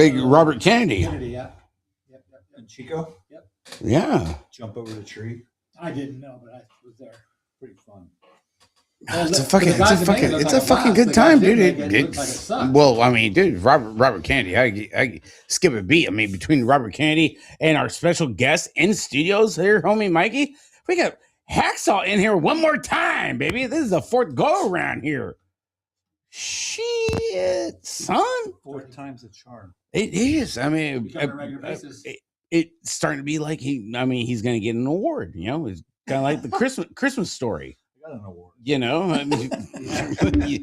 big Robert Kennedy. Yeah. Yep. And Chico? Yep. Yeah. Jump over the tree. I didn't know, but I was there. Pretty fun. It's a fucking good time, dude. Well, I mean, dude, Robert Kennedy. I skip a beat. I mean, between Robert Kennedy and our special guest in studios here, homie Mikey, we got Hacksaw in here one more time, baby. This is the fourth go around here. Shit, son. Fourth time's a charm. It is. I mean, it's starting to be like he's going to get an award. You know, it's kind of like the Christmas Story. I got an award. You know, I mean, you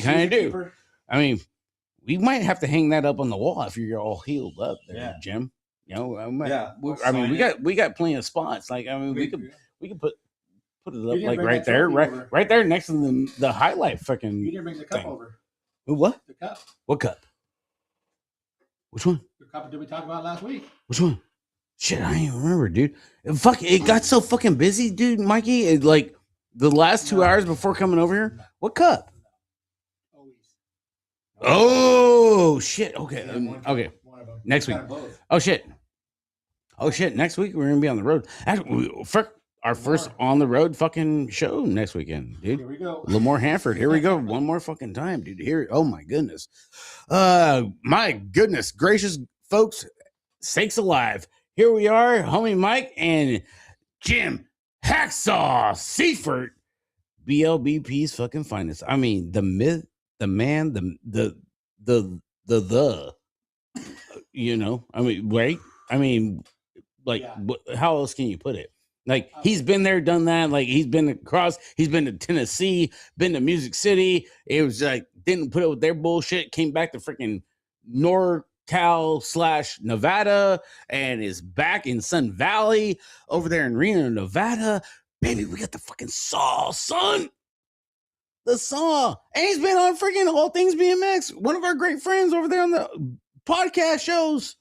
kind of do. I mean, we might have to hang that up on the wall if you're all healed up there, Jim. You know, we got plenty of spots. Like, I mean, we could put it up like right there, right there next to the highlight fucking. You didn't bring the cup over. What? The cup. What cup? Which one? The cup did we talk about last week? Which one? Shit, I don't even remember, dude. It got so fucking busy, dude, Mikey. Like the last 2 hours before coming over here. What cup? Oh shit. Okay. Okay. Next week. Oh shit. Next week we're gonna be on the road. Actually, our first on the road fucking show next weekend, dude. Here we go. Lamore Hanford. Here we go. One more fucking time, dude. Here. Oh my goodness. My goodness gracious, folks. Sakes alive. Here we are, homie Mike and Jim Hacksaw Seifert, BLBP's fucking finest. I mean, the myth, the man, the you know, I mean, right? I mean, like, how else can you put it? Like, he's been there, done that. Like, he's been across, he's been to Tennessee, been to Music City. It was like, didn't put up with their bullshit, came back to freaking NorCal/Nevada and is back in Sun Valley over there in Reno, Nevada. Baby, we got the fucking Saw, son. The Saw. And he's been on freaking All Things BMX. One of our great friends over there on the podcast shows.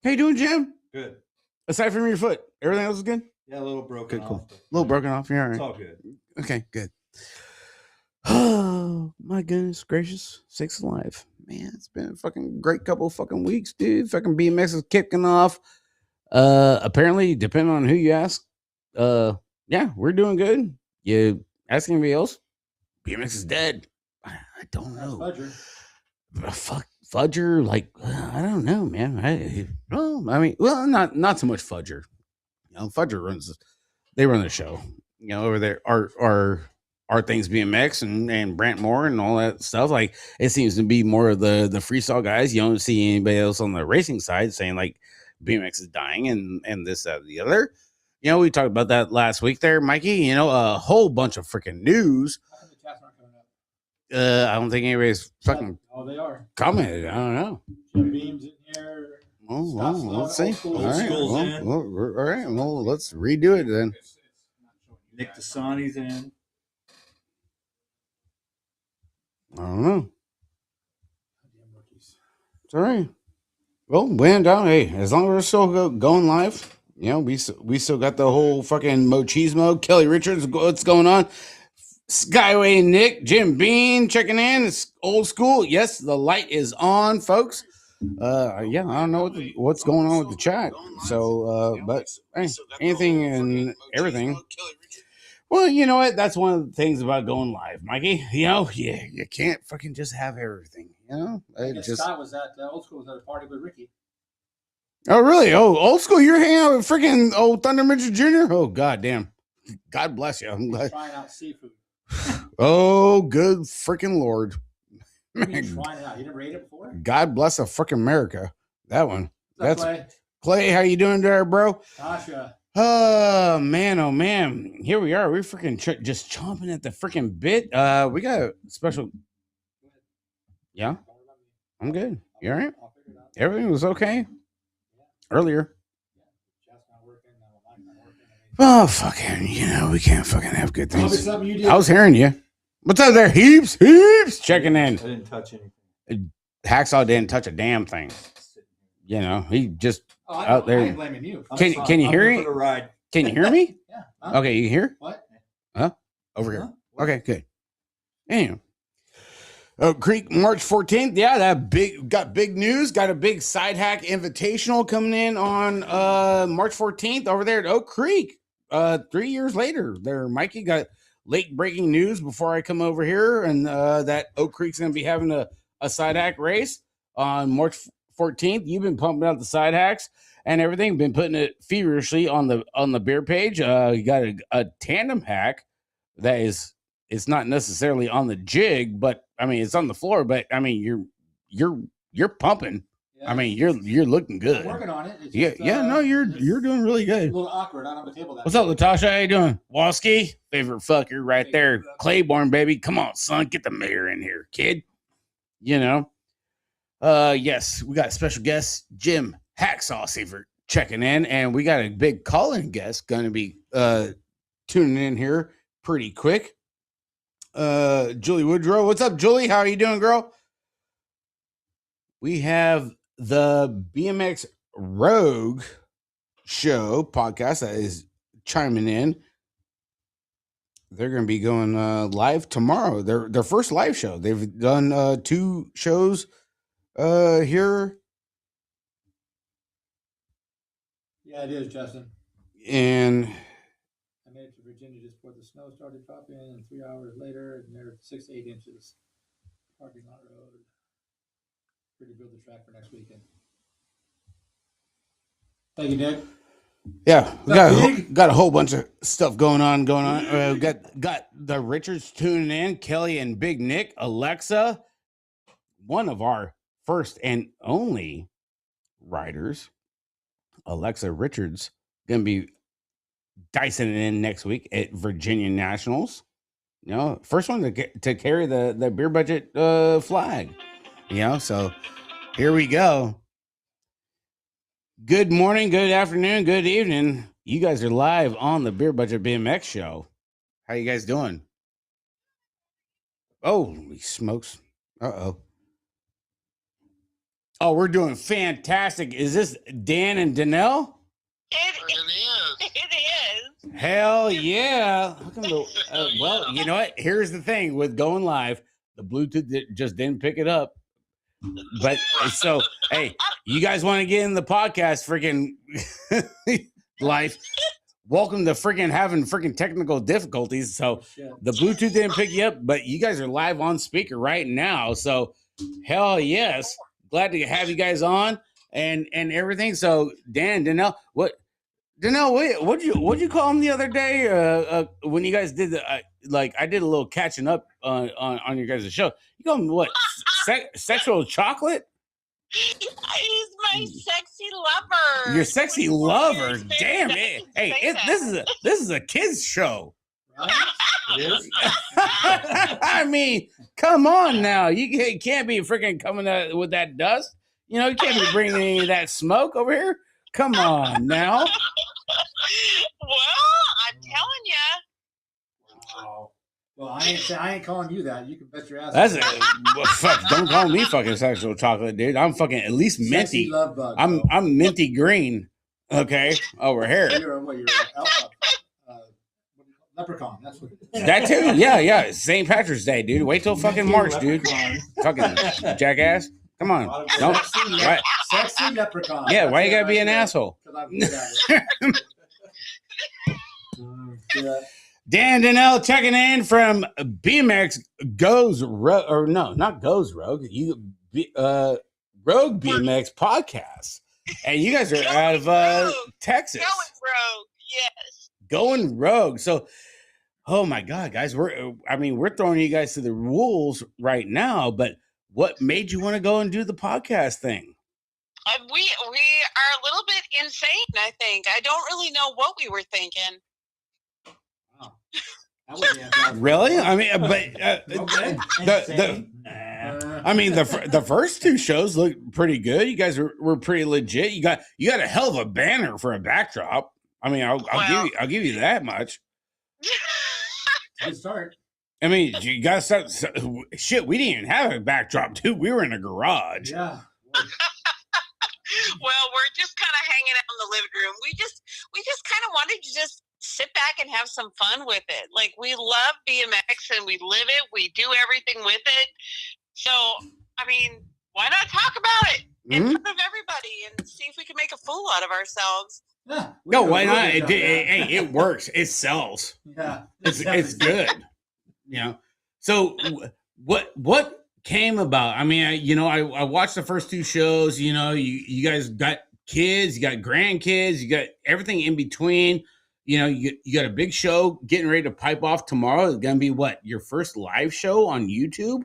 How you doing, Jim? Good. Aside from your foot, everything else is good? Yeah, a little broken off. Cool. A little broken off. You're all right. It's all good. Okay, good. Oh, my goodness gracious. Sakes alive. Man, it's been a fucking great couple of fucking weeks, dude. Fucking BMX is kicking off. Apparently, depending on who you ask, yeah, we're doing good. You ask anybody else, BMX is dead. I don't know. Fudger. Fuck Fudger, like I don't know, man. Not so much Fudger. You know, Fudger they run the show. You know, over there, our things BMX and Brant Moore and all that stuff. Like, it seems to be more of the freestyle guys. You don't see anybody else on the racing side saying like BMX is dying and this, that, the other. You know, we talked about that last week there, Mikey. You know, a whole bunch of freaking news. I don't think anybody's fucking they are commented. I don't know. Jim Beam's in here. Well, let's see. All right. All right. Well, let's redo it then. Nick Dasani's in. I don't know. It's all right. Well, when down, hey, as long as we're still going live, you know, we still got the whole fucking Mochismo, Kelly Richards, what's going on? Skyway Nick, Jim Bean checking in. It's old school. Yes, the light is on, folks. Yeah, I don't know what's going on with the chat. So, but hey, anything and everything. Well, you know what? That's one of the things about going live, Mikey. You know, you can't fucking just have everything. You know, Scott was at Old School was at a party with Ricky. Oh, really? Oh, Old School, you're hanging out with freaking old Thunder Midget Jr.? Oh, goddamn. God bless you. I'm glad. Trying out seafood. Oh, good freaking Lord. Trying it out. You never ate it before? God bless a freaking America. That one. That's Clay. Clay, how you doing there, bro? Tasha. Oh, man. Here we are. We're freaking just chomping at the freaking bit. We got a special. Yeah? I'm good. You all right? Everything was okay? Earlier. Oh, fucking, you know, we can't fucking have good things. I was hearing you. What's up there? Heaps checking in. I didn't touch anything. Hacksaw didn't touch a damn thing. You know, he just out there. I ain't blaming you. Can you hear me? Can you hear me? Yeah. Huh? Okay, you hear? What? Huh? Over here. Okay, good. Anyway. Oak Creek, March 14th. Yeah, got big news. Got a big side hack invitational coming in on March 14th over there at Oak Creek. 3 years later, there, Mikey got late breaking news before I come over here, and that Oak Creek's going to be having a side hack race on March 14th. You've been pumping out the side hacks and everything. Been putting it feverishly on the beer page. You got a tandem hack that is. It's not necessarily on the jig, but I mean it's on the floor. But I mean you're pumping. Yeah. I mean you're looking good. I'm working on it. It's Yeah, just, no, you're doing really a good. little awkward. I don't have a table. What's up, Latasha? How you doing? Walski, favorite fucker right there. Claiborne, baby. Come on, son, get the mayor in here, kid. You know. Yes, we got special guest Jim Hacksaw Seifert checking in, and we got a big call-in guest going to be tuning in here pretty quick. Julie Woodrow. What's up, Julie? How are you doing, girl? We have the BMX Rogue show podcast that is chiming in. They're going to be going live tomorrow. Their first live show. They've done 2 shows here. Yeah, it is, Justin. And I made it to Virginia just before the snow started dropping, and 3 hours later, and they're 6 to 8 inches. Parking lot road. Ready to build the track for next weekend. Thank you, Nick. yeah, we That got a whole bunch of stuff going on. We got the Richards tuning in, Kelly and Big Nick, Alexa, one of our first and only riders, Alexa Richards, gonna be dicing it in next week at Virginia Nationals. You know, first one to carry the beer budget flag. You know, so here we go. Good morning, good afternoon, good evening. You guys are live on the Beer Budget BMX show. How you guys doing? Holy smokes. Uh-oh. Oh, we're doing fantastic. Is this Dan and Danelle? It is. It is. Hell yeah. How come well, you know what? Here's the thing with going live. The Bluetooth just didn't pick it up. But so, hey, you guys want to get in the podcast freaking life? Welcome to freaking having freaking technical difficulties. So the Bluetooth didn't pick you up, but you guys are live on speaker right now. So hell yes. Glad to have you guys on and everything. So Dan, Danelle, what'd you call him the other day? When you guys did the like I did a little catching up on your guys' show. You call him what? Sexual chocolate? He's my sexy lover. Your sexy lover. Damn it. Hey, this is a kids show. Right? It is. I mean, come on now. You can't be freaking coming out with that dust. You know, you can't be bringing any of that smoke over here. Come on now. Well, I'm telling you. Wow. Well, I ain't calling you that. You can bet your ass. That's well, fuck. Don't call me fucking sexual chocolate, dude. I'm fucking at least Sexy minty. love bug. I'm minty green. Okay, over here. You're an leprechaun. That's what. That too. Yeah. St. Patrick's Day, dude. Wait till fucking March, dude. Fucking jackass. Come on. Don't. Why, Sexy leprechaun. yeah. Why you That's gotta be it an right there. asshole? 'Cause I'm good at it. Yeah. Dan Danelle checking in from BMX Goes Rogue, or no, not Goes Rogue. Rogue BMX podcast, and you guys are out of Texas. Going rogue. Yes. Going rogue. So, oh my God, guys, we're throwing you guys to the rules right now. But what made you want to go and do the podcast thing? We are a little bit insane, I think. I don't really know what we were thinking. Wow. That was the answer. Really? I mean, but Okay. the first 2 shows look pretty good. You guys were pretty legit. You got a hell of a banner for a backdrop. I mean, I'll give you that much. Good start. I mean, you got to start. Shit, we didn't even have a backdrop, dude. We were in a garage. Yeah. Well, we're just kind of hanging out in the living room. We just kind of wanted to just sit back and have some fun with it. Like, we love BMX and we live it. We do everything with it. So, I mean, why not talk about it in Mhm. front of everybody and see if we can make a fool out of ourselves? Yeah, we No, do a why real not? good job of that. Hey, it works. It sells. Yeah, It's good. You know. So what came about? I mean, I watched the first two shows. You guys got kids, you got grandkids, you got everything in between. You got a big show getting ready to pipe off tomorrow. It's gonna be what, your first live show on YouTube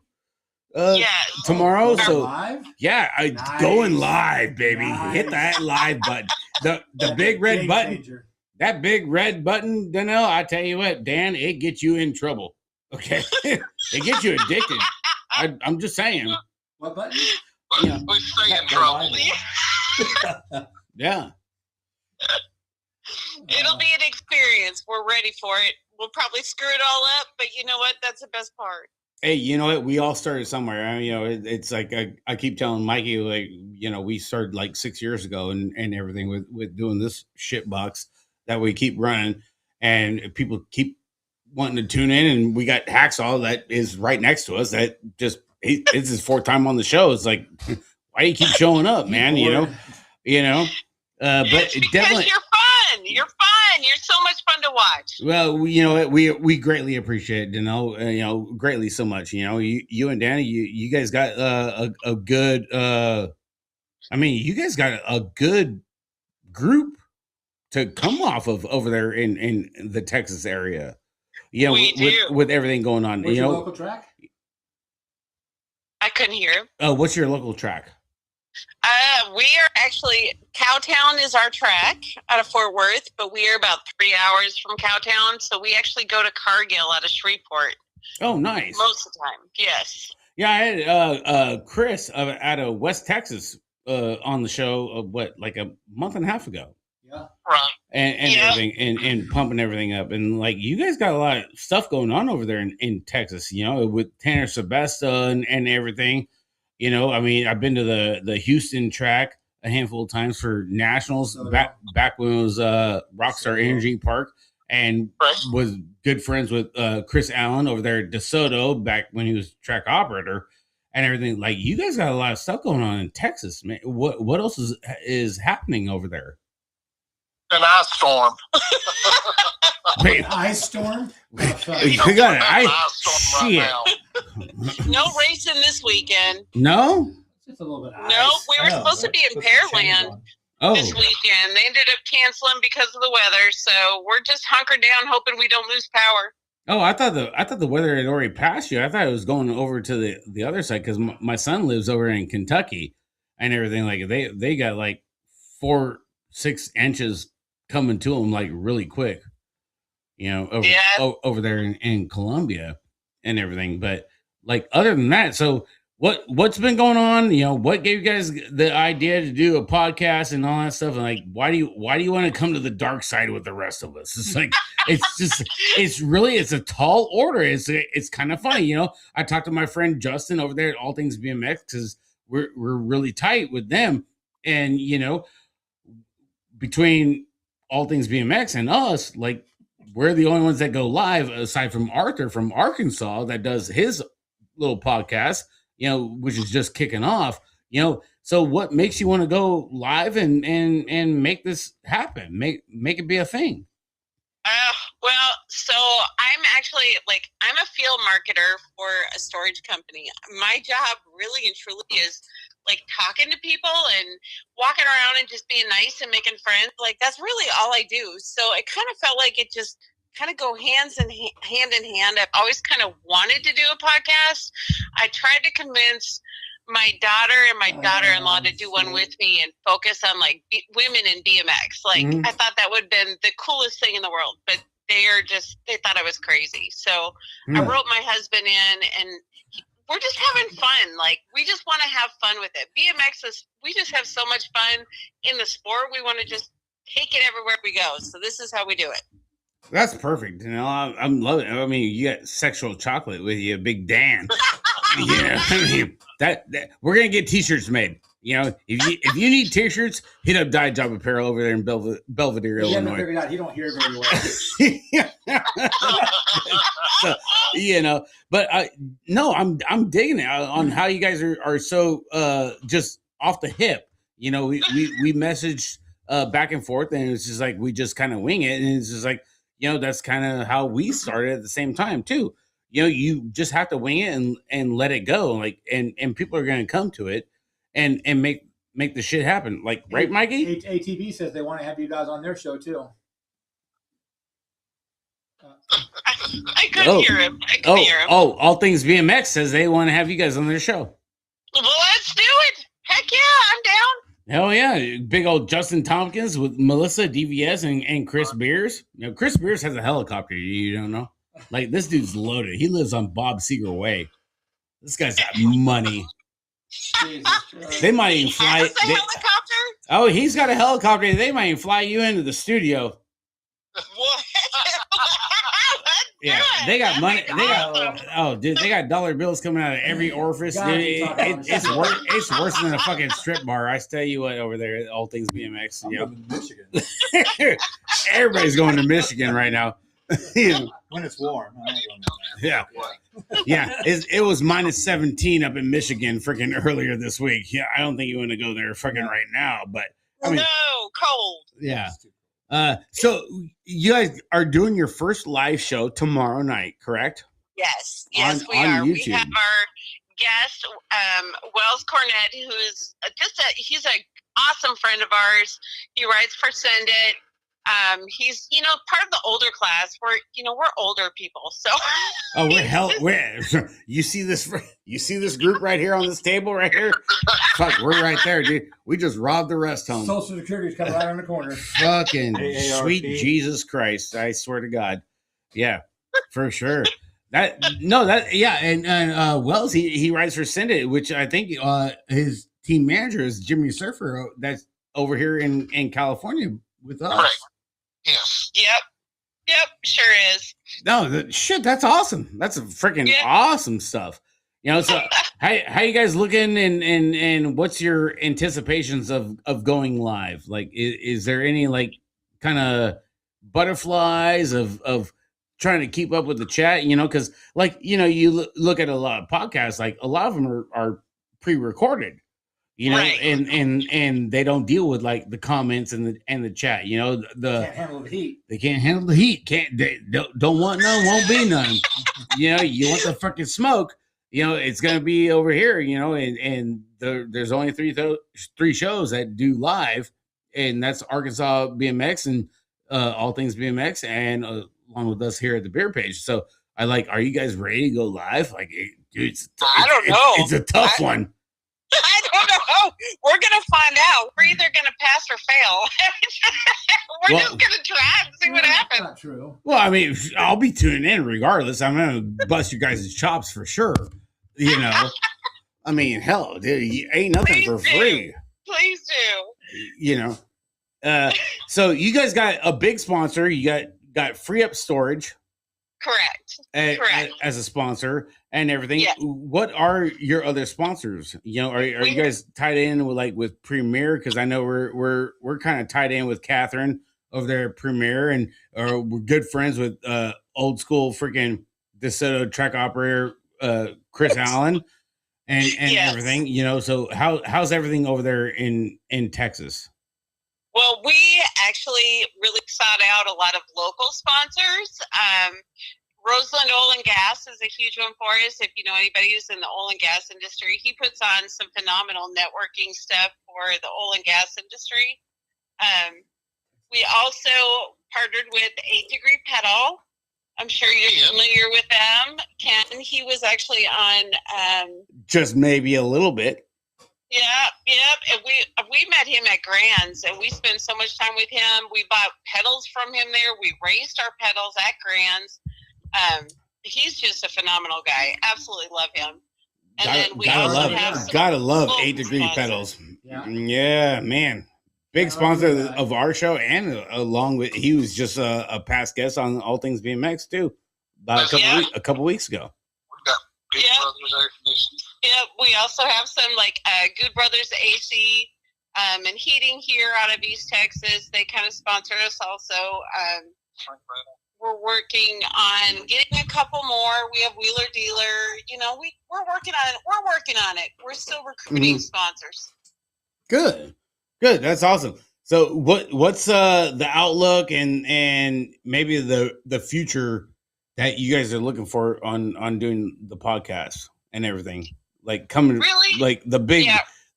Yes. tomorrow. Oh, So live? yeah, Nice. going live, baby. Hit Nice. that live button. The That's big a red game button. changer. That big red button, Danelle, I tell you what, Dan, it gets you in trouble. Okay. It gets you addicted. I'm just saying. What button? Yeah. We stay in The trouble. live Yeah. It'll be an experience. We're ready for it. We'll probably screw it all up, but you know what? That's the best part. Hey, you know what? We all started somewhere. I mean, it's like I keep telling Mikey, like, we started like 6 years ago and everything with doing this shit box that we keep running, and people keep wanting to tune in, and we got Hacksaw that is right next to us. That just it's his fourth time on the show. It's like, why do you keep showing up, man? Bored. But It's it because definitely. you're fun. You're fun. You're so much fun to watch. Well, we greatly appreciate it, greatly so much. You and Danny, you guys got a good. I mean, you guys got a good group to come off of over there in the Texas area. We do. With everything going on. What's your local track? I couldn't hear. What's your local track? We are actually, Cowtown is our track out of Fort Worth, but we are about 3 hours from Cowtown. So we actually go to Cargill out of Shreveport Oh, nice. most of the time. Yes. Yeah, I had Chris out of West Texas on the show, like a month and a half ago. Yeah. Right. And Yeah. everything and pumping everything up, and like, you guys got a lot of stuff going on over there in Texas, with Tanner Sebesta and everything. I mean, I've been to the Houston track a handful of times for nationals So, back when it was Rockstar Energy Park, and Right. was good friends with Chris Allen over there at DeSoto back when he was track operator and everything. Like, you guys got a lot of stuff going on in Texas, man. What else is happening over there? An ice storm. Wait, Ice storm? you got An it. ice storm Shit. right now. No racing this weekend. No. Just a little bit of No, ice. we were supposed to be in Pearland Oh, this weekend. They ended up canceling because of the weather. So we're just hunkered down, hoping we don't lose power. oh! I thought the weather had already passed you. I thought it was going over to the other side, because my son lives over in Kentucky and everything. Like, they got like 4-6 inches coming to them like really quick. Over Yeah. over there in Colombia and everything. But like, other than that, so what's been going on? What gave you guys the idea to do a podcast and all that stuff? And like, why do you want to come to the dark side with the rest of us? It's like, it's a tall order. It's kind of funny. I talked to my friend Justin over there at All Things BMX, because we're really tight with them, and between All Things BMX and us, like, we're the only ones that go live, aside from Arthur from Arkansas that does his little podcast, which is just kicking off. So what makes you want to go live and make this happen? Make it be a thing? Well, so I'm actually I'm a field marketer for a storage company. My job really and truly is talking to people and walking around and just being nice and making friends. Like, that's really all I do. So it kind of felt like it just kind of go hand in hand. I've always kind of wanted to do a podcast. I tried to convince my daughter and my daughter-in-law to do one with me and focus on women in BMX. Mhm. I thought that would have been the coolest thing in the world, but they thought I was crazy. So I wrote my husband in, and we're just having fun. We just want to have fun with it. We just have so much fun in the sport. We want to just take it everywhere we go. So this is how we do it. That's perfect. I'm loving it. I mean, you got Sexual Chocolate with you, Big Dan. I mean, that we're gonna get T-shirts made. You know, if you need t-shirts, hit up Dye Job Apparel over there in Belvedere, He hasn't Illinois. figured out he don't hear very well. So, you know, but no, I'm digging it on how you guys are so just off the hip. You know, we messaged back and forth, and it's just like we just kind of wing it, and it's just like, you know, that's kind of how we started at the same time too. You know, you just have to wing it and let it go, like, and people are going to come to it and make the shit happen, like, right, Mikey? ATV says they want to have you guys on their show too. I couldn't hear him. I couldn't hear him. Oh, All Things BMX says they want to have you guys on their show. Well, let's do it. Heck yeah, I'm down. Hell yeah. Big old Justin Tompkins with Melissa DVS and Chris Beers. You know, Chris Beers has a helicopter, you don't know? Like, this dude's loaded. He lives on Bob Seger Way. This guy's got money. They might even fly. Has a helicopter? Oh, he's got a helicopter. They might even fly you into the studio. What? Yeah, they got money. They got dude, they got dollar bills coming out of every orifice. Dude, it's worse than a fucking strip bar. I tell you what, over there at All Things BMX. You know, Michigan. everybody's going to Michigan right now. When it's warm. I ain't going down there. Yeah. It was minus 17 up in Michigan freaking earlier this week. Yeah, I don't think you want to go there freaking right now, but I mean, No, cold. yeah. So you guys are doing your first live show tomorrow night, correct? Yes, we on are. YouTube. We have our guest, Wells Cornett, who's he's an awesome friend of ours. He writes for Send It. He's, you know, part of the older class. We're older people, so. Oh, you see this group right here on this table right here? Fuck, we're right there, dude. We just robbed the rest home. Social Security's coming right on the corner. Fucking AARP. sweet Jesus Christ! I swear to God, yeah, for sure. And Wells he writes for Send It, which I think his team manager is Jimmy Surfer. That's over here in California with us. Right. Yes. Yep, sure is. No, that's awesome. That's freaking awesome stuff. You know, so how you guys looking, and what's your anticipations of going live? Like, is there any like kind of butterflies of trying to keep up with the chat? You know, because like, you know, you look at a lot of podcasts, like a lot of them are pre-recorded. You know, Right. and they don't deal with like the comments and the chat. You know, Can't handle the heat. they can't handle the heat. They don't want none, won't be none. You know, you want the fucking smoke. You know, it's gonna be over here. You know, and there's only three shows that do live, and that's Arkansas BMX and All Things BMX, and along with us here at the Beer Page. So are you guys ready to go live? Like, dude, I don't know. It's a tough one. I don't know. We're gonna find out. We're either gonna pass or fail. We're just gonna try and see what That's happens. not true. Well, I mean, I'll be tuning in regardless. I'm gonna bust you guys' chops for sure. You know, I mean, hell, dude, ain't nothing Please for do. free. Please do. You know, so you guys got a big sponsor. You got Free Up Storage Correct. as a sponsor and everything. Yeah. What are your other sponsors? You know, are you guys tied in with Premier? Because I know we're kind of tied in with Catherine over there at Premier, and we're good friends with old school freaking DeSoto track operator Chris Allen and Yes. everything. You know, so how's everything over there in Texas? Well, we actually really sought out a lot of local sponsors. Roseland Oil and Gas is a huge one for us. If you know anybody who's in the oil and gas industry, he puts on some phenomenal networking stuff for the oil and gas industry. We also partnered with 8 Degree Pedal. I'm sure you're familiar with them. Ken, he was actually on. Just maybe a little bit. And we met him at Grand's, and we spent so much time with him. We bought pedals from him there. We raced our pedals at Grand's. He's just a phenomenal guy. Absolutely love him. And then we also have some gotta love local 8 Degree sponsors. Pedals. Yeah. Yeah, man. Big sponsor of our show, and along with he was just a past guest on All Things BMX too, about a couple weeks ago. We got Big Yeah. Brothers Air Conditioning. Yep, we also have some like Good Brothers AC and heating here out of East Texas. They kind of sponsor us also. We're working on getting a couple more. We have Wheeler Dealer. You know, we're working on it. We're working on it. We're still recruiting sponsors. Good. That's awesome. So what's the outlook and maybe the future that you guys are looking for on doing the podcast and everything? Like coming Really? like the big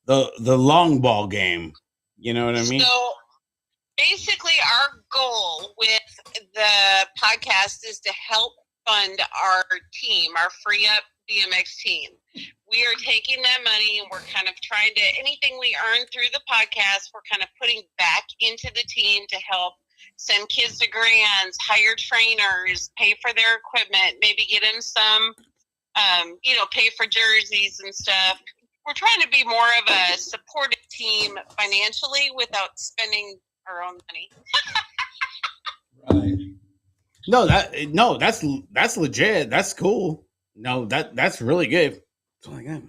the long ball game. You know what I mean? So basically our goal with the podcast is to help fund our team, our Free Up BMX team. We are taking that money and we're kind of trying to, anything we earn through the podcast, we're kind of putting back into the team to help send kids to grants, hire trainers, pay for their equipment, maybe get them some, pay for jerseys and stuff. We're trying to be more of a supportive team financially without spending our own money. Right. No, that's legit. That's cool. No, that's really good. That's all I got.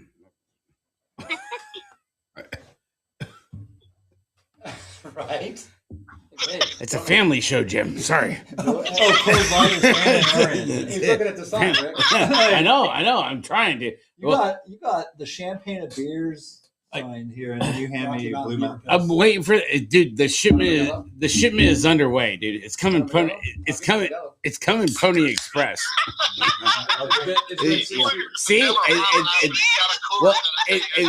Right. It's a family show, Jim. Sorry. Coors Light is standing orange. He's looking at the sign, Rick. I know. I'm trying to. You got the champagne of beers sign here, and you hand me a Blue Mountain. I'm waiting for dude. The shipment is underway, dude. It's coming. It's coming. Pony Express. See,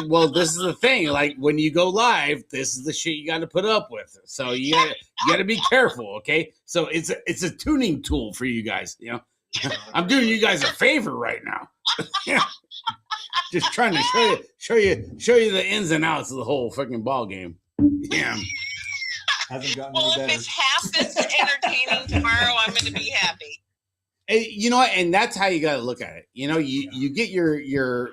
well, this is the thing. Like when you go live, this is the shit you got to put up with. So you got to be careful, okay? So it's a tuning tool for you guys. You know, I'm doing you guys a favor right now. Yeah. Just trying to show you the ins and outs of the whole fucking ball game. Yeah. Hasn't gotten Well, any if better. it's half as entertaining tomorrow, I'm going to be happy. You know what? And that's how you got to look at it. You know, you get your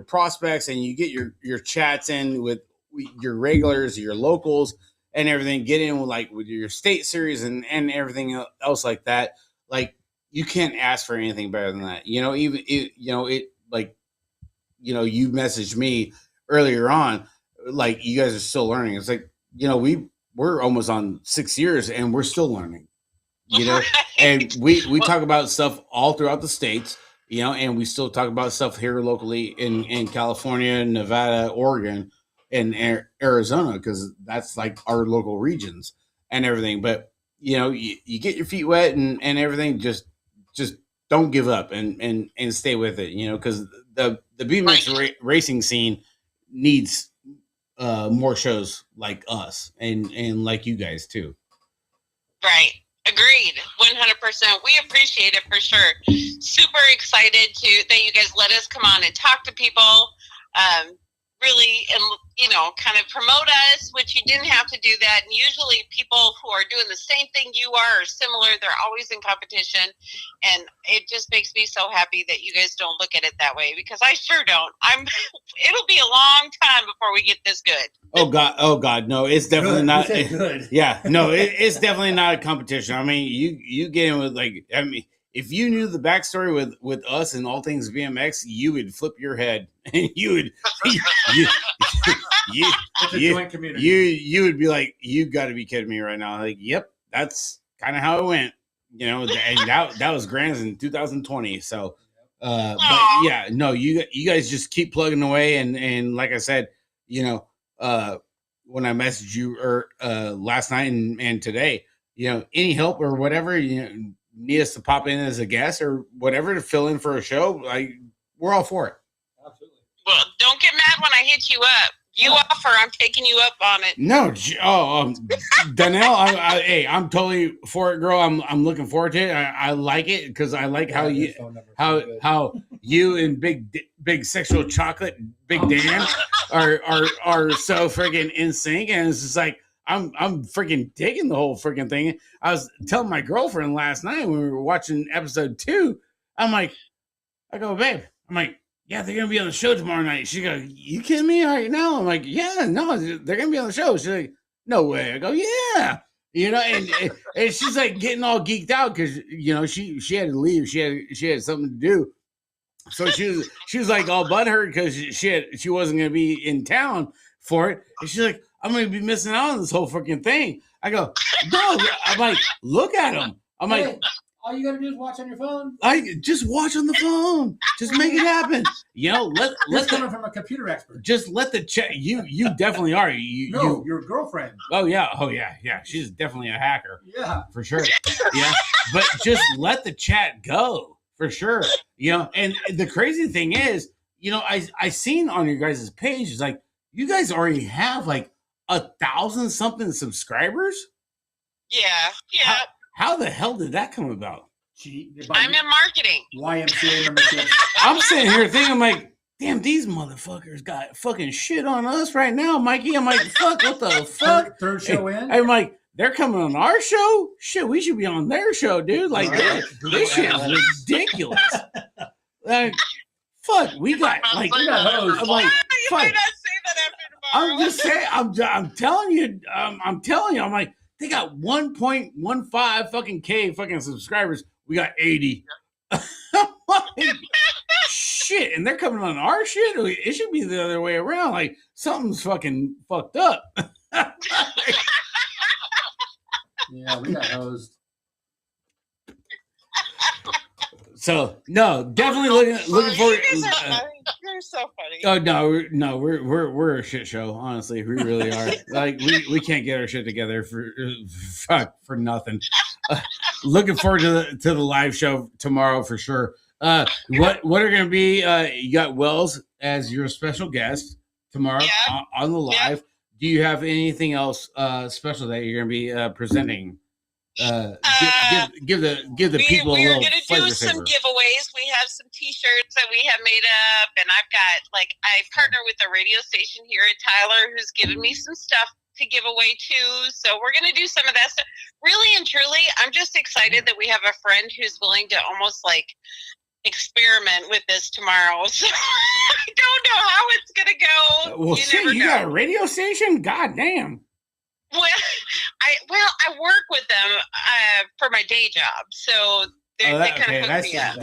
prospects and you get your chats in with your regulars, your locals, and everything. Get in with your state series and everything else like that. Like you can't ask for anything better than that. You know, even you messaged me earlier on, like you guys are still learning. It's like, you know, we're almost on 6 years and we're still learning, you know, and we talk about stuff all throughout the states, you know, and we still talk about stuff here locally in California, Nevada, Oregon, and Arizona, because that's like our local regions and everything. But, you know, you get your feet wet and everything, just don't give up and stay with it, you know, because the BMX racing scene needs more shows like us and like you guys too. Right. Agreed. 100%. We appreciate it for sure. Super excited that you guys let us come on and talk to people. Really, and kind of promote us, which you didn't have to do that. And usually people who are doing the same thing you are similar. They're always in competition. And it just makes me so happy that you guys don't look at it that way, because I sure don't. It'll be a long time before we get this good. Oh God. No, it's definitely not. Good. Yeah, no, it's definitely not a competition. I mean, you get in with if you knew the backstory with us and all things BMX, you would flip your head and you would It's a joint community. you would be like, you got to be kidding me right now. Like, yep, that's kind of how it went, you know. And that was Grants in 2020. So, but yeah, no, you guys just keep plugging away, and like I said, you know, when I messaged you last night and today, you know, any help or whatever, you know, need us to pop in as a guest or whatever to fill in for a show, like we're all for it. Absolutely. Well, don't get mad when I hit you up. You offer, I'm taking you up on it. No, Donnell, I'm totally for it, girl. I'm looking forward to it. I like it because I like how you and big sexual chocolate, Big Dan are so freaking in sync, and it's just like I'm freaking digging the whole freaking thing. I was telling my girlfriend last night when we were watching episode 2, I go, babe, I'm like, yeah, they're gonna be on the show tomorrow night. She goes, you kidding me right now? I'm like, yeah, no, they're gonna be on the show. She's like, no way. I go, yeah, you know, and she's like getting all geeked out because you know she had to leave. She had something to do, So she was like all butthurt because she wasn't gonna be in town for it, and she's like, I'm gonna be missing out on this whole freaking thing. I go, no, I'm like, look at him. I'm like, Hey, all you gotta do is watch on your phone. I just watch on the phone, just make it happen. You know, That's let coming the, from a computer expert. just let the chat. You definitely are. You Your girlfriend. oh yeah. She's definitely a hacker. Yeah. For sure. Yeah. But just let the chat go for sure. You know, and the crazy thing is, you know, I seen on your guys' page, it's like you guys already have like 1,000 something subscribers. Yeah. How the hell did that come about? I'm in marketing. YMCA membership. I'm sitting here thinking, I'm like, damn, these motherfuckers got fucking shit on us right now, Mikey. I'm like, fuck, what the fuck? Third show in. I'm like, they're coming on our show? Shit, we should be on their show, dude. Like, Right. this shit is ridiculous. Like, fuck, we got, like, We got hosed. I'm like, You fuck. might not say that after tomorrow. I'm just saying, I'm telling you, I'm like, they got 1.15 fucking K fucking subscribers. We got 80. I'm like, shit, and they're coming on our shit. It should be the other way around. Like, something's fucking fucked up. Yeah, we got hosed. So no, definitely looking forward. You guys are funny. You're so funny. Oh no, we're a shit show. Honestly, we really are. Like we can't get our shit together for nothing. Looking forward to the live show tomorrow for sure. What are going to be? You got Wells as your special guest tomorrow on the live. Do you have anything else special that you're going to be presenting? Give the people a We're little gonna do flavor some saver. giveaways. We have some T-shirts that we have made up, and I've got I partner with a radio station here at Tyler who's given me some stuff to give away too. So we're gonna do some of that stuff. Really and truly, I'm just excited that we have a friend who's willing to almost experiment with this tomorrow. So I don't know how it's gonna go. Well, shit, never you know. got a radio station? God damn. Well, I work with them for my day job, so they kind of hook me up.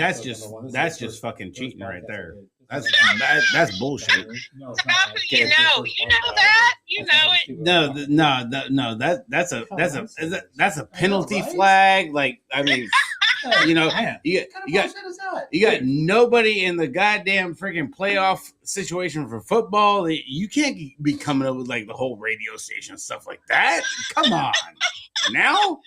That's just fucking cheating right there. That's bullshit. No, It's about who you know. You know that. You know it. That's a penalty flag. Like, I mean, you know, you got nobody in the goddamn freaking playoff situation for football. You can't be coming up with the whole radio station stuff like that. Come on, now.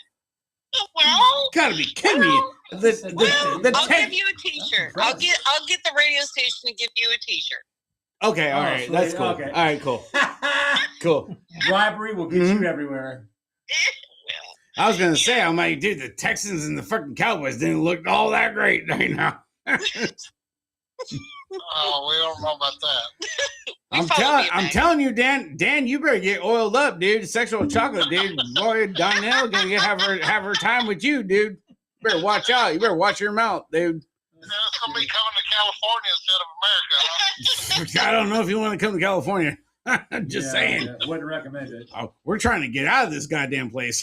Well, Gotta be kidding me. I'll give you a T-shirt. I'll get the radio station to give you a T-shirt. Okay, all right, sweet. that's cool. Okay. All right, cool, cool. Bribery will get you everywhere. I was gonna say, I'm like, dude, the Texans and the fucking Cowboys didn't look all that great right now. Oh, we don't know about that. I'm telling you, Dan, you better get oiled up, dude. Sexual chocolate, dude. Boy, Donnell gonna have her time with you, dude. You better watch out. You better watch your mouth, dude. Yeah, somebody coming to California instead of America, huh? I don't know if you want to come to California. Just saying. Yeah, wouldn't recommend it. Oh, we're trying to get out of this goddamn place.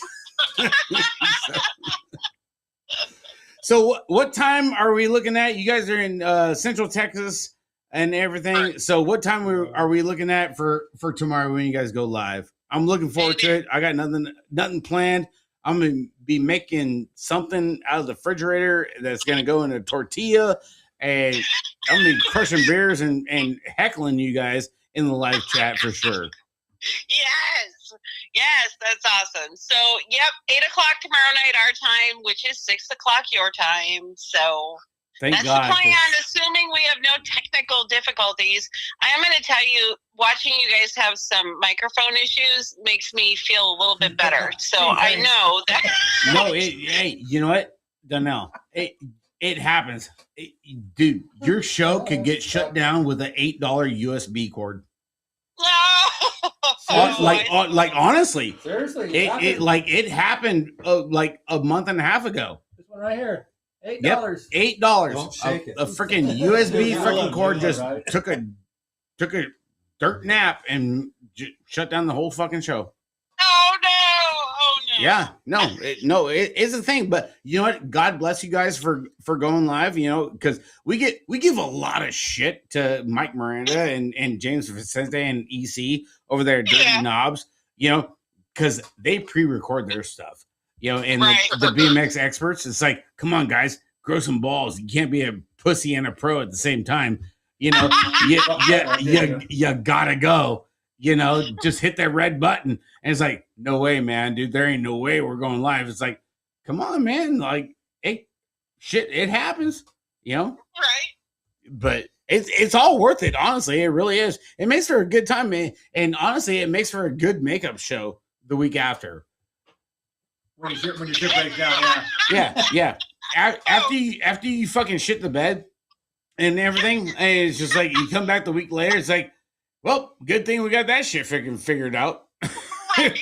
So what time are we looking at? You guys are in Central Texas and everything. So what time are we looking at for tomorrow when you guys go live? I'm looking forward to it. I got nothing planned. I'm gonna be making something out of the refrigerator that's gonna go in a tortilla, and I'm gonna be crushing beers and heckling you guys in the live chat for sure. Yes, that's awesome. So, 8 o'clock tomorrow night, our time, which is 6 o'clock your time. So Thank that's God. the plan, assuming we have no technical difficulties. I am going to tell you, watching you guys have some microphone issues makes me feel a little bit better. So I know that. No, hey, you know what, Donnell? It happens. Dude, your show could get shut down with an $8 USB cord. Honestly, Seriously, it happened like a month and a half ago. this one right here, $8. Yep, $8. Don't shake it. A freaking USB Yeah, freaking cord just right? took a dirt nap and shut down the whole fucking show. Oh no! Yeah, no, it's a thing. But you know what? God bless you guys for going live. You know, because we give a lot of shit to Mike Miranda and James Vicente and EC over there, at Dirty Yeah. Knobs. You know, because they pre-record their stuff. You know, and Right. the BMX experts, it's like, come on, guys, grow some balls. You can't be a pussy and a pro at the same time. You know, you gotta go. You know, just hit that red button. And it's like, no way, man, dude. There ain't no way we're going live. It's like, come on, man. Like, hey, shit, it happens, you know? Right. But it's all worth it, honestly. It really is. It makes for a good time, man. And honestly, it makes for a good makeup show the week after. When your shit breaks down, Yeah. After you fucking shit the bed and everything, and it's just like, you come back the week later, it's like, well, good thing we got that shit figured out. Right.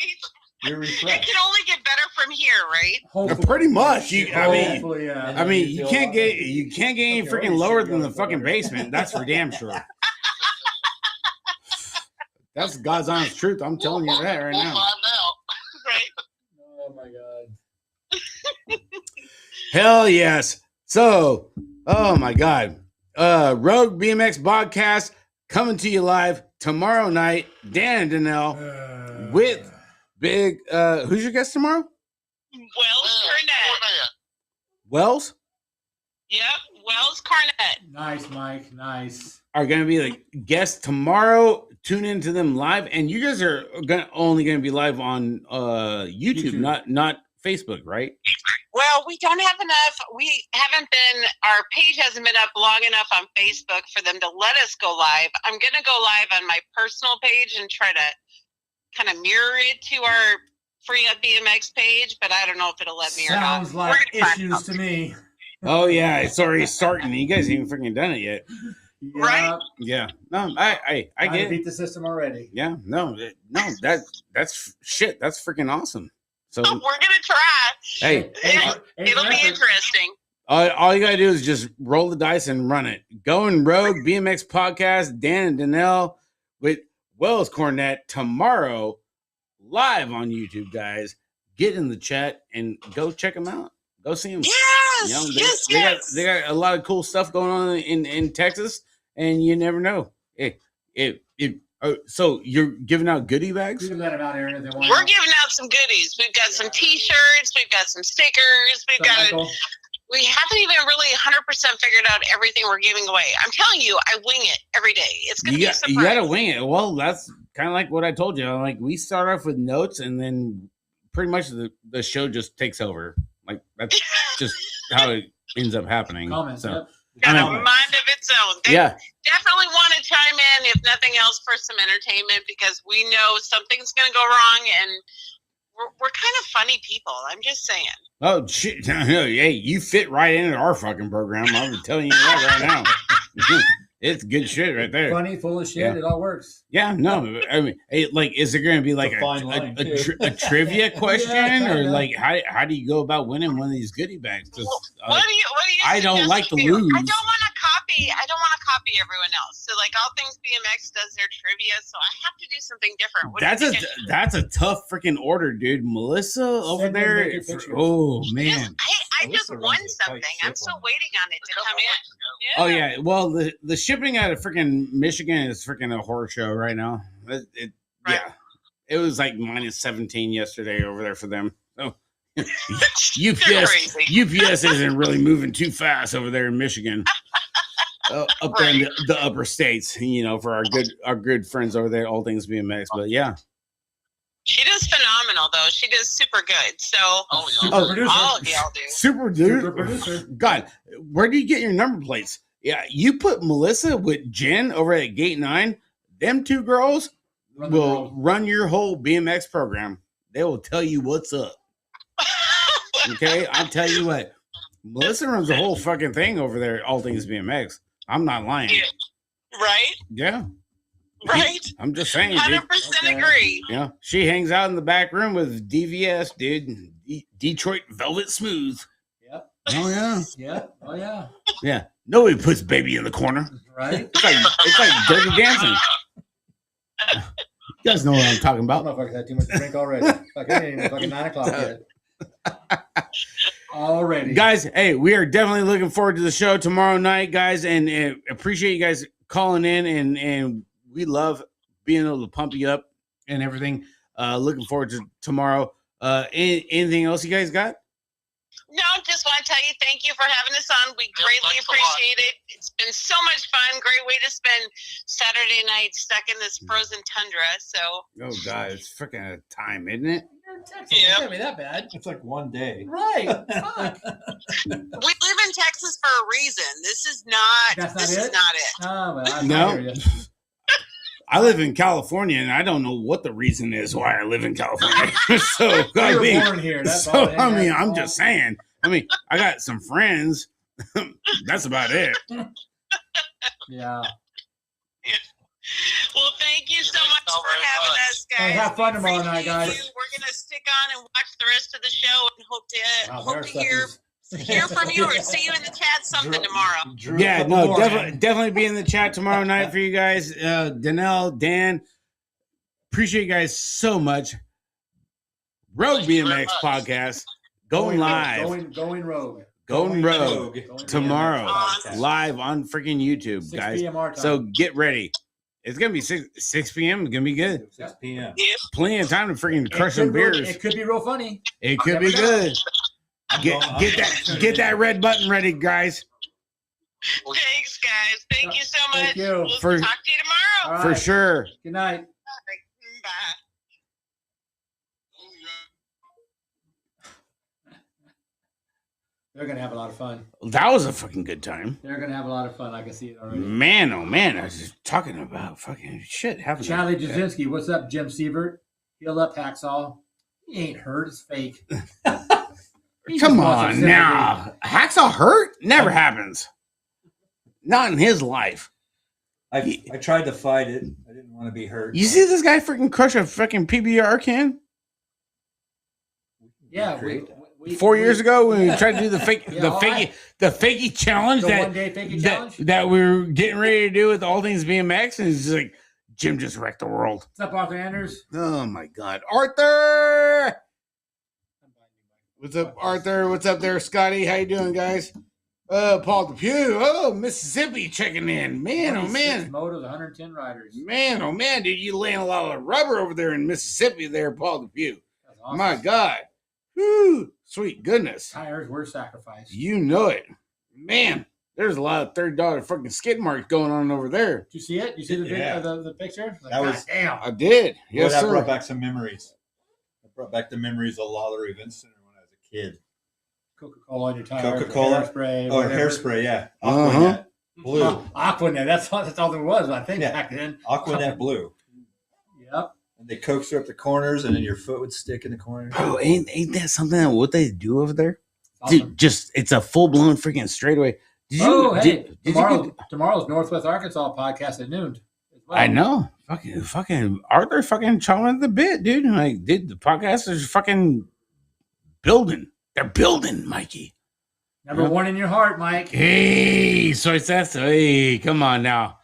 You're It refreshed. can only get better from here, right? Hopefully. Pretty much. Hopefully, yeah. I mean, you can't get any freaking lower than the fucking basement. That's for damn sure. That's God's honest truth. I'm telling you that right We'll now. find out. Right. Oh my god. Hell yes. So, oh my God. Rogue BMX podcast coming to you live tomorrow night. Dan and Danelle with big who's your guest tomorrow? Wells Cornett. Wells Yep, Wells Cornett. Nice, Mike. Nice. are going to be like guests tomorrow. Tune into them live, and you guys are only going to be live on YouTube, not Facebook, right? Well, we don't have enough. We haven't been, our page hasn't been up long enough on Facebook for them to let us go live. I'm going to go live on my personal page and try to kind of mirror it to our Free Up BMX page, but I don't know if it'll let me or not. Sounds like issues to me. Oh yeah, it's already starting. You guys ain't freaking done it yet. Right? Yeah. No, I get it. beat the system already. Yeah. No, that's shit. That's freaking awesome. So We're going to try. hey, It'll be interesting. all you gotta do is just roll the dice and run it. Going Rogue BMX podcast, Dan and Danelle with Wells Cornett tomorrow, live on YouTube, guys. Get in the chat and go check them out. Go see them. Yes, You know, yes. they got a lot of cool stuff going on in Texas, and you never know. So you're giving out goodie bags? You can let them out here if they want. We're giving out some goodies. We've got some T-shirts. We've got some stickers. We haven't even really 100% figured out everything we're giving away. I'm telling you, I wing it every day. It's going to be a surprise. You got to wing it. Well, that's kind of like what I told you. Like, we start off with notes, and then pretty much the show just takes over. Like, that's just how it ends up happening. Comments, So, yep. Got a I mean, mind of its own. They yeah. definitely want to chime in, if nothing else, for some entertainment, because we know something's going to go wrong, and we're kind of funny people. I'm just saying. Oh, shit. Hey, you fit right into our fucking program. I'm telling you that right now. It's good shit right there. Funny, full of shit. Yeah. It all works. Yeah, no, I mean, hey, like, is there going to be like It's a fine line, a trivia question, Yeah, or kinda. like how do you go about winning one of these goodie bags? 'Cause, What do you I don't suggest like to we do? lose. I don't want to copy everyone else. So, like, All Things BMX does their trivia, so I have to do something different. What do you think I should do? that's a tough freking order, dude. Melissa over Send them there. naked pictures. Oh Yes, man. I just Melissa won runs a tight something. ship I'm still on it. waiting on it A to couple come in. months ago. Yeah. Oh yeah. Well, the shipping out of freaking Michigan is freaking a horror show right now. Right. Yeah. It was like minus 17 yesterday over there for them. So UPS isn't really moving too fast over there in Michigan. Up there in the upper states, you know, for our good friends over there, All Things BMX. But yeah. She does phenomenal, though. She does super good. So, Oh, yeah. Oh, Producer. all of y'all do. Super dude. Super producer. God, where do you get your number plates? Yeah, you put Melissa with Jen over at Gate 9. Them two girls Run the will world. run your whole BMX program. They will tell you what's up. Okay, I'll tell you what. Melissa runs the whole fucking thing over there at All Things BMX. I'm not lying. Yeah. Right? Yeah, Right? I'm just saying, dude. 100% Okay. agree. Yeah, she hangs out in the back room with DVS, dude. Detroit Velvet Smooth. Yep. Oh yeah, Yeah. Oh yeah. yeah. Nobody puts baby in the corner. Right. It's like Dirty Dancing. You guys know what I'm talking That about. motherfucker's had too much to drink already. Fucking it ain't even fucking 9 o'clock yet. Already. Guys, hey, we are definitely looking forward to the show tomorrow night, guys, and appreciate you guys calling in, and we love being able to pump you up and everything. Looking forward to tomorrow. Anything else you guys got? No, just want to tell you thank you for having us on. We greatly thanks a lot. appreciate it. It's been so much fun. Great way to spend Saturday night stuck in this frozen tundra. So Oh God, it's freaking time, isn't it? You're in Texas. Yeah. It can't be that bad. It's like one day. Right. Fuck. we live in Texas for a reason. This is not. That's not this it? is not it. Oh, well, No. I hear you. I live in California, and I don't know what the reason is why I live in California. So I You were mean, born here. That's so all. I mean, I'm just saying. I mean, I got some friends. That's about it. Yeah. Well, thank you so much Thank you for very having much. us, guys. Hey, have fun tomorrow night, Appreciate guys. you. We're gonna stick on and watch the rest of the show and hope to Wow, hope their to stuff hear is- from you or see you in the chat something tomorrow. Drew, a Yeah, couple no, more, definitely be in the chat tomorrow night for you guys. Danelle, Dan, appreciate you guys so much. Rogue Thank you very BMX much. podcast going live, Going rogue. going rogue Going tomorrow, BMX. live on freaking YouTube, 6 guys. p.m. our time. So get ready. It's gonna be 6 p.m. It's gonna be good. 6 p.m. Plenty of time to freaking It crush could some real- beers. It could be real funny. It could be Never know. good. Get that red button ready, guys. Thanks, guys. Thank you so much. Thank you. We'll For- talk to you tomorrow. All For right. sure. Good night. Bye. They're gonna have a lot of fun. That was a fucking good time. They're gonna have a lot of fun. I can see it already. Man, oh man, I was just talking about fucking shit happening. Charlie Jasinski, what's up, Jim Siebert? Heal up, Hacksaw. He ain't hurt. It's fake. He Come just wants on some now. Hacksaw hurt? Never happens. Not in his life. I tried to fight it. I didn't want to be hurt. You see this guy freaking crush a fucking PBR can? Yeah, Great. 4 years ago when we tried to do the fake Yeah, the all fakey right. the fakey challenge The that one day fakey challenge. that we were getting ready to do with All Things BMX, and it's just like Jim just wrecked the world. What's up, Arthur Anders? Oh my god. Arthur! What's up, Arthur? What's up there, Scotty? How you doing, guys? Paul Depew. Oh, Mississippi checking in. Man, oh 26 man. Motos, 110 riders. Man, oh man, dude, you laying a lot of rubber over there in Mississippi there, Paul Depew. That's awesome. My God. Whew, sweet goodness. Tires were sacrificed. You know it. Man, there's a lot of $30 fucking skid marks going on over there. Did you see it? You see the video, Yeah. the picture? Like, That was- damn. I did. Boy, Yes, that sir. brought back some memories. It brought back the memories of Lawler Event Center when I was a kid. Coca-Cola on your tires. Coca-Cola? Hairspray. Oh, whatever. hairspray, yeah. Uh-huh. Aquanet blue. Aquanet. That's all there was, I think, Yeah. back then. Aquanet blue. Yep. And they coaxed her up the corners, and then your foot would stick in the corner. Bro, ain't that something that what they do over there? Awesome. Dude, just it's a full blown freaking straightaway. Did you, Oh, hey, did you tomorrow's Northwest Arkansas podcast at noon. as well. I know. Fucking Arthur fucking chomping at the bit, dude. Like, dude, the podcast is fucking building. They're building, Mikey. Number Yep. one in your heart, Mike. Hey, soy salsa. Hey, come on now.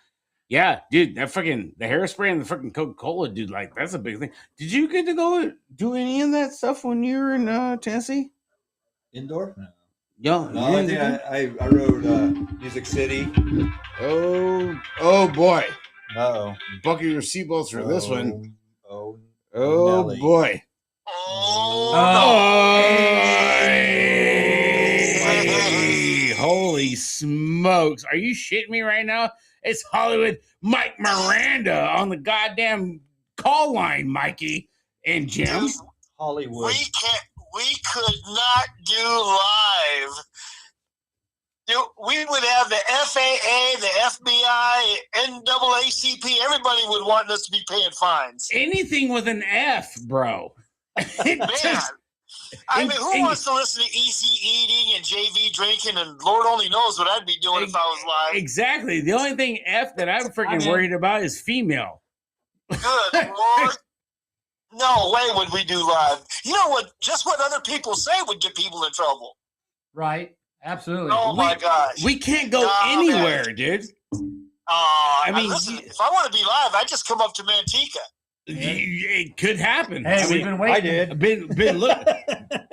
Yeah, dude, that fucking the hairspray and the fucking Coca-Cola, dude, like that's a big thing. Did you get to go do any of that stuff when you were in Tennessee? Indoor? Yo, No, you I didn't think I rode Music City. do- oh boy. Uh-oh. Buckle your seatbelts for this one. Oh, Oh Nelly. boy. Oh, Hey, holy smokes. Are you shitting me right now? It's Hollywood Mike Miranda on the goddamn call line, Mikey and Jim. Dude, Hollywood. we could not do live. Dude, we would have the FAA, the FBI, NAACP. Everybody would want us to be paying fines. Anything with an F, bro. It Man, just- I mean, who and- wants to listen to EC eating and JV drinking? And Lord only knows what I'd be doing if I was live. Exactly. The only thing F that I'm freaking I'm in. worried about is female. Good Lord. No way would we do live. You know what? Just what other people say would get people in trouble. Right. Absolutely. Oh my gosh. We can't go Nah, anywhere, dude. I mean, listen, if I want to be live, I just come up to Manteca. It could happen. Hey, we've been waiting. I did. Been look.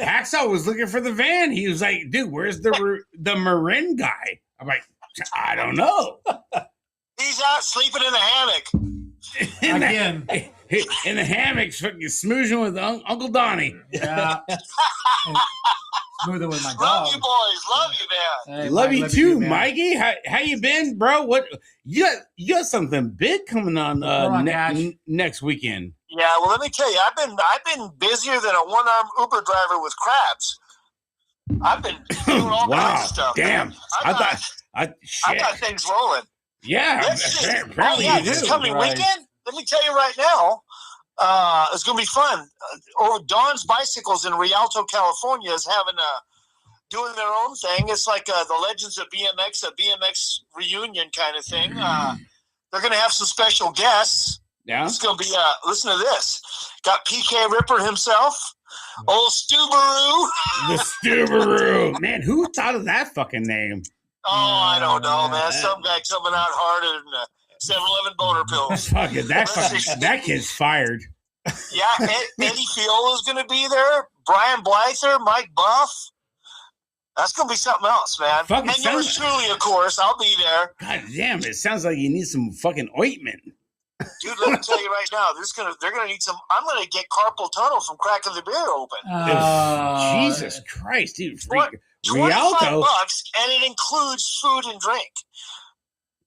Hacksaw was looking for the van. He was like, "Dude, where's the Marin guy?" I'm like, "I don't know." He's out sleeping in a hammock. Again. In the hammock, fucking smoozing with Uncle Donnie. Yeah. Smoothing with my Love dog. you, boys. Love you, man. Hey, Love Mike, you too, man. Mikey. How you been, bro? What you got something big coming on next weekend? Yeah, well, let me tell you, I've been busier than a one-armed Uber driver with crabs. I've been doing all kinds of stuff. Damn. I got things rolling. Yeah, apparently you do. This coming weekend, let me tell you right now, it's going to be fun. Dawn's Bicycles in Rialto, California is doing their own thing. It's like the Legends of BMX, a BMX reunion kind of thing. They're going to have some special guests. Yeah. It's going to be, listen to this. Got PK Ripper himself, old Stubaroo. The Stubaroo. Man, who thought of that fucking name? Oh, I don't know, man. Some guy coming out harder than 7-Eleven boner pills. That kid's fired. Yeah, Eddie Fiola's going to be there. Brian Blyther, Mike Buff. That's going to be something else, man. And yours truly, of course. I'll be there. God damn, it sounds like you need some fucking ointment. Dude, let me tell you right now, they're gonna need some. I'm gonna get carpal tunnel from cracking the beer open. Jesus Christ, dude! Rialto, $25, and it includes food and drink.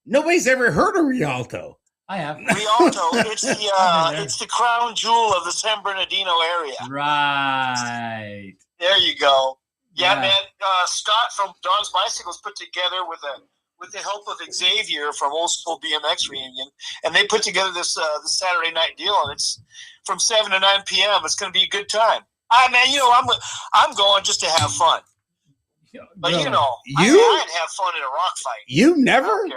Nobody's ever heard of Rialto. I have. Rialto, it's the crown jewel of the San Bernardino area. Right. There you go. Yeah. Man. Scott from Dawn's Bicycles put together with the help of Xavier from Old School BMX Reunion, and they put together this Saturday night deal, and it's from 7 to 9 p.m. It's going to be a good time. Man, I'm going just to have fun. But I had fun in a rock fight. You never.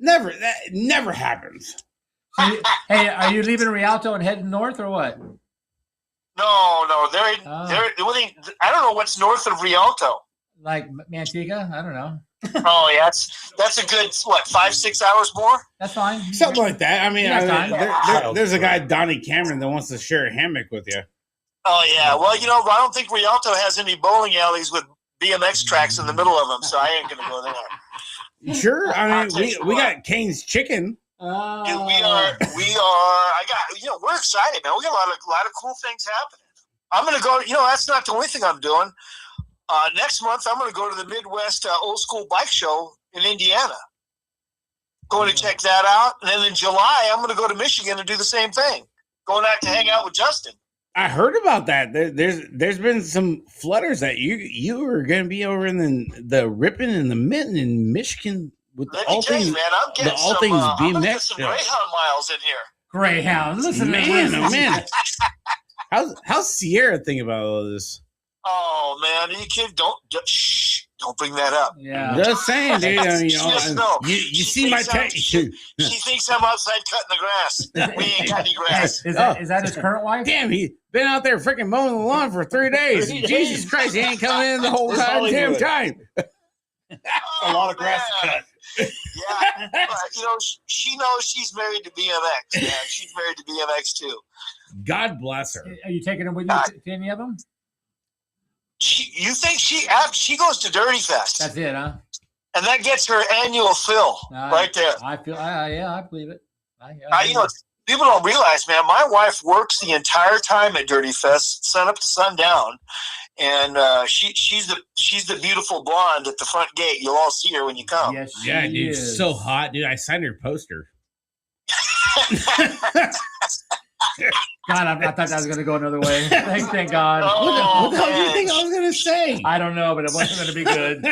That never happens. Hey, are you leaving Rialto and heading north or what? No, they're I don't know what's north of Rialto. Like Manteca? I don't know. Oh yeah, that's a good 5-6 hours more. That's fine. Something like that. I mean, there's a guy, Donnie Cameron, that wants to share a hammock with you. Oh yeah, well I don't think Rialto has any bowling alleys with BMX tracks in the middle of them, so I ain't gonna go there. Sure, I mean we got Kane's Chicken. Dude, we are. We're excited, man. We got a lot of cool things happening. I'm gonna go. That's not the only thing I'm doing. Next month, I'm going to go to the Midwest Old School Bike Show in Indiana. Going to check that out. And then in July, I'm going to go to Michigan and do the same thing. Going out to hang out with Justin. I heard about that. There's been some flutters that you were going to be over in the Ripon and the Mitten in Michigan with the all things. Man, I'm getting some BMX. Some Greyhound miles in here. Greyhound, listen, man, oh man. How's Sierra think about all this? Oh man, you kid, don't bring that up. Yeah, just saying, dude. You see my text. She thinks I'm outside cutting the grass. We ain't got any grass. Is that his current wife? Damn, he been out there freaking mowing the lawn for 3 days. Jesus Christ, he ain't coming in the whole damn time. A lot of grass to cut. Yeah, but, she knows she's married to BMX. Man, she's married to BMX too. God bless her. Are you taking her with you to any of them? You think she goes to Dirty Fest? That's it, huh? And that gets her annual fill right there. I feel, I believe it. People don't realize, man. My wife works the entire time at Dirty Fest, sun up to sundown, and she's the beautiful blonde at the front gate. You'll all see her when you come. Yes, yeah, dude, she's so hot, dude. I signed her poster. God, I thought that was going to go another way. Thank God. What the hell do you think I was going to say? I don't know, but it wasn't going to be good.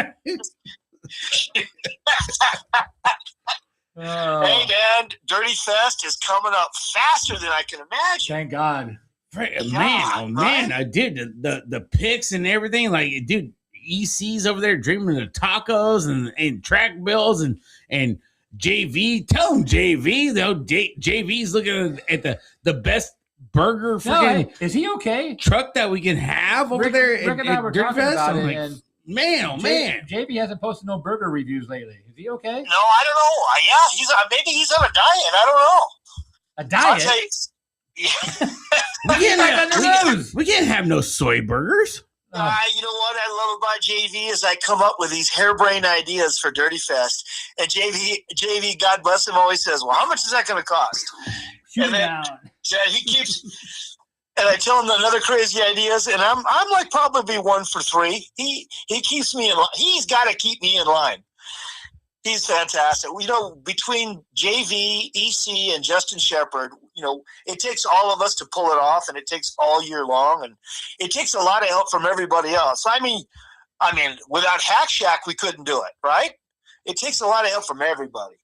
Hey, man, Dirty Fest is coming up faster than I can imagine. Thank God. Man, I did the pics and everything. Like, dude, EC's over there dreaming of tacos and track bills and JV, tell him JV. Though JV's looking at the best burger freaking is he okay? Truck that we can have over there Rick and I were talking about it, and man, JV hasn't posted no burger reviews lately. Is he okay? No, I don't know. Yeah, maybe he's on a diet. I don't know. A diet? We can't, Back on the nose. we can't have no soy burgers. You know what I love about JV is I come up with these harebrained ideas for Dirty Fest, and JV, God bless him, always says, "Well, how much is that going to cost?" Shoot And then- down. Yeah, he keeps, and I tell him another crazy ideas, and I'm like probably 1 for 3. He keeps me in line. He's got to keep me in line. He's fantastic. You know, between JV, EC, and Justin Shepard, you know, it takes all of us to pull it off, and it takes all year long, and it takes a lot of help from everybody else. I mean, without Hack Shack, we couldn't do it, right? It takes a lot of help from everybody.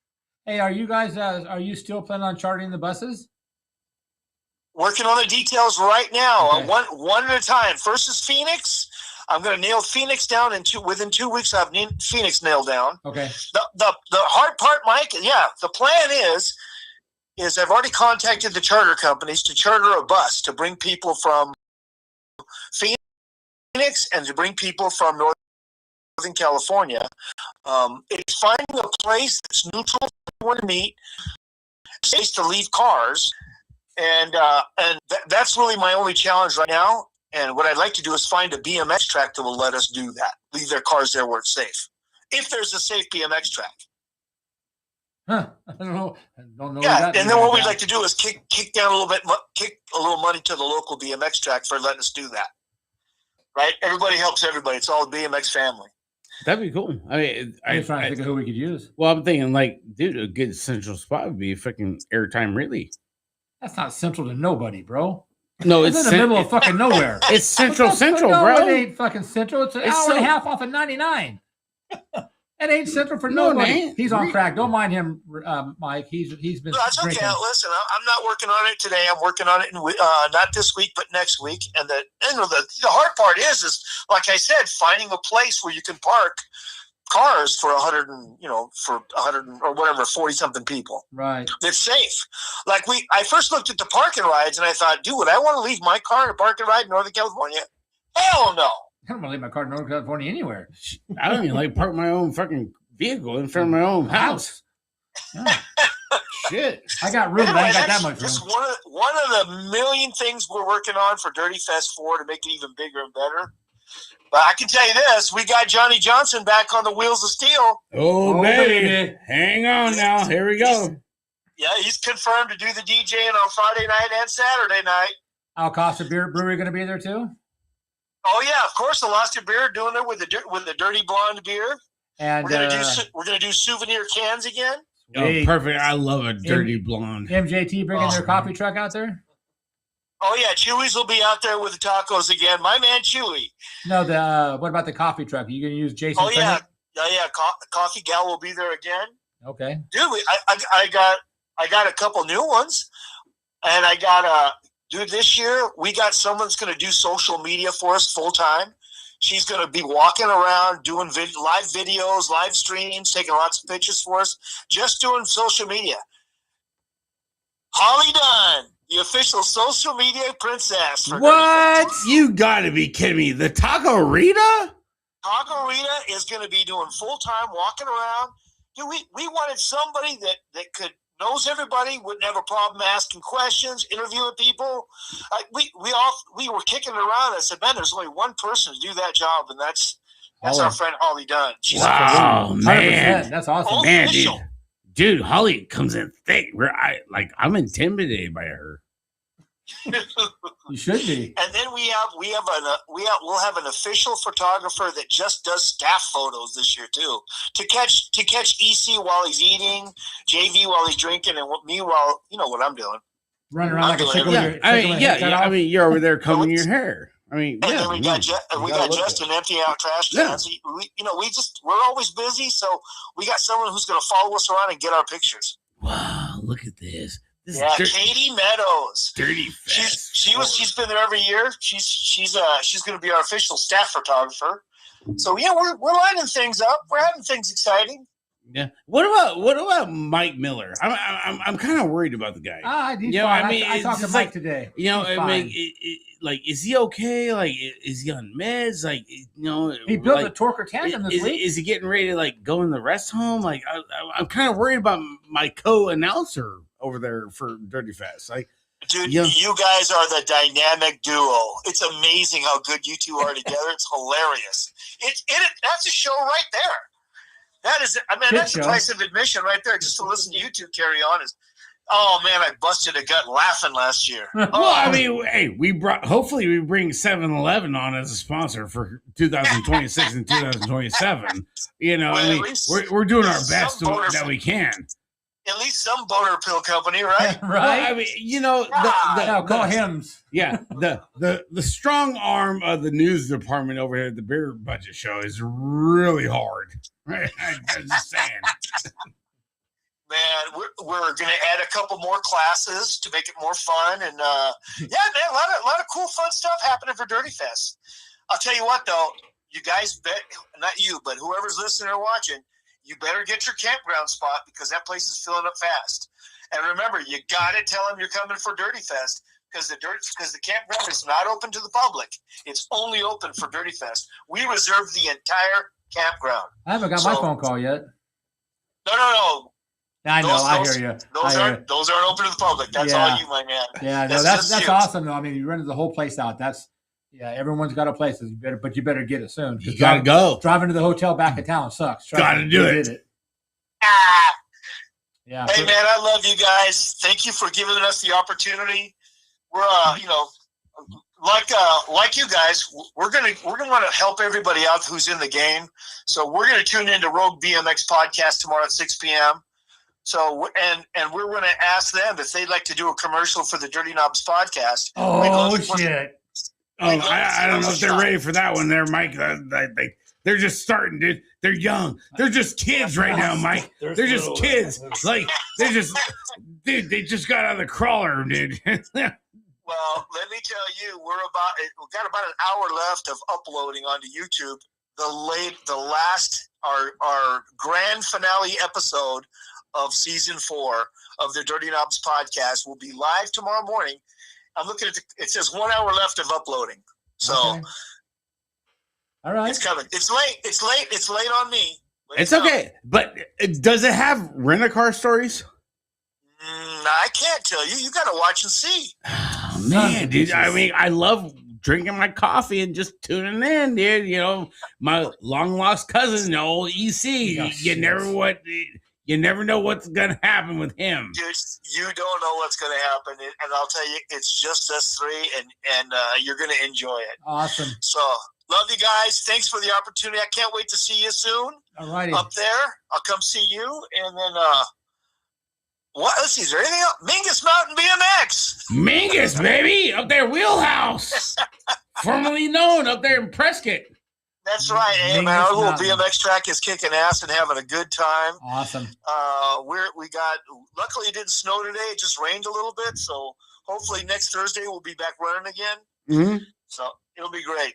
Hey, are you guys? Are you still planning on charting the buses? Working on the details right now, Okay. one at a time. First is Phoenix. I'm going to nail Phoenix down within 2 weeks. I've Phoenix nailed down. Okay. The hard part, Mike. Yeah, the plan is I've already contacted the charter companies to charter a bus to bring people from Phoenix and to bring people from Northern California. It's finding a place that's neutral for everyone to meet, space to leave cars, and that's really my only challenge right now. And what I'd like to do is find a BMX track that will let us do that. Leave their cars there where it's safe. If there's a safe BMX track. Huh. I don't know. I don't know. Yeah, and then what we'd like to do is kick down a little bit, kick a little money to the local BMX track for letting us do that. Right? Everybody helps everybody. It's all a BMX family. That'd be cool. I mean, I'm trying to think of who we could use. well, I'm thinking like, dude, a good central spot would be fucking airtime relay. That's not central to nobody, bro. No, It's in the middle of fucking nowhere. It's central, No, bro. it ain't fucking central. It's an It's hour and a so- half off of 99. It ain't central for No, it nobody. ain't. He's on crack. Don't mind him, Mike. He's been No, that's okay. drinking. Listen, I'm not working on it today. I'm working on it not this week, but next week. And the hard part is like I said, finding a place where you can park cars for 100 or whatever, 40 something people. Right. That's safe. Like I first looked at the parking rides and I thought, dude, would I want to leave my car in a parking ride in Northern California? Hell no. I don't want to leave my car in Northern California anywhere. I don't even like park my own fucking vehicle in front of my own house. Yeah. Shit. I got room, but I ain't got that that's much room. just one of the million things we're working on for Dirty Fest 4 to make it even bigger and better. But I can tell you this, we got Johnny Johnson back on the wheels of steel. Oh, Oh, baby. baby. Hang on now. Here we go. Yeah, he's confirmed to do the DJing on Friday night and Saturday night. Alcosta Beer Brewery going to be there too? Oh yeah, of course, the Lost Your Beer doing it with the Dirty Blonde beer. And We're gonna do souvenir cans again. Oh, Hey. perfect. I love a dirty blonde. MJT bringing their coffee truck out there? Oh yeah, Chewy's will be out there with the tacos again. My man Chewy. No, what about the coffee truck? Are you going to use Jason? Oh yeah, Pringle? Coffee Gal will be there again. Okay. Dude, I got a couple new ones, and I got dude, this year we got someone that's going to do social media for us full time. She's going to be walking around doing live videos, live streams, taking lots of pictures for us, just doing social media. Holly Dunn, the official social media princess. For What? You gotta be kidding me. The Taco Rita? Taco Rita is going to be doing full time, walking around. Dude, we wanted somebody that knows everybody, wouldn't have a problem asking questions, interviewing people. We were kicking it around. I said, man, there's only one person to do that job, and that's our friend Holly Dunn. She's Wow, 100%. man. That's awesome. Oh, Man, official. dude, Holly comes in thick. I'm intimidated by her. You should be. And then we'll have an official photographer that just does staff photos this year too, to catch EC while he's eating, JV while he's drinking, and me while you know what I'm doing. Running around like a chicken with Yeah, your head cut I off. mean, you're over there combing your hair. I mean, And yeah, then we no, got you gotta look Justin good. emptying out trash Yeah. cans. We're always busy, so we got someone who's going to follow us around and get our pictures. Wow, look at this. This Yeah, is Katie Meadows. dirty fest. She's been there every year. She's going to be our official staff photographer. So yeah, we're lining things up. We're having things exciting. Yeah. What about Mike Miller? I'm kind of worried about the guy. He's Yeah, fine. I mean, I it's talked to just Mike like- today. You know, He's I mean, fine. like, is he okay? Like, is he on meds? Like, you know, He built like, a Torker tandem this week. is he getting ready to like go in the rest home? Like, I'm kind of worried about my co-announcer over there for Dirty Fest. Like, Dude, Yeah. you guys are the dynamic duo. It's amazing how good you two are together. It's hilarious. That's a show right there. That is, I mean, Kid that's the show. price of admission right there. Just to listen to you two carry on is, oh man, I busted a gut laughing last year. Well, I mean, hey, hopefully we bring 7-Eleven on as a sponsor for 2026 and 2027. You know, Well, I at mean, least- we're doing at our least best some bonus- that we can. At least some boner pill company, right? right? Well, I mean, you know, No, call Hims. Yeah, the strong arm of the news department over here at the Beer Budget Show is really hard. Right? I'm just saying. Man, we're going to add a couple more classes to make it more fun, and yeah, man, a lot of cool, fun stuff happening for Dirty Fest. I'll tell you what, though, you guys bet, not you, but whoever's listening or watching, you better get your campground spot because that place is filling up fast. And remember, you got to tell them you're coming for Dirty Fest because the campground is not open to the public. It's only open for Dirty Fest. We reserve the entire campground. I haven't got my phone call yet. No. I know. I hear you. Those aren't open to the public. That's all you, my man. Yeah, no, that's awesome though. I mean, you rented the whole place out. Everyone's got a place. You better get it soon. You gotta go. Driving to the hotel back in town sucks. Gotta do it. Yeah. Hey man, I love you guys. Thank you for giving us the opportunity. We're like you guys, we're gonna want to help everybody out who's in the game. So we're gonna tune into Rogue BMX podcast tomorrow at 6 p.m. So and we're gonna ask them if they'd like to do a commercial for the Dirty Knobs podcast. Oh shit. Oh, I don't know if they're ready for that one there, Mike. They're just starting, dude. They're young. They're just kids right now, Mike. They're just kids. Like, dude, they just got out of the crawler, dude. Well, let me tell you, we've got about an hour left of uploading onto YouTube. Our grand finale episode of season 4 of the Dirty Knobs podcast will be live tomorrow morning. I'm looking at it says 1 hour left of uploading. So, okay. All right. It's coming. It's late. It's late on me. It's okay. But does it have rent-a-car stories? I can't tell you. You got to watch and see. Oh, man, dude. I mean, I love drinking my coffee and just tuning in, dude. You know, my long-lost cousin, old EC. You never know what's gonna happen with him. Dude, you don't know what's gonna happen, and I'll tell you, it's just us three, and you're gonna enjoy it. Awesome. So, love you guys. Thanks for the opportunity. I can't wait to see you soon. All righty. Up there, I'll come see you, and then what? Let's see. Is there anything else? Mingus Mountain BMX. Mingus, baby, up there, Wheelhouse, formerly known up there in Prescott. That's right. Hey, man, our little BMX track is kicking ass and having a good time. Awesome. Luckily it didn't snow today. It just rained a little bit. So hopefully next Thursday we'll be back running again. Mm-hmm. So it'll be great.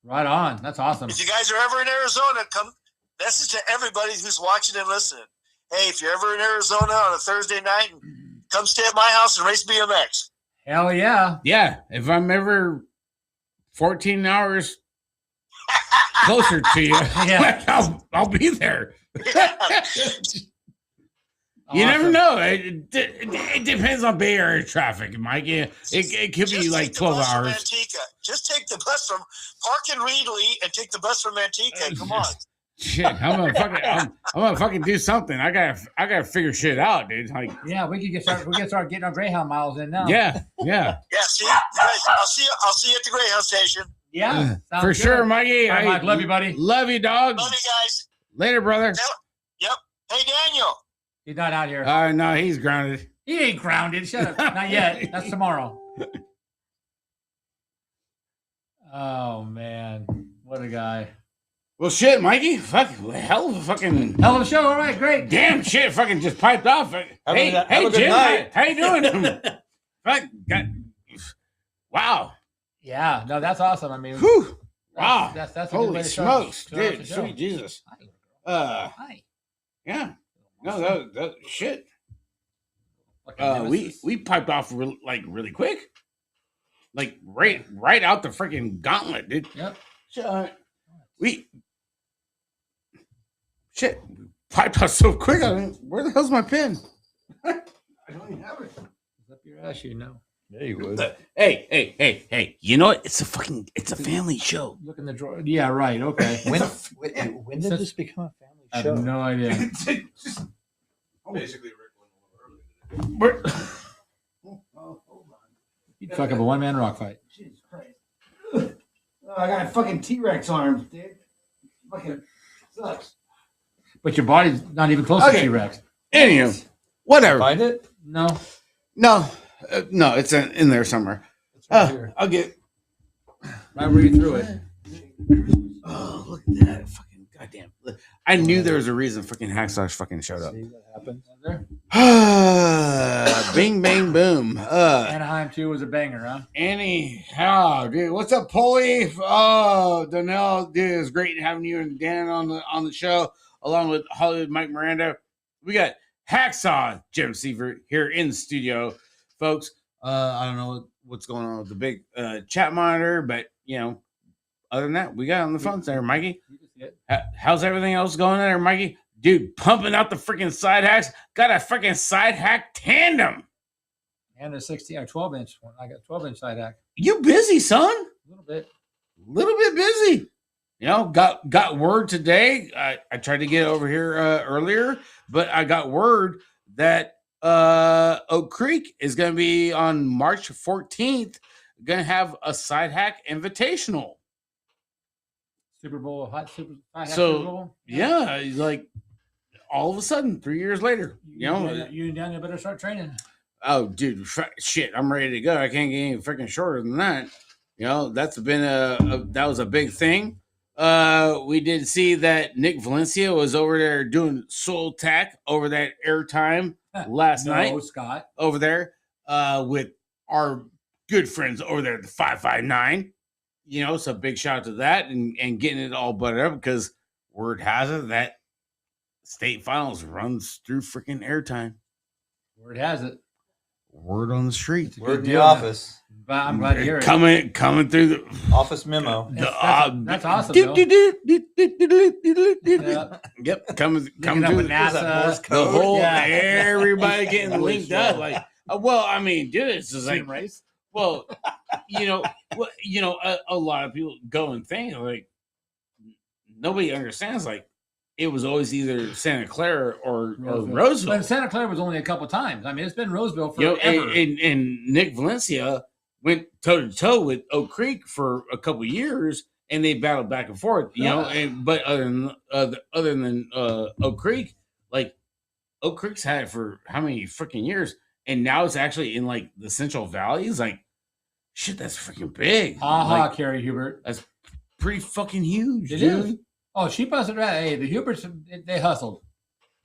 Right on. That's awesome. If you guys are ever in Arizona, come message to everybody who's watching and listening. Hey, if you're ever in Arizona on a Thursday night, come stay at my house and race BMX. Hell yeah. Yeah. If I'm ever 14 hours closer to you, yeah. I'll be there. You never know. It depends on Bay Area traffic, Mike. It could be like 12 hours. Just take the bus from park in Reedley and take the bus from Manteca. Come on. Shit, I'm gonna fucking do something. I gotta figure shit out, dude. Like, yeah, we can start getting our Greyhound miles in now. Yeah. See, you guys, I'll see you at the Greyhound station. Yeah, for good. Sure, Mikey. All right, Mike, love you, buddy. Love you, dog. Love you guys. Later, brother. Yep. Hey, Daniel. He's not out here. No, he's grounded. He ain't grounded. Shut up. Not yet. That's tomorrow. Oh man, what a guy. Well, shit, Mikey. Fuck, hell of a show. All right, great. Damn shit, fucking just piped off. Hey, Jim, how you doing? Fuck, wow. Yeah, no, that's awesome. I mean, wow. That's a holy good way to smokes, start dude. Sweet Jesus. Hi. Yeah. No, that shit. We piped off really quick. Like right out the freaking gauntlet, dude. Yep. We piped out so quick. I mean, where the hell's my pen? I don't even have it. It's up your ass, you know. Yeah, you would. Hey! You know what? It's a family show. Look in the drawer. Yeah, right. Okay. When did this become a family I show? have no idea. Basically, Rick went a little early. You'd fuck up a one-man rock fight. Jesus Christ! Oh, I got a fucking T-Rex arm, dude. Fucking sucks. But your body's not even close to Okay. T-Rex. Anywho, whatever. Find it? No. No, it's in there somewhere. It's right here. I'll get. Right where you threw it. Oh, look at that! Fucking goddamn! I knew there was a reason fucking Hacksaw fucking showed up. See what happens. There. Bing bang boom. Anaheim 2 was a banger, huh? Anyhow, dude, what's up, Polly? Oh, Donnell, dude, it's great having you and Dan on the show, along with Hollywood Mike Miranda. We got Hacksaw Jim Seifert here in the studio, folks. I don't know what's going on with the big chat monitor, but other than that, we got on the phones there, Mikey. You can see it. How's everything else going there, Mikey? Dude, pumping out the freaking side hacks. Got a freaking side hack tandem. And a 16 or 12-inch one. I got 12-inch side hack. You busy, son? A little bit. Little bit busy. Got word today. I tried to get over here earlier, but I got word that Oak Creek is going to be on March 14th, going to have a side hack invitational. Super Bowl, hot Super hack So, Super Bowl. Yeah, like all of a sudden, 3 years later, You and Daniel better start training. oh, dude, shit, I'm ready to go. I can't get any freaking shorter than that. That's been that was a big thing. We did see that Nick Valencia was over there doing soul tack over that airtime last night Scott. over there with our good friends over there at the 559. So big shout out to that and getting it all buttered up, because word has it that state finals runs through freaking airtime. Word has it. Word on the street. Word in the deal, office. But I'm glad to hear it. Coming through the Office memo. That's awesome, Bill. Yeah. Yep, coming Linking up through with NASA. the whole Yeah. everybody getting linked up. Like, well, I mean, dude, it's just like, race. well, a lot of people go and think like nobody understands. Like, it was always either Santa Clara or Roseville. But Santa Clara was only a couple times. I mean, it's been Roseville forever. And Nick Valencia went toe to toe with Oak Creek for a couple years, and they battled back and forth. But other than Oak Creek, like Oak Creek's had it for how many freaking years, and now it's actually in like the Central Valley. It's like, shit, that's freaking big. Like, Carrie Hubert. That's pretty fucking huge, It dude. is. Oh, she busted right. Hey, the Huberts, they hustled.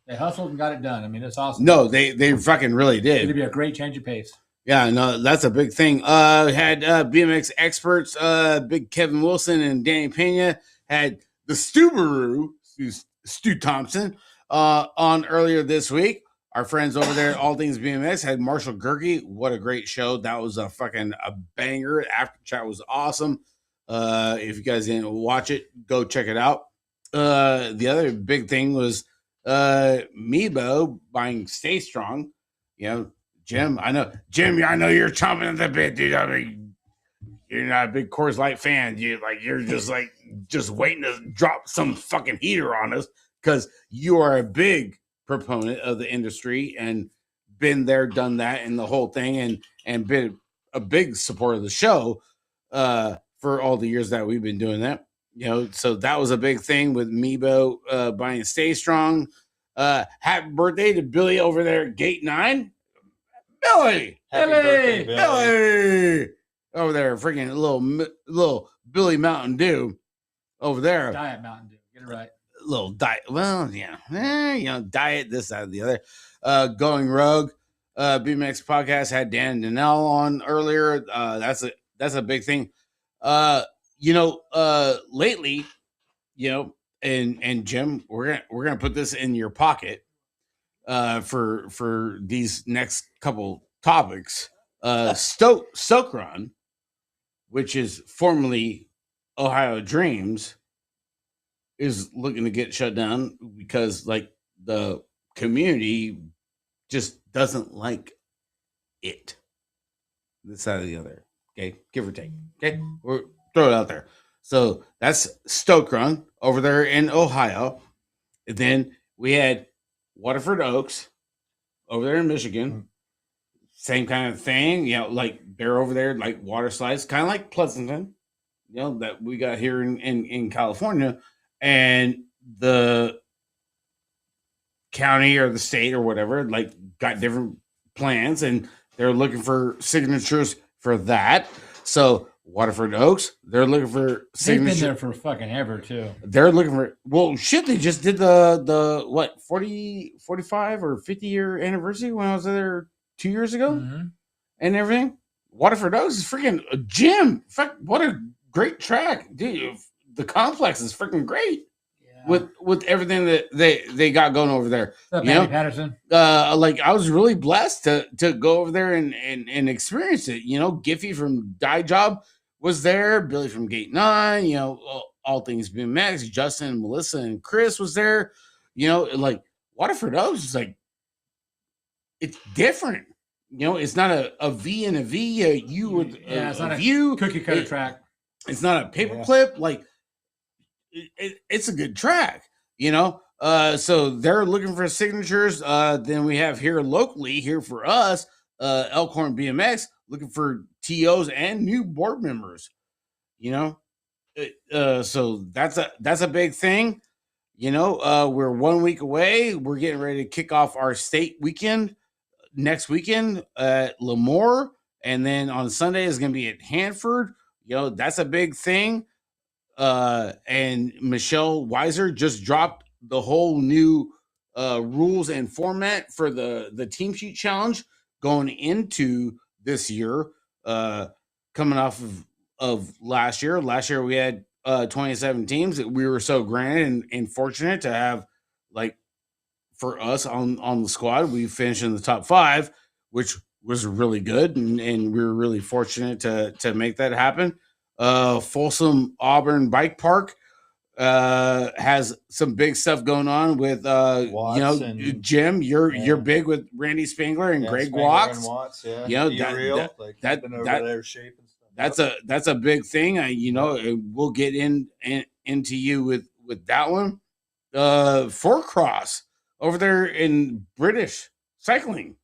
They hustled and got it done. I mean, it's awesome. No, they fucking really did. It'd be a great change of pace. Yeah, no, that's a big thing. Had BMX experts, Big Kevin Wilson and Danny Pena, had the Stubaroo, Stu Thompson, on earlier this week. Our friends over there at All Things BMX had Marshall Gerke. What a great show. That was a banger. After chat was awesome. If you guys didn't watch it, go check it out. The other big thing was Mebo buying Stay Strong. Jim, I know you're chomping at the bit, dude. I mean, you're not a big Coors Light fan. You're just waiting to drop some fucking heater on us, because you are a big proponent of the industry and been there, done that, and the whole thing, and been a big supporter of the show for all the years that we've been doing that. So that was a big thing with Mebo buying Stay Strong. Happy birthday to Billy over there at Gate 9. Billy! Happy birthday, Billy. Billy! Over there, freaking little Billy Mountain Dew over there. Diet Mountain Dew. Get it right. Little diet. Well, yeah. Diet, this, that, the other. Going Rogue. BMX podcast had Dan and Danelle on earlier. That's a big thing. Lately, and Jim, we're gonna put this in your pocket for these next couple topics. Stoke Run, which is formerly Ohio Dreams, is looking to get shut down because like the community just doesn't like it. this side or the other. Okay, give or take. Okay, we're throw it out there. So that's Stoke Run over there in Ohio. And then we had Waterford Oaks over there in Michigan. Same kind of thing, like they're over there, like water slides, kind of like Pleasanton, that we got here in California. And the county or the state or whatever, like, got different plans, and they're looking for signatures for that. So Waterford Oaks, they're looking for They've signatures. been there for fucking ever too. They're looking for, well, shit, they just did the what, 40, 45 or 50 year anniversary when I was there 2 years ago Mhm. and everything. Waterford Oaks is freaking a gym. Fuck, what a great track, dude. The complex is freaking great Yeah. with everything that they got going over there. What's up, you Andy know? Patterson? Like, I was really blessed to go over there and experience it. Giffy from Die Job was there, Billy from Gate 9, all things BMX, Justin, Melissa, and Chris was there. Like, Waterford Oaks is like, it's different. It's not a V and a V, a U with It's not a view. cookie cutter track. It's not a paperclip. Like, it's a good track, so they're looking for signatures. Then we have here locally, here for us, Elkhorn BMX looking for TOs and new board members. So that's a big thing. We're 1 week away. We're getting ready to kick off our state weekend next weekend at Lemoore, and then on Sunday is going to be at Hanford. That's a big thing. And Michelle Weiser just dropped the whole new rules and format for the team sheet challenge going into this year, coming off of last year. Last year we had 27 teams. We were so granted and fortunate to have, like, for us on the squad, we finished in the top 5, which was really good, and we were really fortunate to make that happen. Folsom Auburn Bike Park has some big stuff going on with Watts and- Jim. You're big with Randy Spangler and Greg Spangler Watts. and Watts, yeah. You know, Be that- real, that- like that- keeping over that- their shape and stuff. That's a big thing. We'll get into you with that one. Four Cross over there in British cycling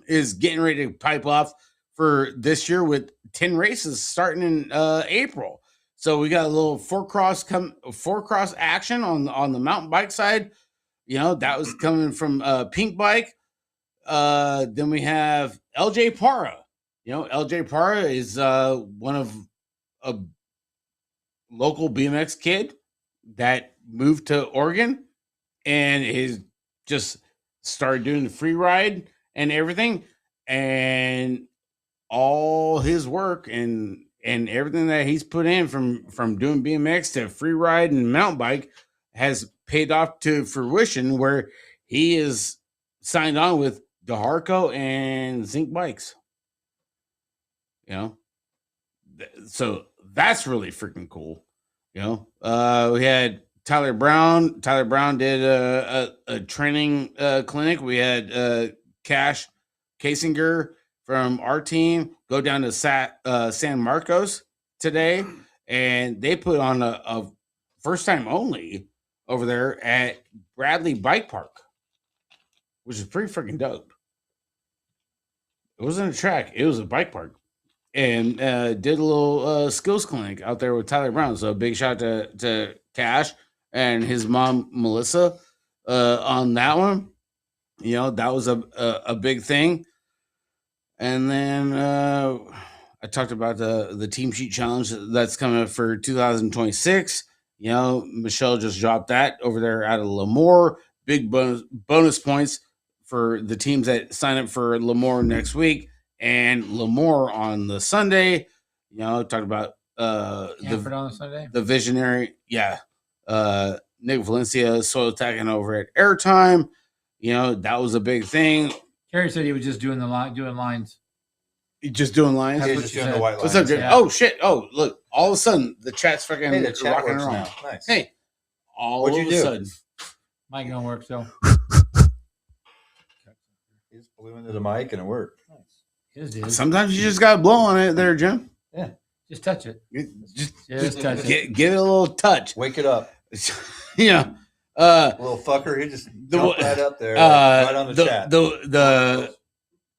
is getting ready to pipe off for this year with 10 races starting in April. So we got a little four cross action on the mountain bike side. That was coming from Pink Bike. Then we have LJ Para. LJ Para is one of a local BMX kid that moved to Oregon and is just started doing the free ride and everything, and all his work and everything that he's put in from doing BMX to free ride and mountain bike has paid off to fruition, where he is signed on with DeHarco and Zinc Bikes. So that's really freaking cool. We had Tyler Brown. Tyler Brown did a training clinic. We had Cash Kasinger from our team go down to San Marcos today, and they put on a first time only over there at Bradley Bike Park, which is pretty freaking dope. It wasn't a track; it was a bike park, and did a little skills clinic out there with Tyler Brown. So big shout out to Cash and his mom Melissa on that one. That was a big thing. And then I talked about the team sheet challenge that's coming up for 2026. Michelle just dropped that over there out of Lemoore. Big bonus points for the teams that sign up for Lemoore next week and Lemoore on the Sunday. Talked about Hanford on Sunday. The visionary, Nick Valencia soil attacking over at Airtime. That was a big thing. Kerry said he was just doing lines. Just doing lines. That's Yeah, what just she doing said. the white What's lines. up, Jim? Yeah. Oh shit! Oh look! All of a sudden, the chat's fucking Hey, the chat rocking works and now. rolling. Nice. Hey, all What'd of you a do? sudden, Mike don't work, so He just blew into the mic and it worked. Nice. His is. Sometimes you just gotta blow on it, there, Jim. Yeah, just touch it. Just touch it. give it a little touch. Wake it up. Yeah. Little fucker, he just jumped right up there, right on the chat.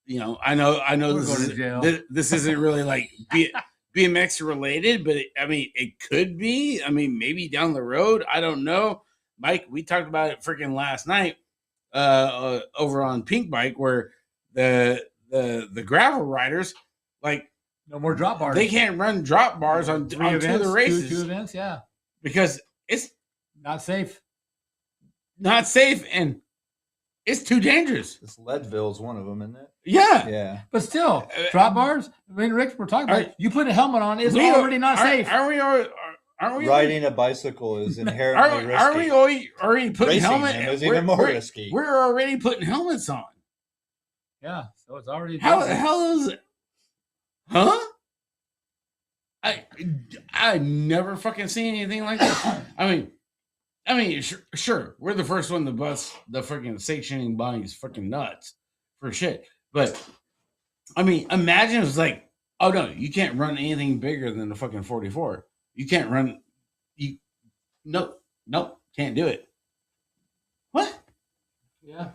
You know, I know We're this, going to jail. this isn't really like BMX related, but it could be. I mean, maybe down the road. I don't know. Mike, we talked about it freaking last night over on Pink Bike, where the gravel riders, like, No more drop bars. they can't run drop bars on two of the races Two events, yeah. because it's Not safe. not safe and it's too dangerous. This Leadville's one of them, isn't it? Yeah. Yeah. But still, drop bars. I mean, Rick, we're talking about. You put a helmet on, it's already not safe. Aren't we Riding a bicycle is inherently risky. Are we already putting Racing, helmets? man, is even more risky. We're already putting helmets on. Yeah, so it's already. How the hell is it? Huh? I never fucking seen anything like that. I mean, sure, we're the first one to bust the freaking sanctioning body's freaking nuts for shit. But I mean, imagine it's like, oh no, you can't run anything bigger than the fucking 44. You can't run. Nope, can't do it. What? Yeah.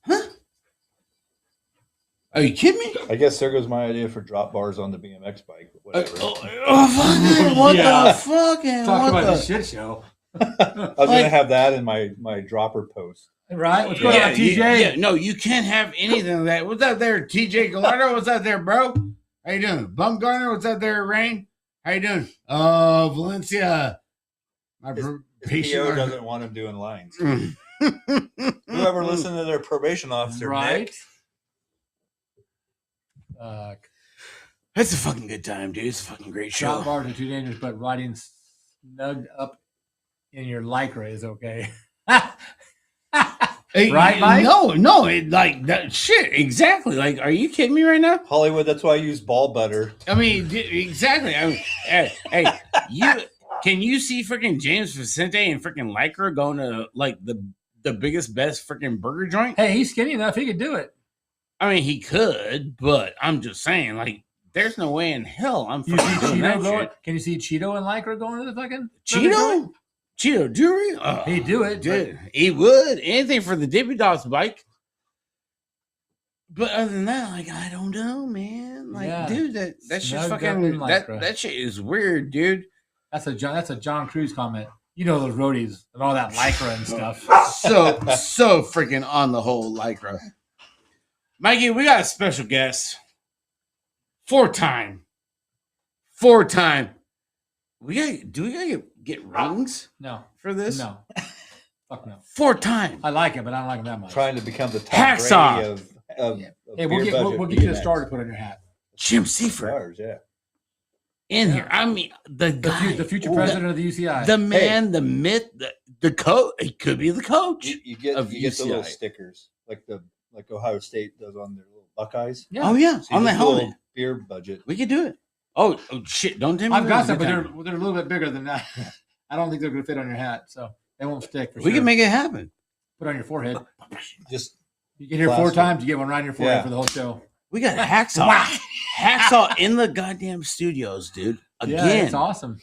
Huh? Are you kidding me? I guess there goes my idea for drop bars on the BMX bike. Whatever. What the fucking? Talk what about the this shit show. I was gonna have that in my dropper post. Right? What's going on, TJ? No, you can't have anything of that. What's that there, TJ Gallardo? What's that there, bro? How you doing? Bumgarner? What's that there, Rain? How you doing? Valencia. My His PO doesn't want him doing lines. Whoever listened to their probation officer, Right? Nick, It's a fucking good time, dude. It's a fucking great show. Drop bars are too dangerous, but riding snugged up in your lycra is okay. Right, Mike? No, it like that shit. Exactly. Like, are you kidding me right now? Hollywood. That's why I use ball butter. I mean, exactly. I mean, hey, can you see freaking James Vicente and freaking Lycra going to like the biggest, best freaking burger joint? Hey, he's skinny enough; he could do it. I mean, he could, but I'm just saying, like, there's no way in hell I'm You see fucking doing Cheeto that going? shit. Can you see Cheeto and Lycra going to the fucking Cheeto jewelry? Oh, He'd do it. dude. He would anything for the Dippy Dots bike. But other than that, like, I don't know, man. Like, Yeah. dude, that's just Snugged up fucking in Lycra. that shit is weird, dude. That's a John Cruz comment. You know those roadies and all that Lycra and stuff. So freaking on the whole Lycra. Mikey, we got a special guest. Four-time. Do we gotta get rings No, for this? no, fuck no. 4-time. I like it, but I don't like it that much. Trying to become the Tom Hacksaw. Brady of Hey, beer budget we'll get you a BMX. star to put on your hat. Jim Seifert Stars, yeah. in Yeah. here. I mean, the guy, The future president of the UCI. the man, the myth, the coach. It could be the coach. You get Of the little UCI. stickers like Ohio State does on their little Buckeyes. yeah. Oh yeah, So on you the just do a little helmet. beer budget. We could do it. Oh shit! Don't tell me. I've got some, some, but they're a little bit bigger than that. I don't think they're going to fit on your hat, so they won't stick. For We sure. can make it happen. Put on your forehead. Just You get here 4 Plastic. times, you get one right on your forehead Yeah. for the whole show. We got hacksaw in the goddamn studios, dude. Yeah, Again, it's awesome.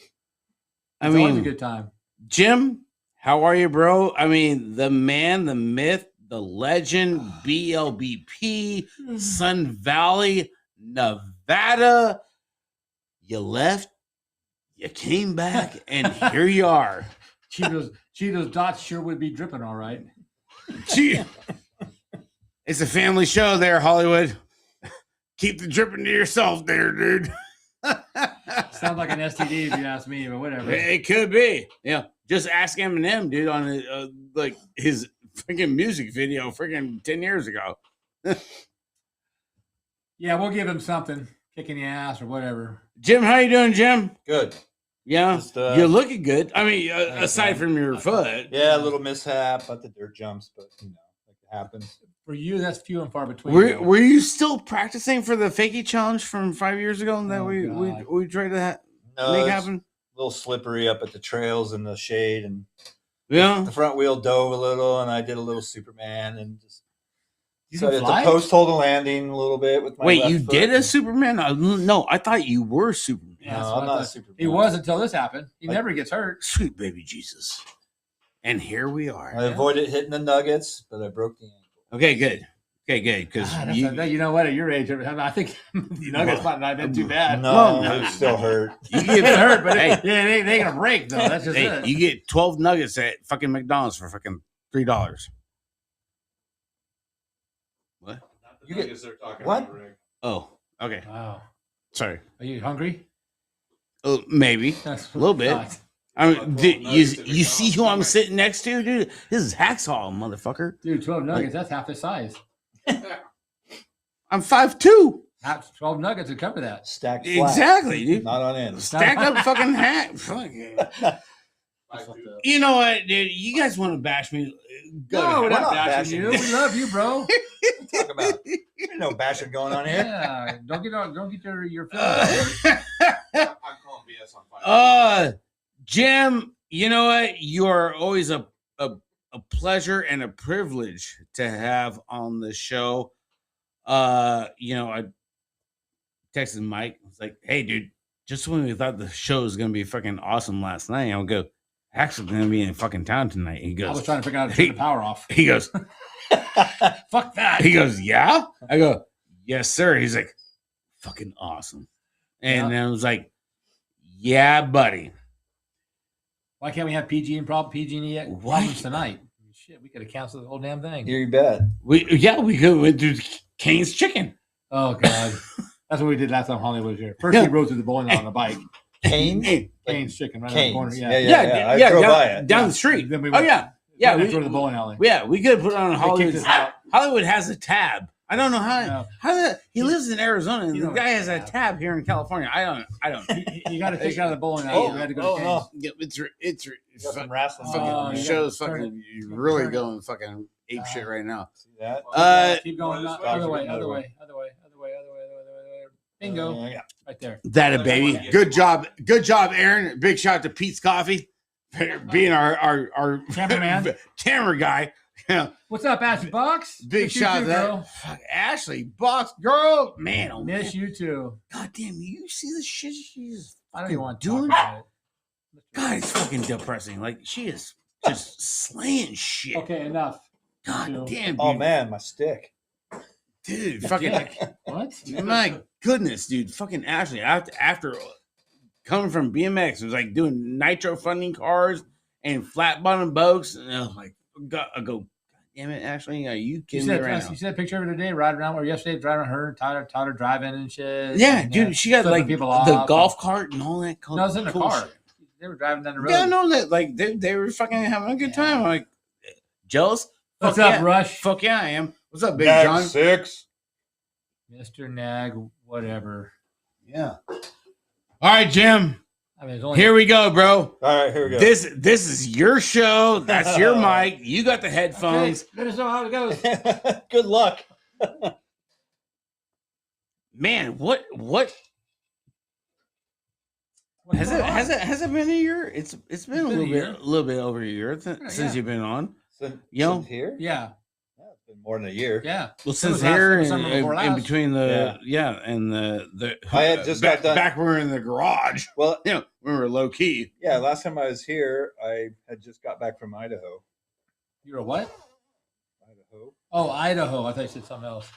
I It's always a mean, good time. Jim, how are you, bro? I mean, the man, the myth, the legend, BLBP, Sun Valley, Nevada. You left, you came back, and here you are. Cheetos dots sure would be dripping all right. Gee. It's a family show there, Hollywood. Keep the dripping to yourself there, dude. Sounds like an STD if you ask me, but whatever. It could be. Yeah. Just ask Eminem, dude, on like his freaking music video freaking 10 years ago. Yeah, we'll give him something. Kicking the ass or whatever. Jim, how you doing, Jim? good. Yeah. Just, You're looking good. I mean, Thanks, aside man. from your foot. Yeah, a little mishap at the dirt jumps, but like it happens. For you, that's few and far between. though. Were you still practicing for the fakie challenge from 5 years ago that Oh, God. we tried to No, make it's happen? a little slippery up at the trails in the shade, and Yeah. the front wheel dove a little, and I did a little Superman and just You So can it's fly? a post hold a landing a little bit with my Wait, left you foot. did a Superman? No, I thought you were Superman. Yeah, that's No, what I'm I not thought. Superman. He was until this happened. He Like- never gets hurt. Sweet baby Jesus. And here we are. I avoided hitting the nuggets, but I broke the ankle. Okay, good. Okay, good. Because You know what? At your age, I think the Nuggets might not have been too bad. No, No. it still hurt. you It get hurt, but hey, they ain't gonna break though. That's just hey, it. you get 12 nuggets at fucking McDonald's for fucking $3. What? Not the You get- nuggets they're talking what? about, Rick. Oh, okay. Wow. Sorry. Are you hungry? Maybe. That's A little bit. God. I mean, 12 dude, nuggets at you see McDonald's. who I'm sitting next to, dude? This is Hacksaw, motherfucker. Dude, 12 nuggets, that's half the size. I'm 5'2". Half 12 nuggets would cover that. Stacked flat. Exactly, dude. Not on end. Stacked up fucking hack. Fuck. You know what, dude? You guys want to bash me? Go No, ahead. we're not not bashing bashing you. you. We love you, bro. Talk about. There's no bashing going on here. Yeah. Don't get your feelings. I'm calling BS on fire. Jim, you know what? You're always a pleasure and a privilege to have on the show. I texted Mike. I was like, hey, dude, just when we thought the show was gonna be fucking awesome last night, I'll go, actually gonna be in fucking town tonight. He I was goes, trying to figure out how to turn the power off. he goes, Fuck that. he goes, yeah? I go, yes, sir. He's like, fucking awesome. And then I was like, yeah, buddy. Why can't we have PG and Why? problems tonight? Shit, we could have canceled the whole damn thing. You bet. We could do Kane's Chicken. Oh god, that's what we did last time Hollywood was here. First we rode through the bowling alley on a bike. Canes? Hey, Cane's Chicken right around the corner. Canes. Yeah. Yeah. I drove by it. down the street. Then we Oh went, yeah, we we went to the bowling alley. we could put it on They Hollywood. kicked us out. Hollywood has a tab. I don't know how. No. He lives in Arizona, and You the don't guy have has a tab. tab here in California. I don't. You got to take it out of the bowling alley. We had to go to Cane's. Yeah, it's Got some wrestling. Oh, fucking you gotta show's turn fucking it. really Turn it. going fucking ape shit right now. See that? Keep going. Well, Other this way. dog's Other another way. Bingo. Yeah. Right there. That a baby. Good job, Aaron. Big shout out to Pete's Coffee for being our Cameraman. camera guy. Yeah, What's up, Ashley Box? big Miss you shout too, to that. girl. Fuck, Ashley Box girl, man. Oh Miss man. you too. God damn, you see the shit she's I don't even want to doing? talk about it. God, it's fucking depressing. Like she is just slaying shit. Okay, enough. God Chill. damn, dude. Oh man, my stick. Dude, fucking What? my goodness, dude. Fucking Ashley. After coming from BMX, it was like doing nitro funding cars and flat bottom boats. And I was like, I go, God damn it, Ashley, are you You kidding me said, right you now? said a picture of her today, riding around, or yesterday, driving her, taught her driving and shit. Yeah, and, dude, she got flipping like people the off. golf cart and all that. No, it was in the cool car. shit. They were driving down the road. Yeah, I know that. Like they were fucking having a good time. I'm like, jealous? What's Fuck up, yeah. Rush? Fuck yeah, I am. What's up, Big Nag John? 6. Mr. Nag, whatever. Yeah. All right, Jim. I mean, there's only Here we go, bro. All right, here we go. This is your show. That's your mic. You got the Okay, headphones. let us know how it goes. Good luck. Man, what What's going on? has it been a year? It's been a little bit over a year since Yeah. you've been on. Since, You know? since here? Yeah, Yeah, it's been more than a year. yeah. Well, It since was last- here it was and summer before in last. between the and the I had just got done- back when we were in the garage. Well, You know, we were low key. yeah, last time I was here, I had just got back from Idaho. You're a what? Idaho. Oh, Idaho. I thought you said something else.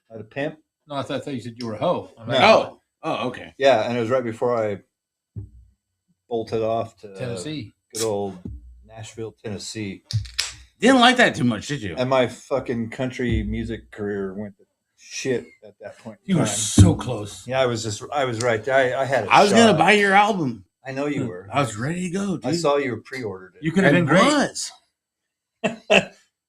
I had a pimp. No, I thought you said you were a hoe. I'm like, No. Oh, okay. Yeah, and it was right before I bolted off to Tennessee. good old Nashville, Tennessee. Didn't like that too much, did you? And my fucking country music career went to shit at that point. in You were time. so close. Yeah, I was right there. I had. I was gonna buy your album. I know you were. I was ready to go, dude. I saw you pre-ordered it. You could have I been great. was.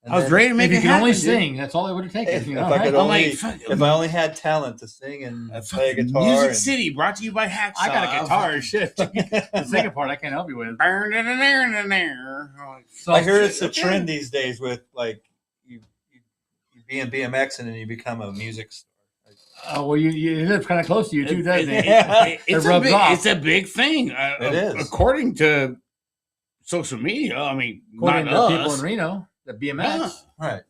And I was then ready to make If you it can happen. only dude. sing, that's all it would have taken. If You know, I right? could I'm only- like, fuck, If I only had talent to sing and play a guitar, Music and, City brought to you by Hacksaw. I got a guitar. Shit. The second part I can't help you with. So I hear it's a trend these days with like you be in BMX and then you become a music star. Well, you live kind of close to you too, doesn't it? It's, It rubs off. it's a big thing. It is. According to social media. I mean, According not to people us. in Reno, the BMX. Yeah. Right.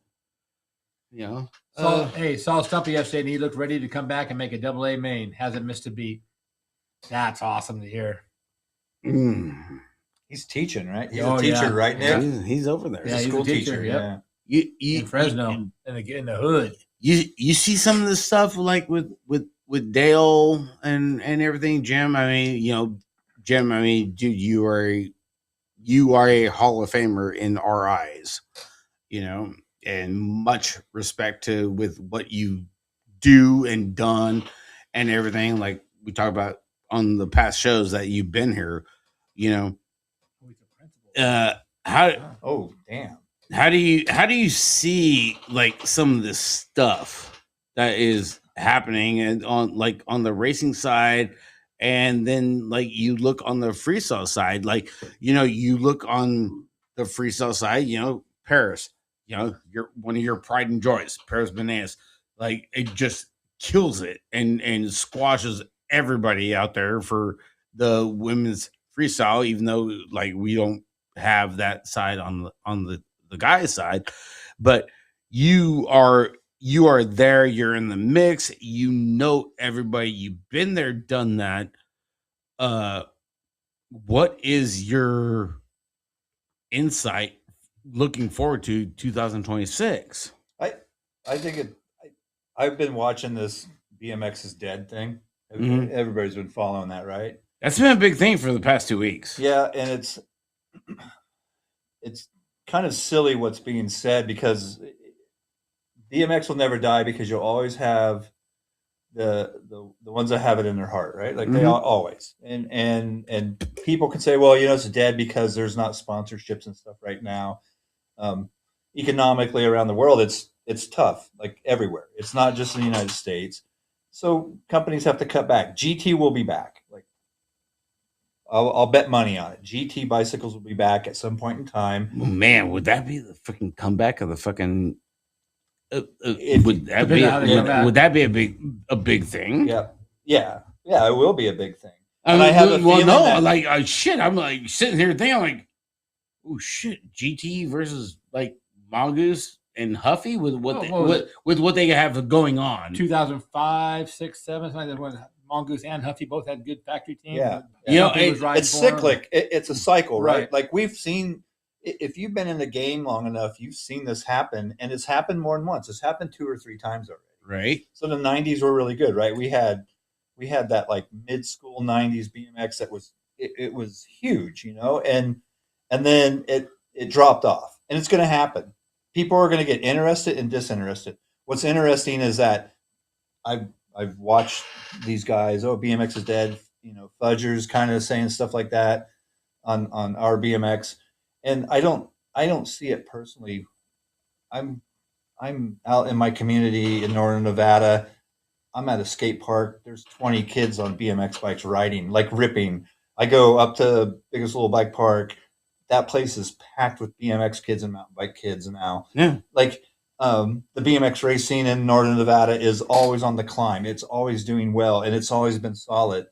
You know, Saw Stumpy yesterday, and he looked ready to come back and make a AA main. Hasn't missed a beat. That's awesome to hear. He's teaching, right? He's Oh, a teacher, yeah. right, Nick? he's over there. Yeah, He's a he's a school teacher, yep. Yeah. You In Fresno, in the hood. You see some of the stuff like with Dale and everything, Jim. I mean, Jim. I mean, dude, you are a Hall of Famer in our eyes. And much respect to with what you do and done and everything. Like we talked about on the past shows that you've been here. How Oh, damn. how do you see like some of this stuff that is happening and on the racing side, and then like you look on the freestyle side, like you look on the freestyle side, Paris, you're one of your pride and joys, Paris Bananas, like it just kills it and squashes everybody out there for the women's freestyle, even though like we don't have that side on the guy's side, but you are there, you're in the mix, everybody, you've been there, done that. What is your insight looking forward to 2026? I think I've been watching this BMX is dead thing. Mhm. Everybody's been following that, right? That's been a big thing for the past 2 weeks. Yeah, and it's kind of silly what's being said, because BMX will never die, because you'll always have the ones that have it in their heart, right? Like they always, and people can say, well, it's dead because there's not sponsorships and stuff right now. Economically around the world, it's tough, like everywhere. It's not just in the United States. So companies have to cut back. GT will be back. Like I'll bet money on it. GT bicycles will be back at some point in time. Oh, man, would that be the freaking comeback of the fucking? Would that be a big thing? Yeah, it will be a big thing. And I have a feeling that, shit. I'm like sitting here thinking, I'm like, oh shit, GT versus like Mongoose and Huffy with what they have going on. 2005, 6, 7, something like that. Mongoose and Huffy both had good factory teams. Yeah, it's cyclic. It's a cycle, right? Like we've seen. If you've been in the game long enough, you've seen this happen, and it's happened more than once. It's happened 2 or 3 times already. Right. So the '90s were really good, right? We had that like mid-school '90s BMX that was it was huge, and then it dropped off, and it's going to happen. People are going to get interested and disinterested. What's interesting is that I've watched these guys. Oh, BMX is dead. Fudgers kind of saying stuff like that on our BMX. And I don't see it personally. I'm out in my community in northern Nevada. I'm at a skate park. There's 20 kids on BMX bikes riding, like ripping. I go up to the biggest little bike park. That place is packed with BMX kids and mountain bike kids now. Yeah. Like the BMX racing in northern Nevada is always on the climb. It's always doing well, and it's always been solid.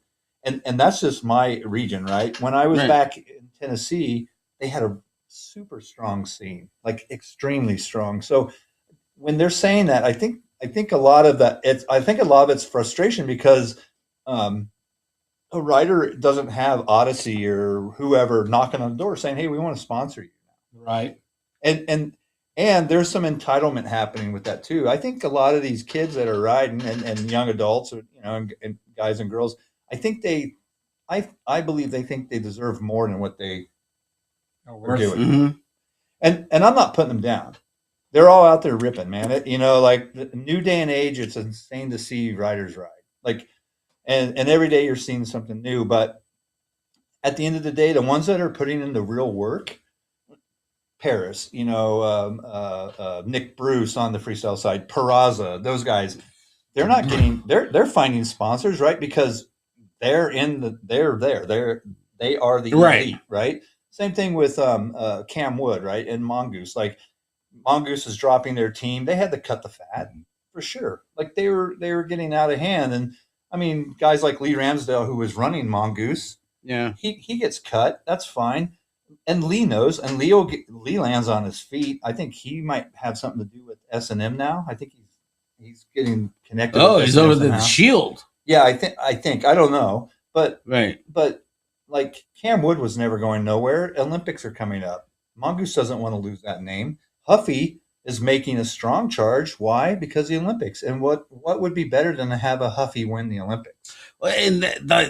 And that's just my region, right? When I was back in Tennessee, they had a super strong scene, like extremely strong. So when they're saying that, I think a lot of that it's frustration, because a rider doesn't have Odyssey or whoever knocking on the door saying, "Hey, we want to sponsor you." Right. And there's some entitlement happening with that too. I think a lot of these kids that are riding and young adults, or and guys and girls, I believe they think they deserve more than what they are doing. Mm-hmm. And I'm not putting them down. They're all out there ripping, man. Like the new day and age, it's insane to see riders ride. Like, and every day you're seeing something new. But at the end of the day, the ones that are putting in the real work, Paris, Nick Bruce on the freestyle side, Peraza, those guys, they're not getting, they're finding sponsors, right? Because they are the elite, right? Same thing with Cam Wood, right? And Mongoose. Like Mongoose is dropping their team. They had to cut the fat for sure. Like they were getting out of hand. And I mean, guys like Lee Ramsdale, who was running Mongoose, yeah, he gets cut. That's fine. And Lee knows, and Lee lands on his feet. I think he might have something to do with S&M now. I think he's getting connected. Oh, with he's S&M over somehow. the Shield. Yeah, I think I don't know, but Right. like Cam Wood was never going nowhere. Olympics are coming up. Mongoose doesn't want to lose that name. Huffy is making a strong charge. Why? Because of the Olympics. And what would be better than to have a Huffy win the Olympics? Well, and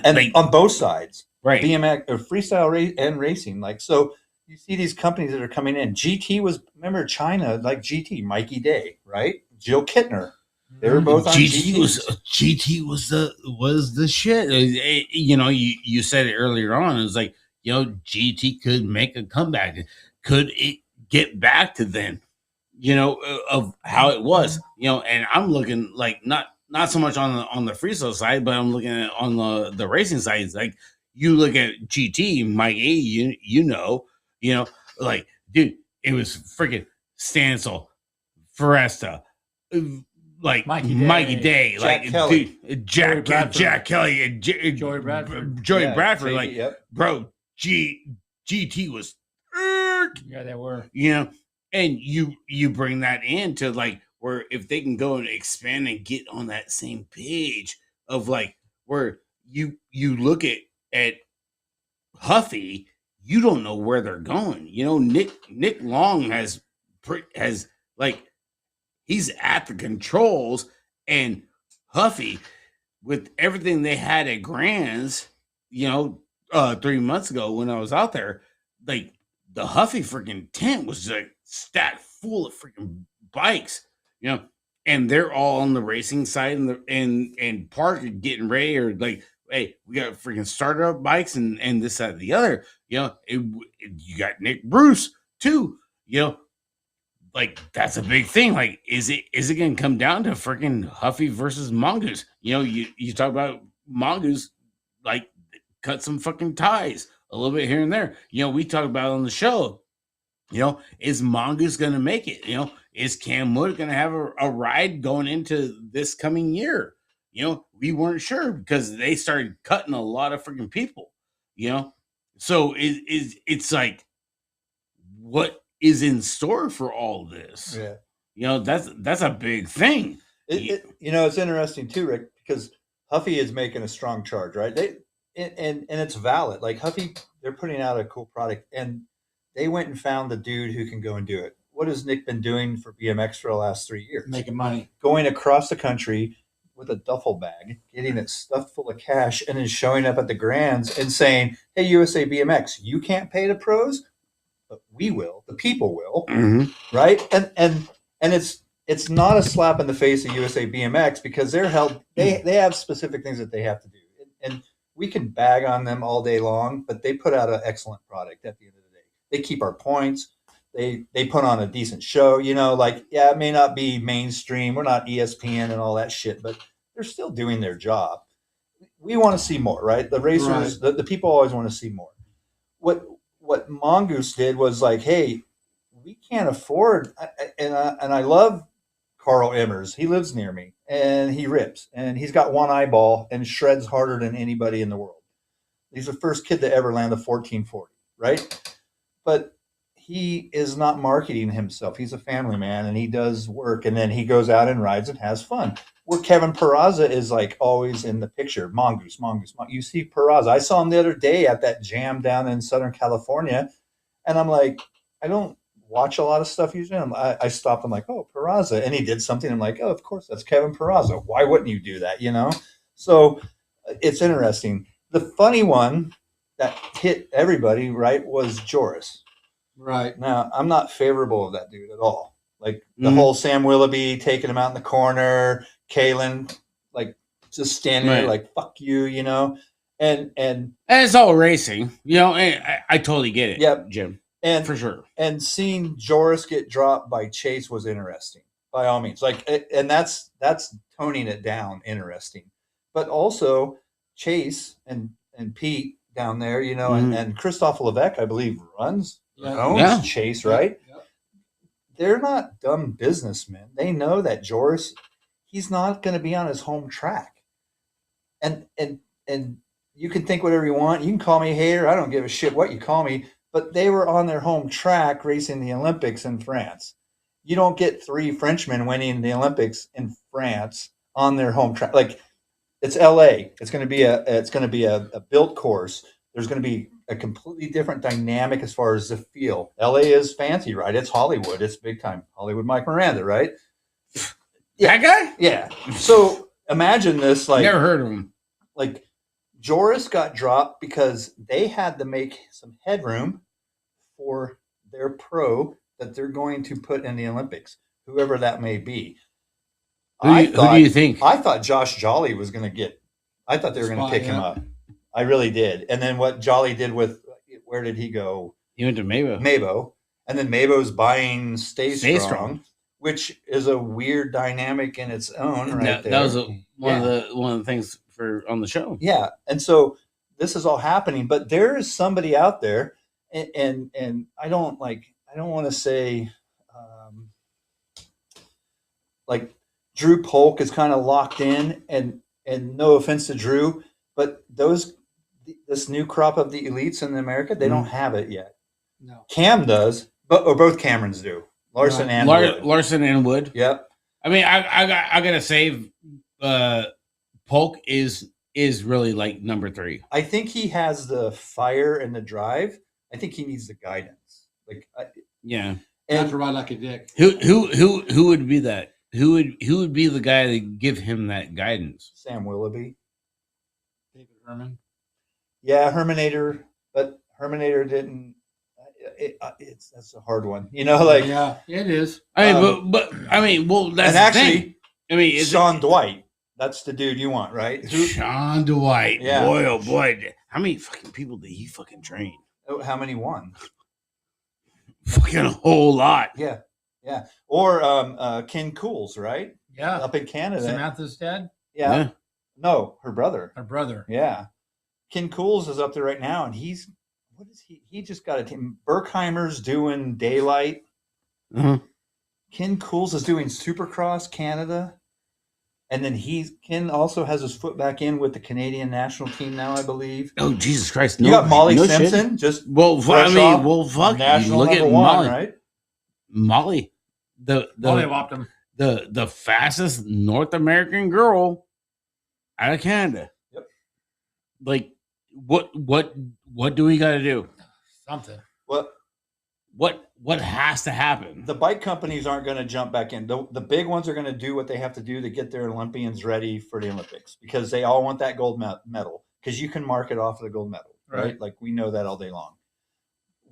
And on both sides, right. BMX or freestyle and racing. Like, so you see these companies that are coming in. GT was, remember China, like GT, Mikey Day, right? Jill Kittner. They were both on GT was the shit. You know, you said it earlier on. It was like, you know, GT could make a comeback. Could it get back to then? You know, of how it was. You know, and I'm looking like not so much on the freestyle side, but I'm looking at on the racing side. It's like you look at GT, Mike A. You know, like dude, it was freaking Stancil, Foresta, like Mikey Day, Jack like Kelly. dude, Joey Jack Kelly, and Joey Bradford. Joey Bradford, like yep. bro, GT was, Yeah, they were. you know, and you bring that into like where if they can go and expand and get on that same page of like where you look at Huffy, you don't know where they're going. You know, Nick Long has like he's at the controls, and Huffy with everything they had at Grands, you know, 3 months ago when I was out there, like the Huffy freaking tent was like stacked full of freaking bikes, you know, and they're all on the racing side and Park are getting ready or like, hey, we got freaking starter up bikes and this side of the other, you know, you got Nick Bruce too, you know, like that's a big thing. Like, is it going to come down to freaking Huffy versus Mongoose? You know, you talk about Mongoose, like cut some fucking ties a little bit here and there. You know, we talk about it on the show. You know, is Mongoose going to make it? You know, is Cam Wood going to have a ride going into this coming year? You know, we weren't sure because they started cutting a lot of freaking people. You know, so it's like what is in store for all this? Yeah. You know, that's a big thing. You know, it's interesting too, Rick, because Huffy is making a strong charge, right? And it's valid. Like Huffy, they're putting out a cool product, and they went and found the dude who can go and do it. What has Nick been doing for BMX for the last 3 years? Making money. Going across the country with a duffel bag, getting it stuffed full of cash, and then showing up at the Grands and saying, "Hey, USA BMX, you can't pay the pros, but we will. The people will." Mm-hmm. Right? And it's not a slap in the face of USA BMX because they're held. They have specific things that they have to do, and we can bag on them all day long, but they put out an excellent product at the end of the day. They keep our points. They put on a decent show. You know, like yeah, it may not be mainstream. We're not ESPN and all that shit, but they're still doing their job. We want to see more, right? The racers, the people always want to see more. What Mongoose did was like, hey, we can't afford, and I love Carl Emmers. He lives near me, and he rips, and he's got one eyeball and shreds harder than anybody in the world. He's the first kid to ever land a 1440, right? But he is not marketing himself. He's a family man, and he does work, and then he goes out and rides and has fun. Where Kevin Peraza is like always in the picture. Mongoose. You see Peraza. I saw him the other day at that jam down in Southern California, and I'm like, I don't watch a lot of stuff usually. I stopped. I'm like, oh, Peraza, and he did something. I'm like, oh, of course, that's Kevin Peraza. Why wouldn't you do that? You know. So it's interesting. The funny one that hit everybody right was Joris. Right. Now, I'm not favorable of that dude at all. Like the whole Sam Willoughby taking him out in the corner, Kalen, like just standing there like, fuck you, you know? And it's all racing, you know, and I totally get it. Yep. Jim. And for sure. And seeing Joris get dropped by Chase was interesting, by all means. Like, and that's toning it down interesting. But also Chase and Pete down there, you know, and Christophe Levesque, I believe, owns Chase, right? Yep. They're not dumb businessmen. They know that Joris, he's not going to be on his home track. And you can think whatever you want. You can call me a hater. I don't give a shit what you call me. but they were on their home track racing the Olympics in France. You don't get 3 Frenchmen winning the Olympics in France on their home track. Like, it's LA. It's going to be a built course. There's going to be a completely different dynamic as far as the feel. LA is fancy, right? It's Hollywood. It's big time Hollywood. Mike Miranda, right? That guy? Yeah. So imagine this, like, Never heard of him. like Joris got dropped because they had to make some headroom for their pro that they're going to put in the Olympics, whoever that may be. Who do you think? I thought Josh Jolly was going to get. I thought they were going to Spot, pick him yeah. up. I really did. And then what Jolly did with, where did he go? He went to Mabo. Mabo. And then Mabo's buying Stay Stay Strong, Strong. which is a weird dynamic in its own, right that, there. that was one of the things for on the show. Yeah. And so this is all happening, but there is somebody out there, and I don't want to say like Drew Polk is kind of locked in, and no offense to Drew, but this new crop of the elites in America, they don't have it yet. No. Cam does, or both Camerons do. Larson and Wood. Larson and Wood. Yep. I mean, I gotta say, Polk is really like number 3. I think he has the fire and the drive. I think he needs the guidance. Yeah. Not And to ride like a dick. Who would be that? Who would be the guy to give him that guidance? Sam Willoughby. David Herman. Yeah, Herminator, but Herminator didn't. That's a hard one, Like, Yeah, it is. I mean, but I mean, well, that's and the actually, thing. I mean, it's Sean Dwight. That's the dude you want, right? Sean Dwight. Yeah. Boy, oh boy, how many fucking people did he fucking train? How many won? Fucking a whole lot. Yeah, yeah. Or Ken Cools, right? Yeah. Up in Canada. Samantha's dad, Yeah. Yeah. No, her brother. her brother. Yeah. Ken Cools is up there right now, and what is he? He just got a team. Berkheimer's doing Daylight. Uh-huh. Ken Cools is doing Supercross Canada. And then Ken also has his foot back in with the Canadian national team now, I believe. Oh Jesus Christ! You got Molly no Simpson, shit. just Well, fresh off fuck. You national look at number 1, Molly. right? Molly, Oh, they whopped him. the fastest North American girl out of Canada. Yep. Like, what do we got to do? Something. What has to happen? The bike companies aren't going to jump back in. The big ones are going to do what they have to do to get their Olympians ready for the Olympics, because they all want that gold medal, because you can market off of the gold medal, right? Like, we know that all day long.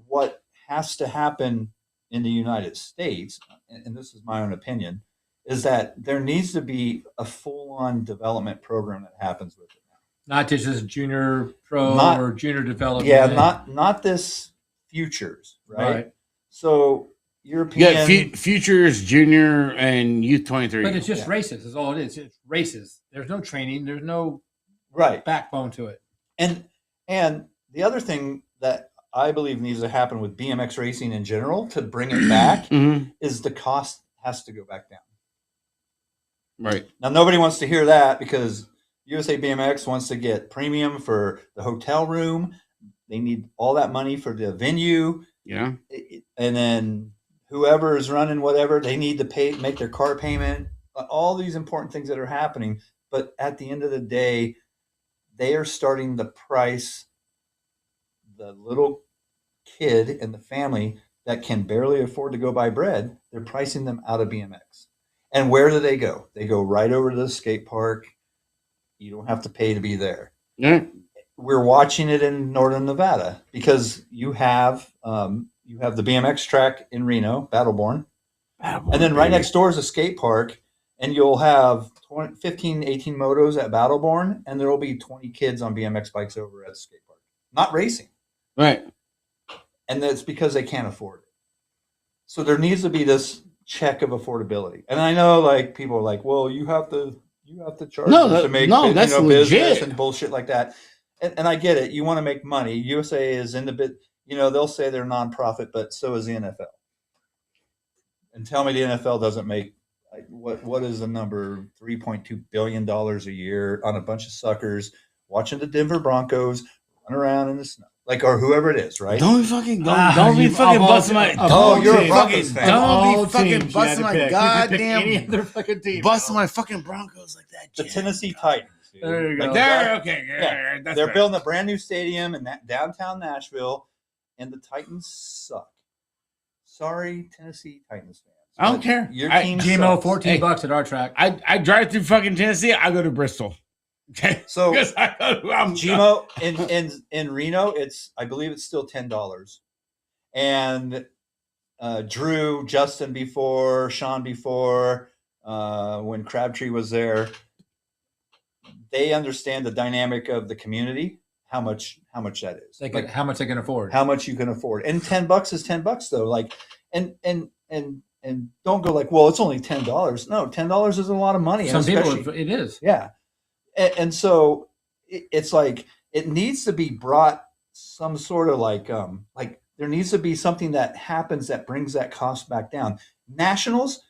What has to happen in the United States, and this is my own opinion, is that there needs to be a full-on development program that happens with it now. Not just junior pro or junior development. Yeah, not this futures, right? So European. Yeah, futures, junior, and youth 23. But it's just races. Is all it is. It's races. There's no training. There's no backbone to it. And the other thing that I believe needs to happen with BMX racing in general to bring it back is the cost has to go back down. Right. Now, nobody wants to hear that, because USA BMX wants to get premium for the hotel room. They need all that money for the venue. Yeah. And then whoever is running whatever, they need to make their car payment, all these important things that are happening. But at the end of the day, they are starting to price the little kid and the family that can barely afford to go buy bread. They're pricing them out of BMX. And where do they go? They go right over to the skate park. You don't have to pay to be there. Yeah. We're watching it in Northern Nevada, because you have the BMX track in Reno, Battleborn, and then right next door is a skate park, and you'll have 15, 18 motos at Battleborn, and there will be 20 kids on BMX bikes over at the skate park, not racing. Right. And that's because they can't afford it. So there needs to be this check of affordability. And I know, like, people are like, well, you have to charge them to make that's business legit. and bullshit like that. And I get it. You want to make money. USA is in the bit, they'll say they're nonprofit, but so is the NFL. And tell me the NFL doesn't make, like, what is the number? $3.2 billion a year on a bunch of suckers watching the Denver Broncos run around in the snow. like, or whoever it is, right? Don't be fucking busting my. Oh, you're a fucking Broncos fan. don't be fucking busting my Any goddamn. other fucking team. Busting my fucking Broncos like that. The Jim. Tennessee Titans. Dude. There you go. Like There, that- okay, Yeah. that's They're right. building a brand new stadium in downtown Nashville, and the Titans suck. Sorry, Tennessee Titans fans. I don't but care. Your I- team GMO, sucks. $14 at our track. I drive through fucking Tennessee. I go to Bristol. Okay, So because I'm GMO in Reno, I believe it's still $10. And Drew, Justin before, Sean before, when Crabtree was there, they understand the dynamic of the community, how much that is. Like, how much they can afford. How much you can afford. And $10 is $10 though. Like and don't go like, well, it's only $10. No, $10 is a lot of money. Some and people, it is. yeah. And so it's like it needs to be brought some sort of like there needs to be something that happens that brings that cost back down. Nationals,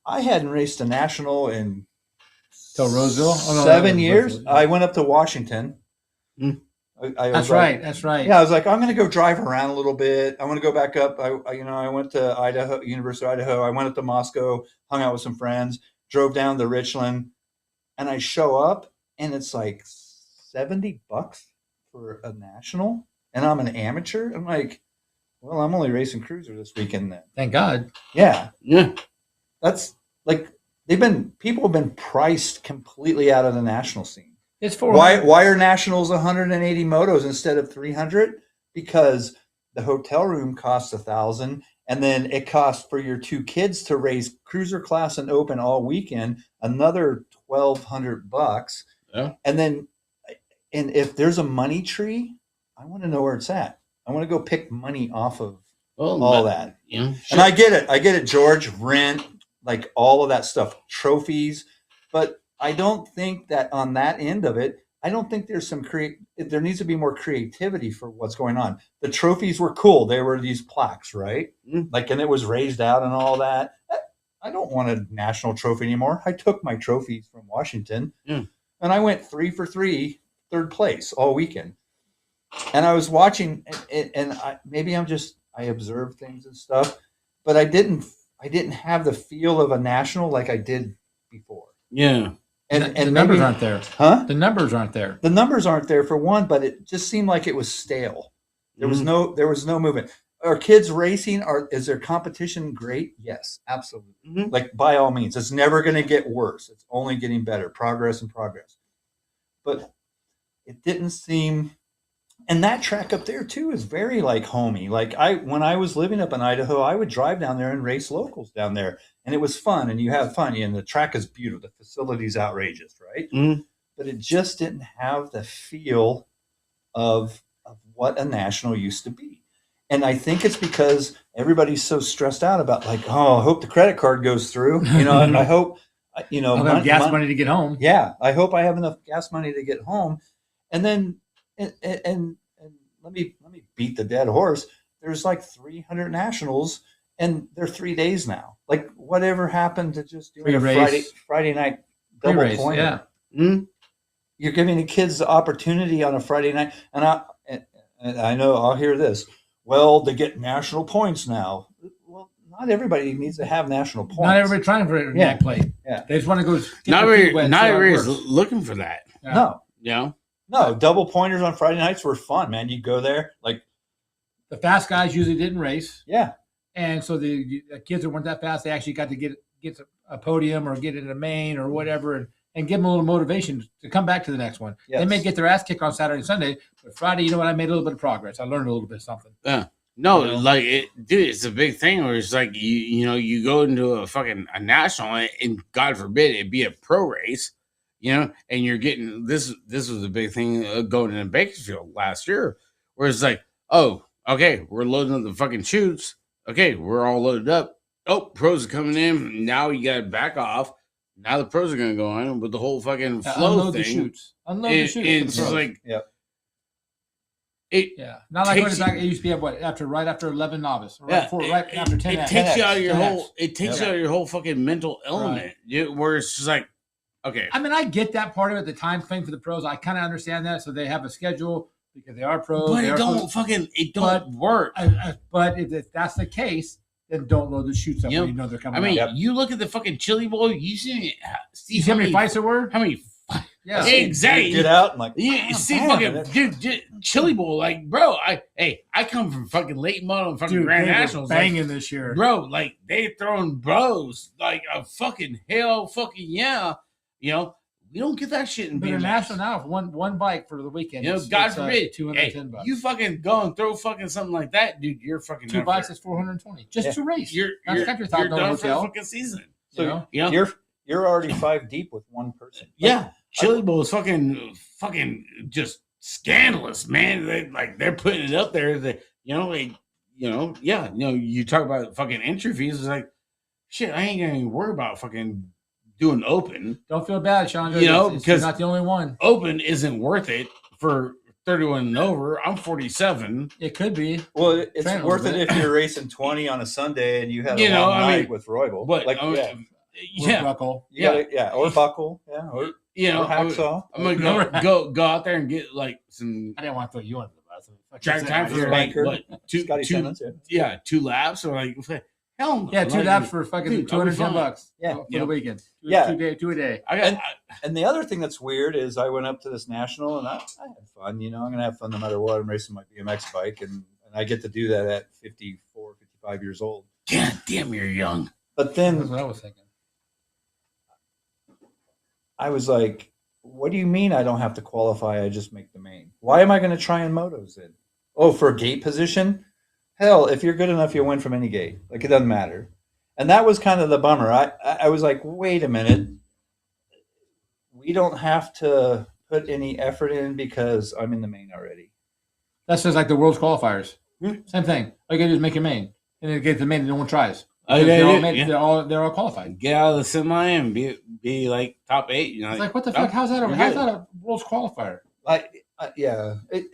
I hadn't raced a national in Till Roseville? Oh, no, 7 that was years. Roseville, yeah. I went up to Washington. Mm. I That's was right. like, That's right. yeah, I was like, I'm going to go drive around a little bit. I want to go back up. I went to Idaho, University of Idaho. I went up to Moscow, hung out with some friends, drove down to Richland, and I show up, and it's like $70 for a national, and I'm an amateur. I'm like, well, I'm only racing cruiser this weekend then. Thank God. Yeah, Yeah. that's like people have been priced completely out of the national scene. It's for Why are nationals 180 motos instead of 300? Because the hotel room costs $1,000, and then it costs for your two kids to race cruiser class and open all weekend another $1,200. Yeah. And if there's a money tree, I want to know where it's at. I want to go pick money off of all that. Yeah. And I get it, George, rent, like all of that stuff, trophies, but I don't think that on that end of it, I don't think there's there needs to be more creativity for what's going on. The trophies were cool. They were these plaques, right? Mm. Like, and it was raised out and all that. I don't want a national trophy anymore. I took my trophies from Washington and I went 3 for 3, third place all weekend. And I was watching and I observed things and stuff, but I didn't have the feel of a national like I did before. Yeah. And the numbers aren't there. Huh? The numbers aren't there. The numbers aren't there for one, but it just seemed like it was stale. There was no movement. Are kids racing? Is their competition great? Yes, absolutely. Mhm. Like, by all means, it's never going to get worse. It's only getting better. Progress. But it didn't seem. And that track up there too is very like homey. Like when I was living up in Idaho, I would drive down there and race locals down there, and it was fun. And you have fun, and the track is beautiful. The facility's outrageous, right? Mhm. But it just didn't have the feel of what a national used to be. And I think it's because everybody's so stressed out about like, oh, I hope the credit card goes through. You know, I hope, you know, I'll have gas money to get home. Yeah, I hope I have enough gas money to get home. And then, and let me beat the dead horse. There's like 300 nationals, and they're 3 days now. Like, whatever happened to just doing a Friday night double Pre-race, pointer? yeah. Mm. You're giving the kids the opportunity on a Friday night, and I know I'll hear this. Well, they get national points now. Well, not everybody needs to have national points. Not everybody trying for it. Yeah. Play. Yeah. They just want to go. Not everybody's looking for that. Yeah. No, double pointers on Friday nights were fun, man. You go there, like, The fast guys usually didn't race, yeah, and so the kids that weren't that fast, they actually got to get a podium or get in a main or whatever, and give them a little motivation to come back to the next one. Yes. They may get their ass kicked on Saturday and Sunday, but Friday, you know what? I made a little bit of progress. I learned a little bit of something. No, You know? like dude, it's a big thing where it's like you go into a national and God forbid it be a pro race, and you're getting this was a big thing going in Bakersfield last year, where it's like, oh, okay, we're loading up the fucking chutes. Okay, we're all loaded up. Oh, pros are coming in. Now you got to back off. Now the pros are going to go on with the whole fucking flow Unload thing. the chutes. Unload the chutes. for the It's just pros. like, Yep. Yeah, not like when takes it's back. It used to be right after 11 novice, or Yeah, right after 10. it takes you out of your 10X. whole. It takes you out of your whole fucking mental element. Where it's just like, okay, I mean, I get that part of it, the time frame for the pros. I kind of understand that. So they have a schedule because they are pros. But they it are don't fucking it don't work. But if that's the case, then don't load the shoots up You know, when you know they're coming. I mean, out. you look at the fucking Chili Bowl. You see how many fights there were? How many? Yeah, exactly. Get out and like, You see, damn, fucking dude, Chili Bowl, like, bro. I come from fucking late model and fucking dude, Grand they were Nationals, banging this year, bro. Like they throwing bros like a fucking hell, fucking yeah. You know, we don't get that shit in But BMX. national now, one bike for the weekend. You know, God forbid, $210. You fucking go and throw fucking something like that, dude. You're fucking two bikes is $420 just to race. You're country top, no done for the hotel. fucking season. So you know? you're already 5 deep with one person. Yeah, Chili Bowl is fucking just scandalous, man. They're putting it up there. That you talk about fucking entry fees. It's like, shit, I ain't gonna even worry about fucking doing open. Don't feel bad, Sean. Because you're not the only one. Open isn't worth it for 31 and over. I'm 47. It could be. Well, it's worth it if you're racing 20 on a Sunday and you had a long night with Roybal. But Buckle. Or Buckle, or Hacksaw. I'm gonna go out there and get like some. I didn't want to throw you under the bus. Track time for like what, two laps or like hell no. Yeah, 2 laps for fucking $210. Yeah, for the weekend. Two a day. And the other thing that's weird is I went up to this national and I had fun. You know, I'm gonna have fun no matter what. I'm racing my BMX bike and I get to do that at 54, 55 years old. God damn, you're young. But then that's what I was thinking. I was like, what do you mean I don't have to qualify? I just make the main. Why am I going to try in motos then? Oh, for a gate position? Hell, if you're good enough, you'll win from any gate. Like, it doesn't matter. And that was kind of the bummer. I was like, wait a minute. We don't have to put any effort in because I'm in the main already. That's just like the world's qualifiers. Same thing. All you got to do is make a main. And then get the main and no one tries. They're all qualified. Get out of the semi and be like top 8. You know, it's like what the fuck? How's that a world's qualifier?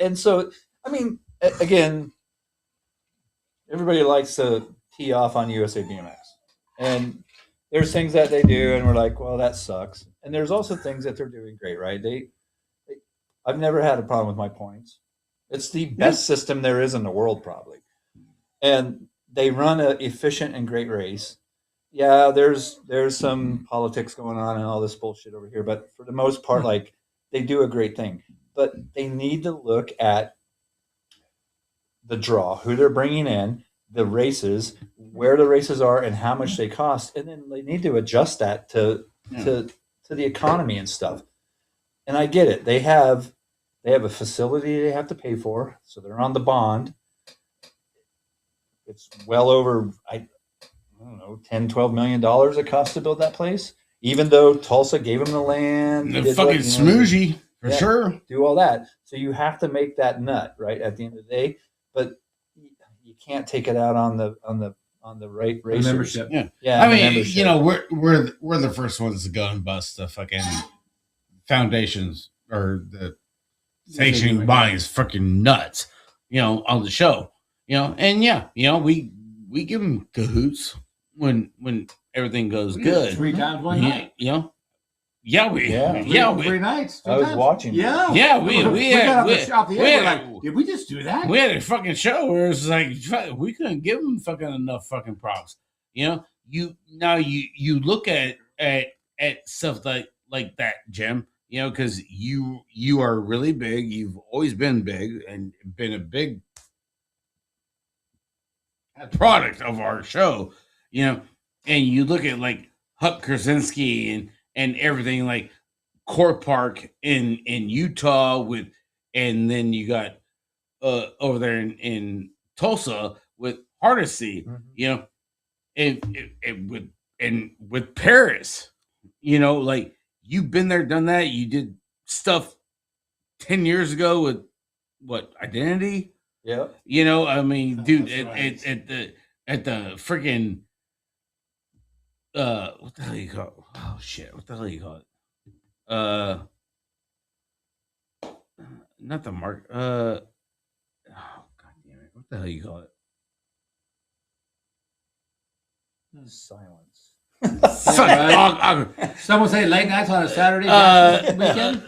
And so I mean, again, everybody likes to tee off on USA BMX, and there's things that they do, and we're like, well, that sucks. And there's also things that they're doing great, right? I've never had a problem with my points. It's the best system there is in the world, probably, and they run an efficient and great race. Yeah, there's some politics going on and all this bullshit over here, but for the most part, like, they do a great thing. But they need to look at the draw, who they're bringing in, the races, where the races are, and how much they cost, and then they need to adjust that to the economy and stuff. And I get it; they have a facility they have to pay for, so they're on the bond. It's well over, I don't know, $10-12 million it costs to build that place. Even though Tulsa gave them the land, the fucking smoozy for sure, do all that. So you have to make that nut right at the end of the day. But you can't take it out on the right racers. Membership. Yeah. I mean, you know, we're the first ones to go and bust the fucking foundations or the sanctioning bodies freaking nuts. You know, on the show. You know, and we give them cahoots when everything goes good. 3 times 1 night. You know, 3 nights. I was watching. We got off the air. Like, did we just do that? We had a fucking show where it's like we couldn't give them fucking enough fucking props. You know, you look at stuff like that, Jim. You know, because you are really big. You've always been big and been a big product of our show, you know, and you look at like Huck Krasinski and everything like Court Park in Utah and then you got over there in Tulsa with Hardesty, you know, and with Paris, you know, like you've been there, done that. You did stuff 10 years ago with what Identity. Yeah, you know, I mean, dude, at the freaking what the hell you call it? Oh shit, what the hell you call it? Not the mark. Oh god damn it, what the hell you call it? Silence. right. Someone say late nights on a Saturday weekend.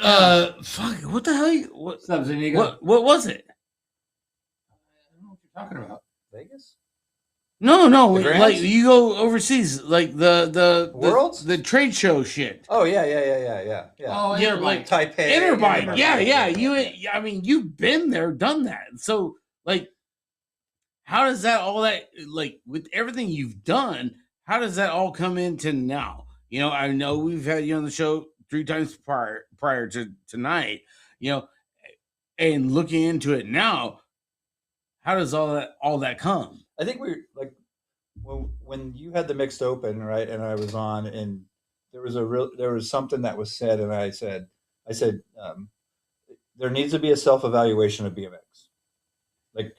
Fuck. What the hell? What? What's up, Zuniga? What was it? I don't know what you're talking about. Vegas? No, The Grants? like you go overseas, like the Worlds? the trade show shit. Oh yeah. Oh, Yeah, Interbike. like Taipei. Interbike. Yeah. Yeah. I mean, you've been there, done that. So, like, how does that all that like with everything you've done? How does that all come into now? You know, I know we've had you on the show 3 times prior to tonight. You know, and looking into it now, how does all that come? I think we like when you had the mixed open, right, and I was on, and there was something that was said, and I said there needs to be a self evaluation of BMX, like,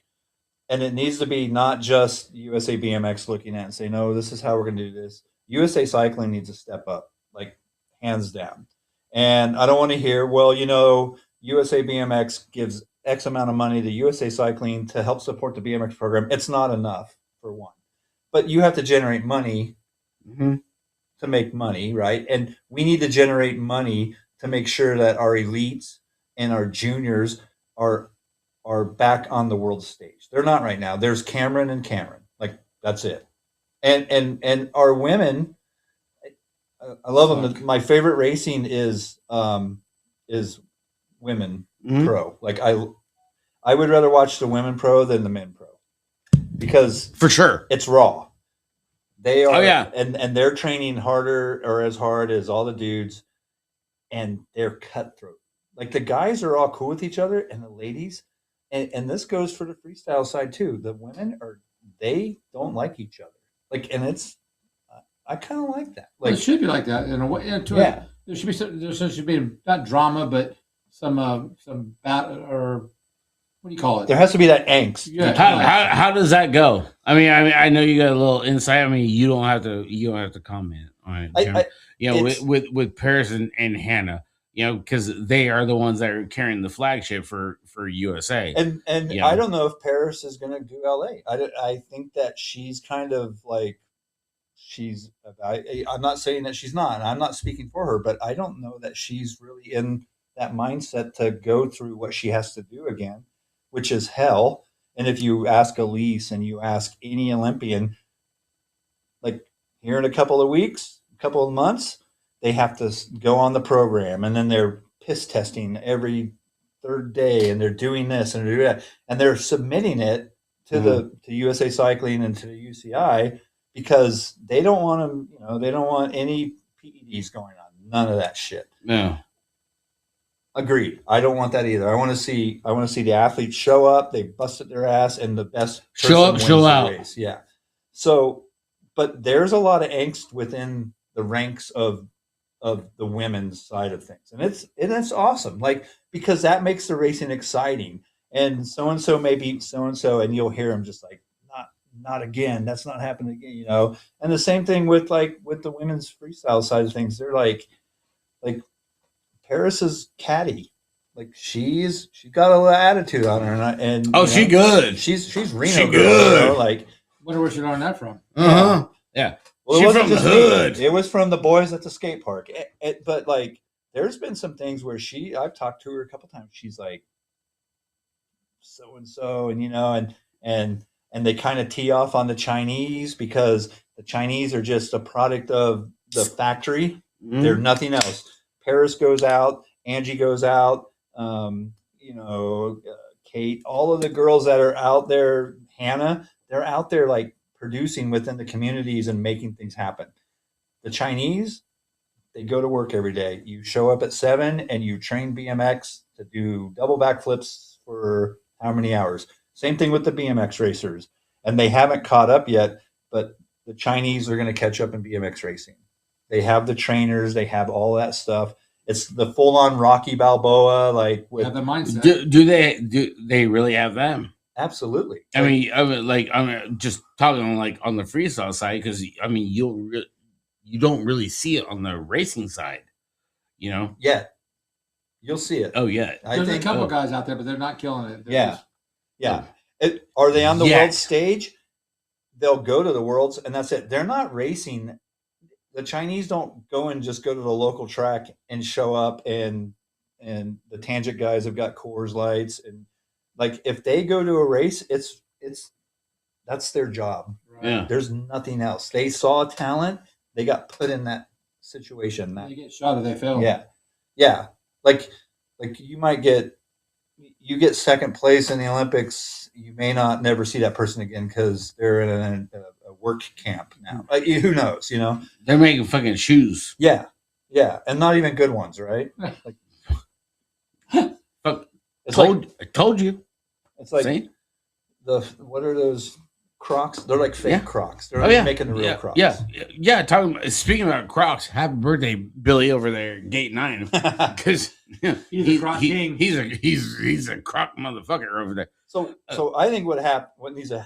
and it needs to be not just USA BMX looking at it and say, no, this is how we're going to do this. USA Cycling needs to step up, like hands down. And I don't want to hear, well, you know, USA BMX gives X amount of money to USA Cycling to help support the BMX program. It's not enough, for one. But you have to generate money to make money, right? And we need to generate money to make sure that our elites and our juniors are back on the world stage. They're not right now. There's Cameron and Cameron. Like, that's it. And our women, I love them. My favorite racing is women pro. Like I would rather watch the women pro than the men pro because For sure. it's raw. They are, Oh, yeah. and they're training harder or as hard as all the dudes, and they're cutthroat. Like the guys are all cool with each other, and the ladies, and this goes for the freestyle side too. The women they don't like each other. Like, and it's I kind of like that. Like, It should be like that in a way. yeah. There should be not drama, but some battle, or what do you call it? There has to be that angst. Yeah. How does that go? I mean, I know you got a little insight. I mean, you don't have to comment on it. Jim. You know, with Paris and Hannah, you know, because they are the ones that are carrying the flagship for USA. And Yeah. I don't know if Paris is going to do LA. I think that she's kind of like I'm not saying that she's not. I'm not speaking for her, but I don't know that she's really in that mindset to go through what she has to do again, which is hell. And if you ask Elise and you ask any Olympian, like here in a couple of weeks, a couple of months, they have to go on the program, and then they're piss testing every third day, and they're doing this and they're doing that, and they're submitting it to to USA Cycling and to the UCI because they don't want them, you know, they don't want any PEDs going on, none of that shit. No. Agreed. I don't want that either. I want to see the athletes show up, they busted their ass, and the best person Show up, wins show the out. race. Yeah. So, but there's a lot of angst within the ranks of the women's side of things, and it's awesome. Like, because that makes the racing exciting. And so may beat so and you'll hear them just like, not again. That's not happening again. You know. And the same thing with the women's freestyle side of things. They're like Paris is catty. Like she's got a little attitude on her, and she good. She's Reno She girl, good. you know, like. Wonder where she learned that from. Yeah. Well, She it wasn't from the just me. hood. It was from the boys at the skate park. But like, there's been some things where I've talked to her a couple times. She's like, so and so, and you know, and they kind of tee off on the Chinese because the Chinese are just a product of the factory. They're nothing else. Paris goes out, Angie goes out, you know, Kate, all of the girls that are out there, Hannah, they're out there like producing within the communities and making things happen. The Chinese, they go to work every day. You show up at 7 and you train BMX to do double backflips for how many hours? Same thing with the BMX racers. And they haven't caught up yet, but the Chinese are going to catch up in BMX racing. They have the trainers, they have all that stuff. It's the full on Rocky Balboa, like with Have the mindset. Do they really have them? absolutely. I mean, I'm just talking like on the freestyle side because I mean you don't really see it on the racing side, you know. Yeah, you'll see it. Oh yeah, There's a couple guys out there, but they're not killing it. They're Yeah. just- Yeah. Are they on the Yet. world stage? They'll go to the worlds and that's it. They're not racing. the Chinese don't go and just go to the local track and show up, and the tangent guys have got Coors Lights, and like if they go to a race, it's that's their job. Yeah. There's nothing else. They saw talent, they got put in that situation. They get shot if they fail. Yeah. Like you get second place in the Olympics, you may not never see that person again because they're in a work camp now. Like, who knows? They're making fucking shoes. Yeah, and not even good ones, right? Like, Fuck. it's I told you. It's like See? what are those Crocs? They're like fake Crocs. They're making the real Crocs. Yeah. Speaking about Crocs, happy birthday, Billy over there, at Gate 9, because He's a Croc king. He's a Croc motherfucker over there. So I think what needs to,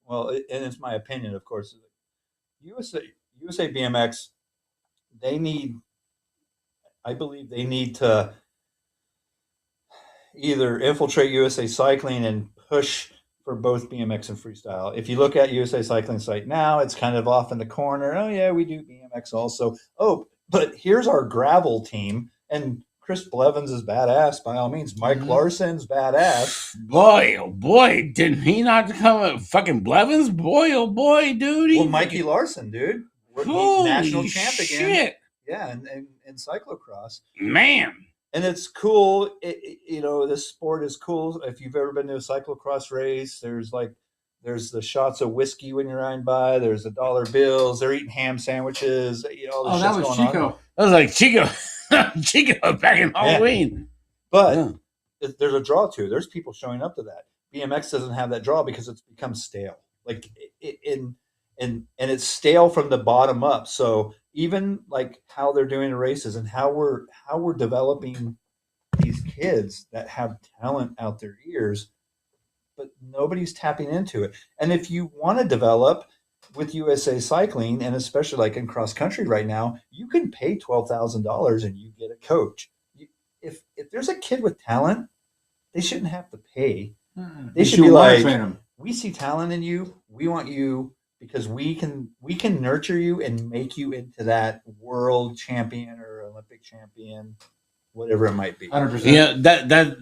well, and it's my opinion, of course, USA BMX, I believe they need to either infiltrate USA Cycling and push for both BMX and freestyle. If you look at USA Cycling site now, it's kind of off in the corner. Oh yeah, we do BMX also. Oh, but here's our gravel team, and Chris Blevins is badass by all means. Mike Larson's badass. Boy, oh boy, didn't he not come at fucking Blevins? Boy, oh boy, dude. Well, Mikey Larson, dude. He's national champ again. Shit. Yeah, and cyclocross. Man. And it's cool. This sport is cool. If you've ever been to a cyclocross race, there's the shots of whiskey when you're riding by. There's the dollar bills. They're eating ham sandwiches. That was Chico. On. That was like Chico. Chico back in Halloween. But there's a draw too. There's people showing up to that. BMX doesn't have that draw because it's become stale. Like and it's stale from the bottom up. So even like how they're doing the races and how we're developing these kids that have talent out their ears, but nobody's tapping into it. And if you want to develop with USA Cycling, and especially like in cross country right now, you can pay $12,000 and you get a coach. If there's a kid with talent, they shouldn't have to pay. They should be like, we see talent in you. We want you because we can nurture you and make you into that world champion or Olympic champion, whatever it might be. 100%. Yeah,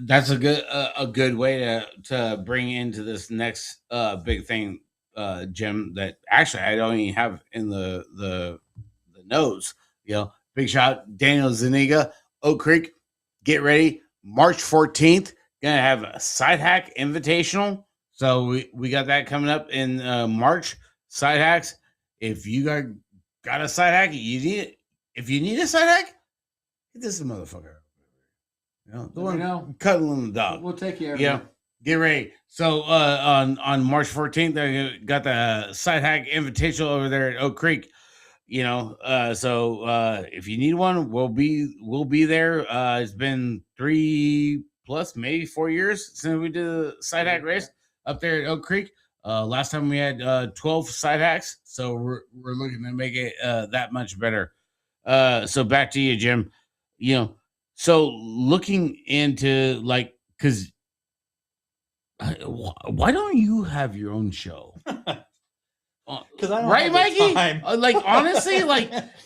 that's a good way to bring into this next big thing, Jim. That actually I don't even have in the notes. Big shout Daniel Zuniga, Oak Creek. Get ready, March 14th. Gonna have a Side Hack Invitational. So we got that coming up in March. Side hacks. If you got a side hack, you need it. If you need a side hack, get this motherfucker. The one cuddling the dog. We'll take care of it. Get ready. So on March 14th, I got the Side Hack Invitational over there at Oak Creek. So if you need one, we'll be there. It's been 3+ maybe 4 years since we did the Side Hack race up there at Oak Creek. Last time we had 12 side hacks, so we're looking to make it that much better. So back to you, Jim. So looking into because why don't you have your own show? Because I don't right, have Mikey. Time. Honestly,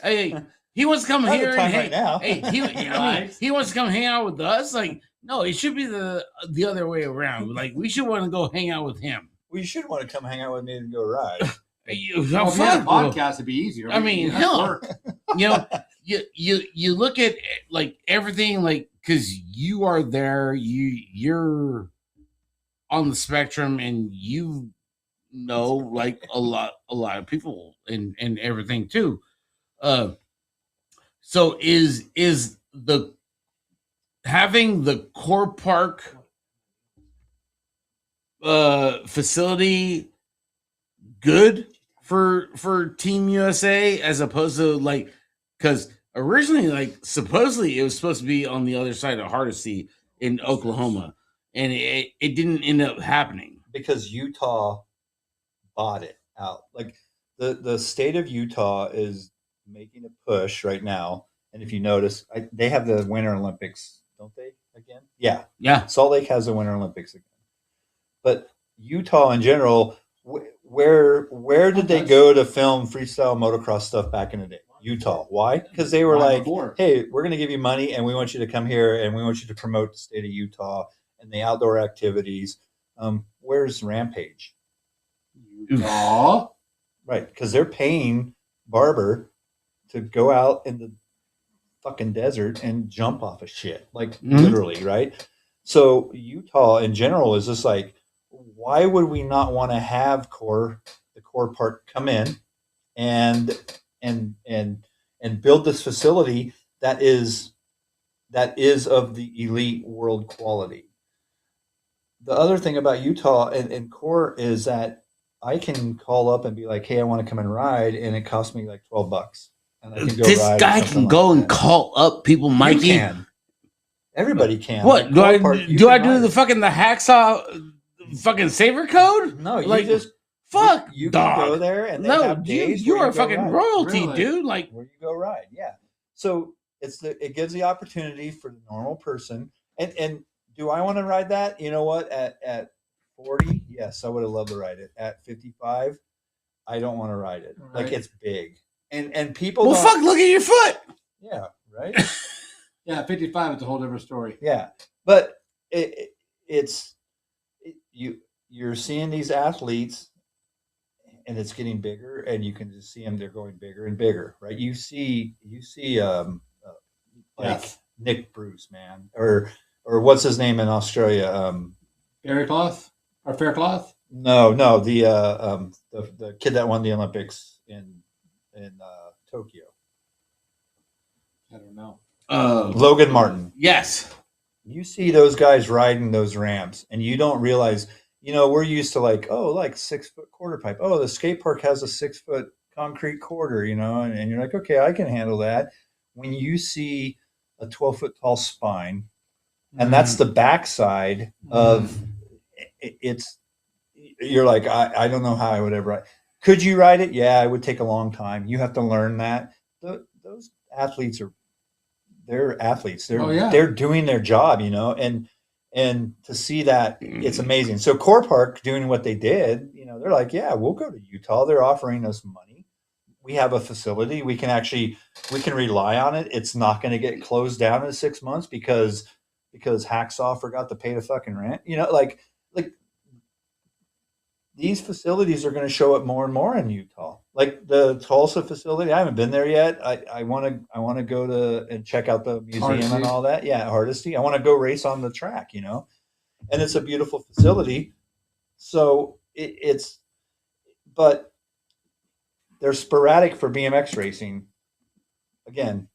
hey, he wants to come here and right now. he wants to come hang out with us. No, it should be the other way around. We should want to go hang out with him. Well, you should want to come hang out with me and go ride. Podcast would be easier. I mean, hell, you look at everything because you are there, you're on the spectrum, and a lot of people and everything too. So is the having the core park facility good for Team USA as opposed to because originally supposedly it was supposed to be on the other side of Hardesty in Oklahoma, and it didn't end up happening because Utah bought it out. The state of Utah is making a push right now, and if you notice, they have the Winter Olympics, don't they? Again, yeah. Salt Lake has the Winter Olympics again. But Utah in general, where did they go to film freestyle motocross stuff back in the day? Utah. Why? Because they were Why like, before? hey, we're going to give you money and we want you to come here and we want you to promote the state of Utah and the outdoor activities. Where's Rampage? Utah. Right. Because they're paying Barber to go out in the fucking desert and jump off of shit. Like literally, right? So Utah in general is just like, why would we not want to have the core part come in and build this facility that is of the elite world quality. The other thing about Utah and core is that I can call up and be like, hey, I want to come and ride, and it costs me like $12. And I can go This ride guy something can like go and that. call up people, Mikey. You can. Everybody can. What Like do I Core Park, you do? I can do ride the it. fucking the hacksaw fucking saver code? No, you Like, just fuck, you dog. can go there and they No, have you days you where are go fucking ride. royalty, Really? dude. Like, Where you go ride, yeah. So it gives the opportunity for the normal person. And do I want to ride that? You know what? At 40, yes, I would have loved to ride it. At 55, I don't want to ride it. Right. Like it's big, and people. well, don't, fuck, look at your foot. Yeah, right. Yeah, 55 is a whole different story. Yeah, but you're seeing these athletes, and it's getting bigger, and you can just see them. They're going bigger and bigger, right? You see, like Yes. Nick Bruce, man, or what's his name in Australia? Berry cloth or fair cloth? No, the kid that won the Olympics in Tokyo, I don't know. Logan Martin. Yes. You see those guys riding those ramps, and you don't realize. We're used to like 6-foot quarter pipe. Oh, the skate park has a 6-foot concrete quarter, and you're like, okay, I can handle that. When you see a 12-foot tall spine, and that's the backside of it's, you're like, I don't know how I would ever ride. Could you ride it? Yeah, it would take a long time. You have to learn that. Those athletes they're athletes. They're doing their job, and to see that, it's amazing. So Core Park doing what they did, they're like, yeah, we'll go to Utah. They're offering us money. We have a facility. We can rely on it. It's not going to get closed down in 6 months because Hacksaw forgot to pay the fucking rent. Like these facilities are going to show up more and more in Utah. Like the Tulsa facility, I haven't been there yet. I want to go to and check out the museum Hardesty. and all that. Yeah, Hardesty. I want to go race on the track, and it's a beautiful facility. So but they're sporadic for BMX racing. Again,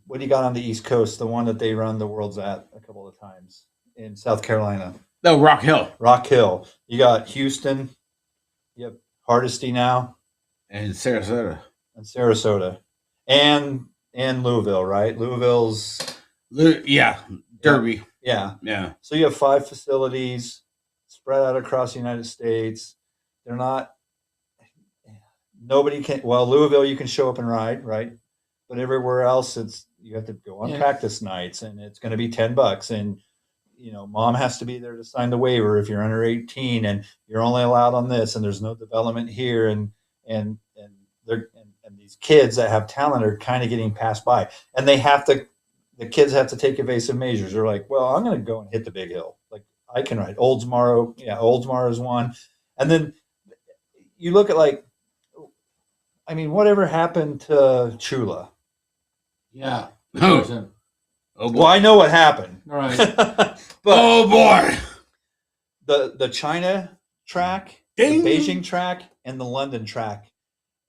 what do you got on the East Coast? The one that they run the Worlds at a couple of times in South Carolina. No, Rock Hill. Rock Hill. You got Houston. You have Hardesty now. And Sarasota. And Louisville, right? Louisville's Yeah. Derby. yeah. Yeah. So you have 5 facilities spread out across the United States. They're not nobody can Louisville you can show up and ride, right? But everywhere else you have to go on practice nights, and it's going to be $10, and mom has to be there to sign the waiver if you're under 18 and you're only allowed on this, and there's no development here, and these kids that have talent are kind of getting passed by, and the kids have to take evasive measures. They're like, well, I'm going to go and hit the big hill. Like I can ride Oldsmar is one. And then you look at whatever happened to Chula? Yeah. Oh, boy. Well, I know what happened. All right. But Oh, boy. the China track, Ding. the Beijing track, and the London track.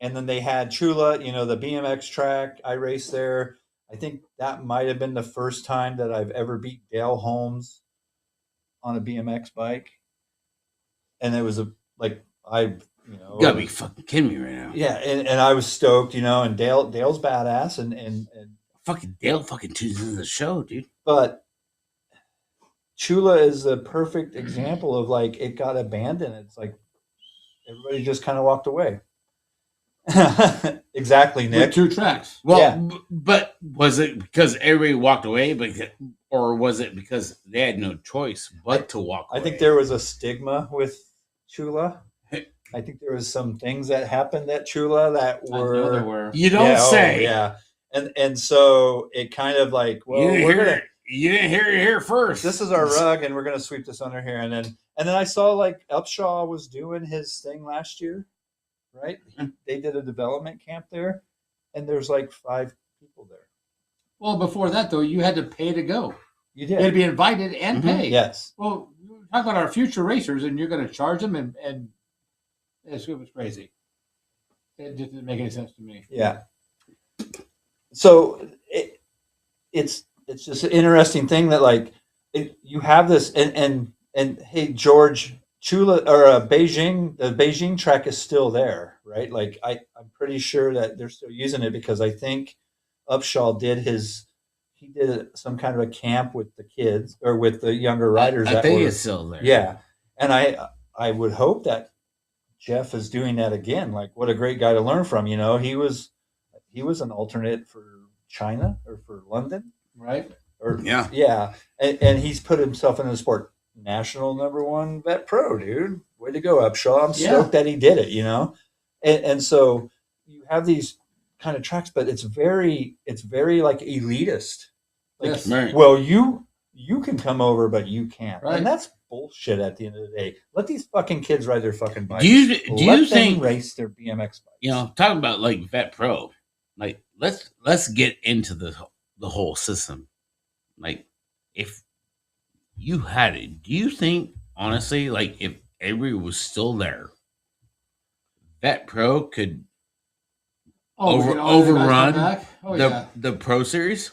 And then they had Chula, the BMX track. I raced there. I think that might have been the first time that I've ever beat Dale Holmes on a BMX bike. And it was You gotta be fucking kidding me right now. Yeah, and I was stoked, and Dale's badass, and Fucking Dale fucking tunes into the show, dude. but Chula is a perfect example of it got abandoned. It's like everybody just kind of walked away. Exactly, Nick. With 2 tracks. Well, Yeah. but was it because everybody walked away, or was it because they had no choice but to walk away? I think there was a stigma with Chula. I think there was some things that happened at Chula that I know there were. were. You don't say. Yeah, and so it kind of like, well, You didn't hear it here first. this is our rug, and we're gonna sweep this under here, and then I saw like Upshaw was doing his thing last year, right? They did a development camp there, and there's like 5 people there. Well, before that though, you had to pay to go. You You had to did, be invited and pay. yes. Well, talk about our future racers, and you're going to charge them, and it was crazy. It just didn't make any sense to me. Yeah. So it's just an interesting thing that like you have this and hey George Chula or Beijing, the Beijing track is still there, right? Like I'm pretty sure that they're still using it because I think Upshaw did some kind of a camp with the kids or with the younger riders. I think it's still there. Yeah, and I would hope that Jeff is doing that again. Like, what a great guy to learn from. You know, he was an alternate for China or for London, Right? or Yeah. and he's put himself in the sport. National #1 vet pro, dude. Way to go, Upshaw. I'm stoked that he did it. You know, and so you have these kind of tracks, but it's very like elitist. Like, Yes. Right. well, you can come over, but you can't, Right. and that's bullshit. At the end of the day, let these fucking kids ride their fucking bikes. Do you Let them think race their BMX bikes? you know? Talking about like Vet Pro, like let's get into the whole system. Like, if you had it, do you think honestly, like if Avery was still there, Vet Pro could We can all the guys come overrun back? Oh, the yeah. the Pro Series?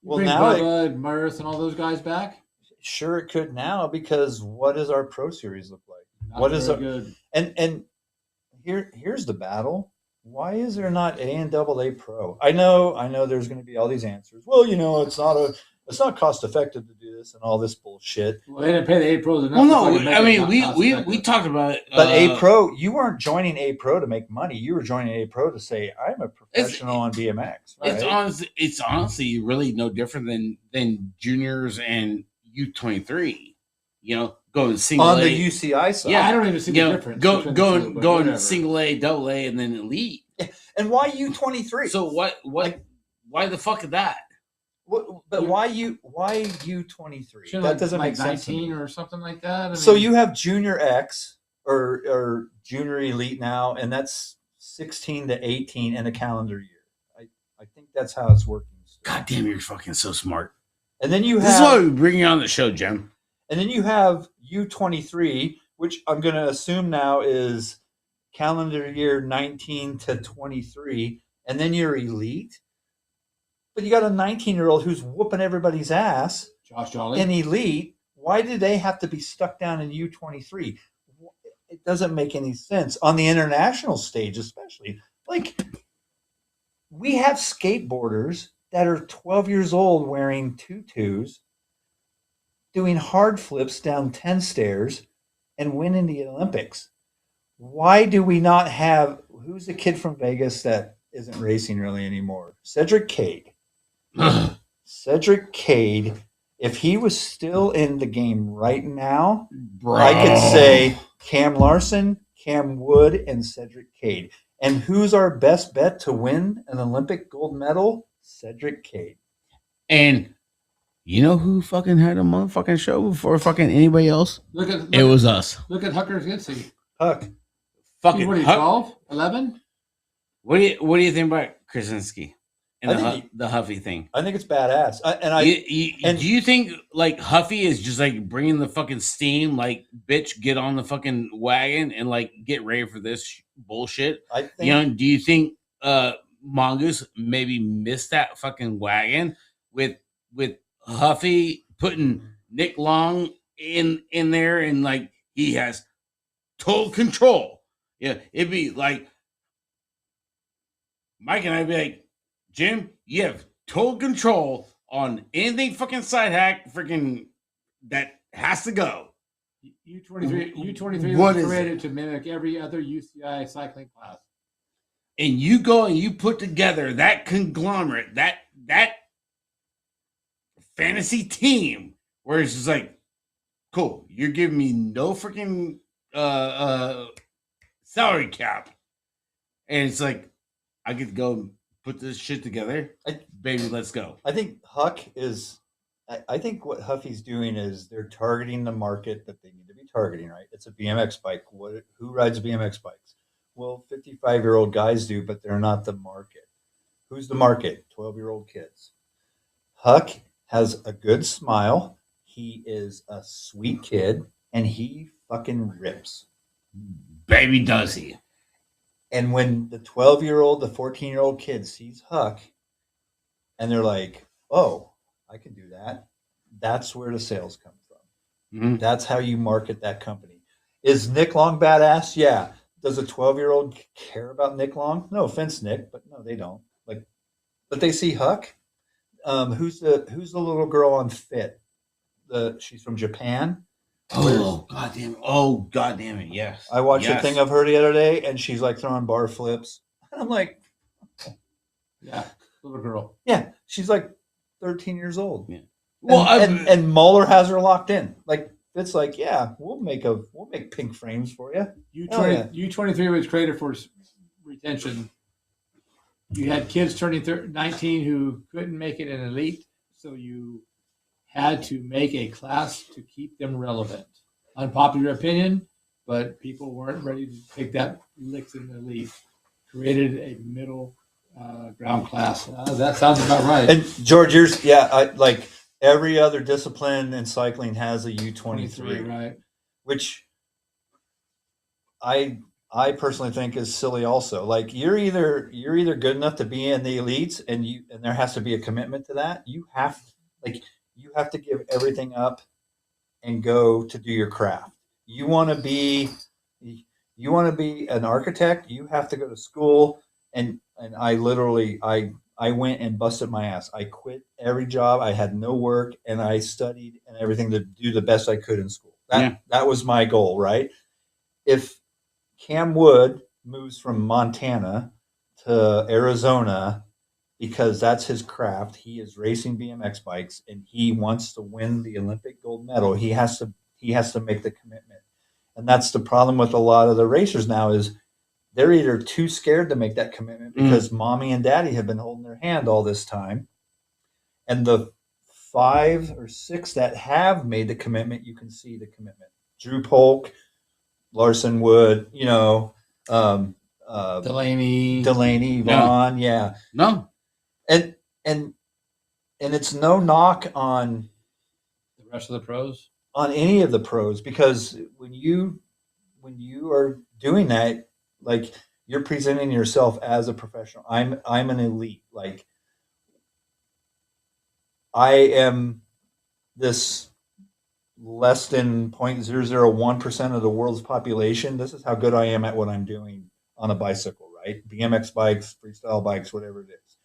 You Well, bring now Bubba and Murth and all those guys back? Sure, it could now because what does our Pro Series look like? Not What is very a- good. And here's the battle. Why is there not A and AA Pro? I know there's going to be all these answers. Well, you know, it's not cost effective to do this and all this bullshit. Well, they didn't pay the 8 pros enough. Well, to no, fucking make I it mean not we cost-effective. talked about it, But A Pro, you weren't joining A Pro to make money. You were joining A Pro to say, I'm a professional on BMX. Right? It's honestly really no different than juniors and U23. You know, going single On A, the UCI side. I don't even see you the know, difference. between the two, going but going whatever. single A, double A, and then elite. And why U23? So why the fuck is that? But why U23? Shouldn't That like doesn't make sense. to me. 19 or something like that. I So mean, you have Junior X or Junior Elite now, and that's 16 to 18 in a calendar year. I think that's how it's working. God damn, you're fucking so smart. And then you This is why have we bring you on the show, Jim. and then you have U23, which I'm going to assume now is calendar year 19 to 23, and then you're Elite. But you got a 19-year-old who's whooping everybody's ass Josh Jolly. in Elite. Why do they have to be stuck down in U23? It doesn't make any sense on the international stage, especially. Like, we have skateboarders that are 12 years old wearing tutus, doing hard flips down 10 stairs, and winning the Olympics. Why do we not have, who's the kid from Vegas that isn't racing really anymore? Cedric Cade. Cedric Cade, if he was still in the game right now, Bro. I could say Cam Larson, Cam Wood, and Cedric Cade. And who's our best bet to win an Olympic gold medal? Cedric Cade. And you know who fucking had a motherfucking show before fucking anybody else? It was us. Look at Hucker Gitsy. Huck. Fucking What are you, Huck. 12? 11? What do you think about Krasinski and I think the Huffy thing? I think it's badass. Do you think like Huffy is just like bringing the fucking steam? Like, bitch, get on the fucking wagon and like get ready for this bullshit. I think You know, do you think Mongoose maybe missed that fucking wagon with Huffy putting Nick Long in there and like he has total control? Yeah, it'd be like Mike and I'd be like, Jim, you have total control on anything fucking side hack freaking that has to go. U23 What was is created to mimic every other UCI cycling class. And you go and you put together that conglomerate, that fantasy team where it's just like, cool, you're giving me no freaking salary cap, and it's like I get to go put this shit together. Baby, let's go. I think Huck is. I think what Huffy's doing is they're targeting the market that they need to be targeting. Right? It's a BMX bike. Who rides BMX bikes? Well, 55-year-old guys do, but they're not the market. Who's the market? 12-year-old kids. Huck has a good smile. He is a sweet kid, and he fucking rips. Baby, does he? And when the 12-year-old, the 14-year-old kid sees Huck, and they're like, "Oh, I can do that." That's where the sales come from. Mm-hmm. That's how you market that company. Is Nick Long badass? Yeah. Does a 12-year-old care about Nick Long? No offense, Nick, but no, they don't. Like, but they see Huck. Who's the little girl on Fit? She's from Japan. Oh goddamn! Oh goddamn it! Yes. I watched yes. a thing of her the other day, and she's like throwing bar flips. And I'm like, Yeah, little girl. yeah, she's like 13 years old. Yeah. Well, and Mueller has her locked in. Like, it's like, yeah, we'll make pink frames for you. U23 was created for retention. You had kids turning 19 who couldn't make it in elite, so you had to make a class to keep them relevant. Unpopular opinion, but people weren't ready to take that licks in the elite. Created a middle ground class. That sounds about right. And George, like every other discipline in cycling has a U23, right? Which I personally think is silly. Also, like you're either good enough to be in the elites, and there has to be a commitment to that. You have to give everything up and go to do your craft. You want to be an architect. You have to go to school, and I literally I went and busted my ass. I quit every job. I had no work, and I studied and everything to do the best I could in school. That was my goal, right? If Cam Wood moves from Montana to Arizona because that's his craft, he is racing BMX bikes, and he wants to win the Olympic gold medal. He has to make the commitment, and that's the problem with a lot of the racers now is they're either too scared to make that commitment because mommy and daddy have been holding their hand all this time. And the 5 or 6 that have made the commitment, you can see the commitment. Drew Polk, Larson Wood, Delaney, Vaughn, yeah. No. And it's no knock on the rest of the pros, on any of the pros, because when you are doing that, like you're presenting yourself as a professional. I'm an elite. Like I am this less than 0.001% of the world's population. This is how good I am at what I'm doing on a bicycle, right? BMX bikes, freestyle bikes, whatever it is.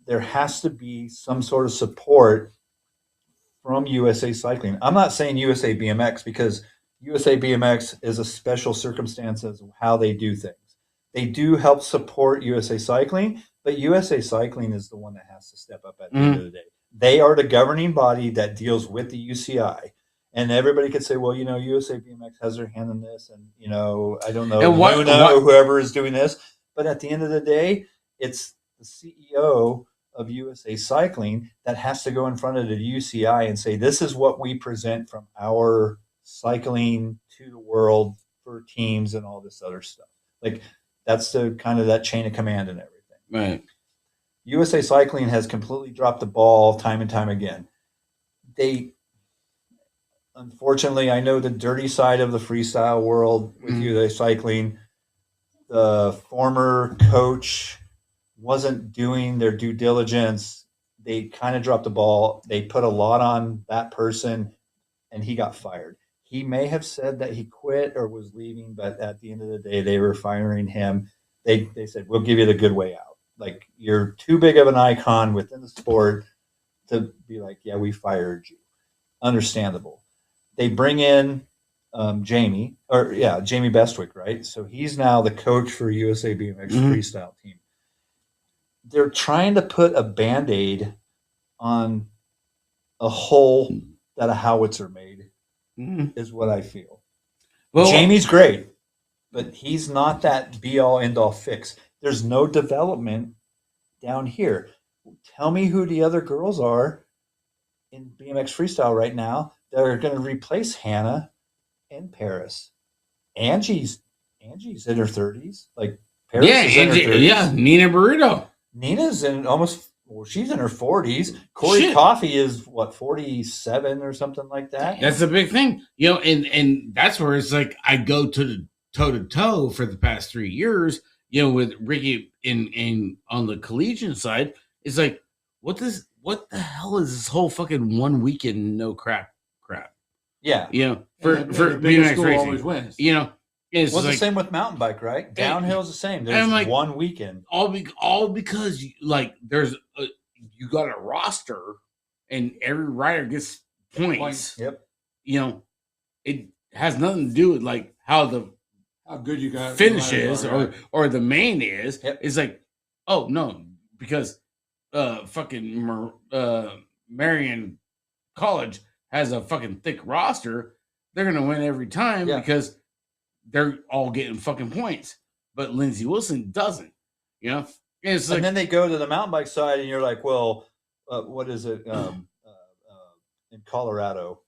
There has to be some sort of support from USA Cycling. I'm not saying USA BMX because USA BMX is a special circumstance as how they do things. They do help support USA Cycling, but USA Cycling is the one that has to step up at the end of the day. They are the governing body that deals with the UCI. And everybody could say, well, USA BMX has their hand in this, and, I don't know, Luna or whoever is doing this. But at the end of the day, it's the CEO of USA Cycling that has to go in front of the UCI and say, this is what we present from our cycling to the world for teams and all this other stuff. Like that's the kind of that chain of command and everything. Right. USA Cycling has completely dropped the ball time and time again. Unfortunately, I know the dirty side of the freestyle world with USA Cycling. The former coach wasn't doing their due diligence. They kind of dropped the ball. They put a lot on that person, and he got fired. He may have said that he quit or was leaving, but at the end of the day, they were firing him. They said, we'll give you the good way out. Like, you're too big of an icon within the sport to be like, yeah, we fired you. Understandable. They bring in Jamie Bestwick, right? So he's now the coach for USA BMX freestyle team. They're trying to put a Band-Aid on a hole that a howitzer made, is what I feel. Well, Jamie's great. but he's not that be all end all fix. There's no development down here. Tell me who the other girls are in BMX freestyle right now that are going to replace Hannah and Paris. Angie's in her 30s. Like Paris is in her 30s. Nina Burrito. Nina's in she's in her 40s. Corey Shit. Coffey is 47 or something like that. That's the big thing, and that's where it's like I go to the toe to toe for the past 3 years, with Ricky in on the collegiate side. It's like, what the hell is this whole fucking 1 weekend no crap? Yeah. For the biggest BMX school racing, always wins. It's it's the like, same with mountain bike, right? Downhill's the same. There's like, 1 weekend. all because there's you got a roster and every rider gets points. Yep. It has nothing to do with like how good you got finish is or the main is. Yep. It's like, oh no, because fucking Marion College has a fucking thick roster, they're gonna win every time because they're all getting fucking points. But Lindsey Wilson doesn't, It's like, And then they go to the mountain bike side, and you're like, well, what is it in Colorado?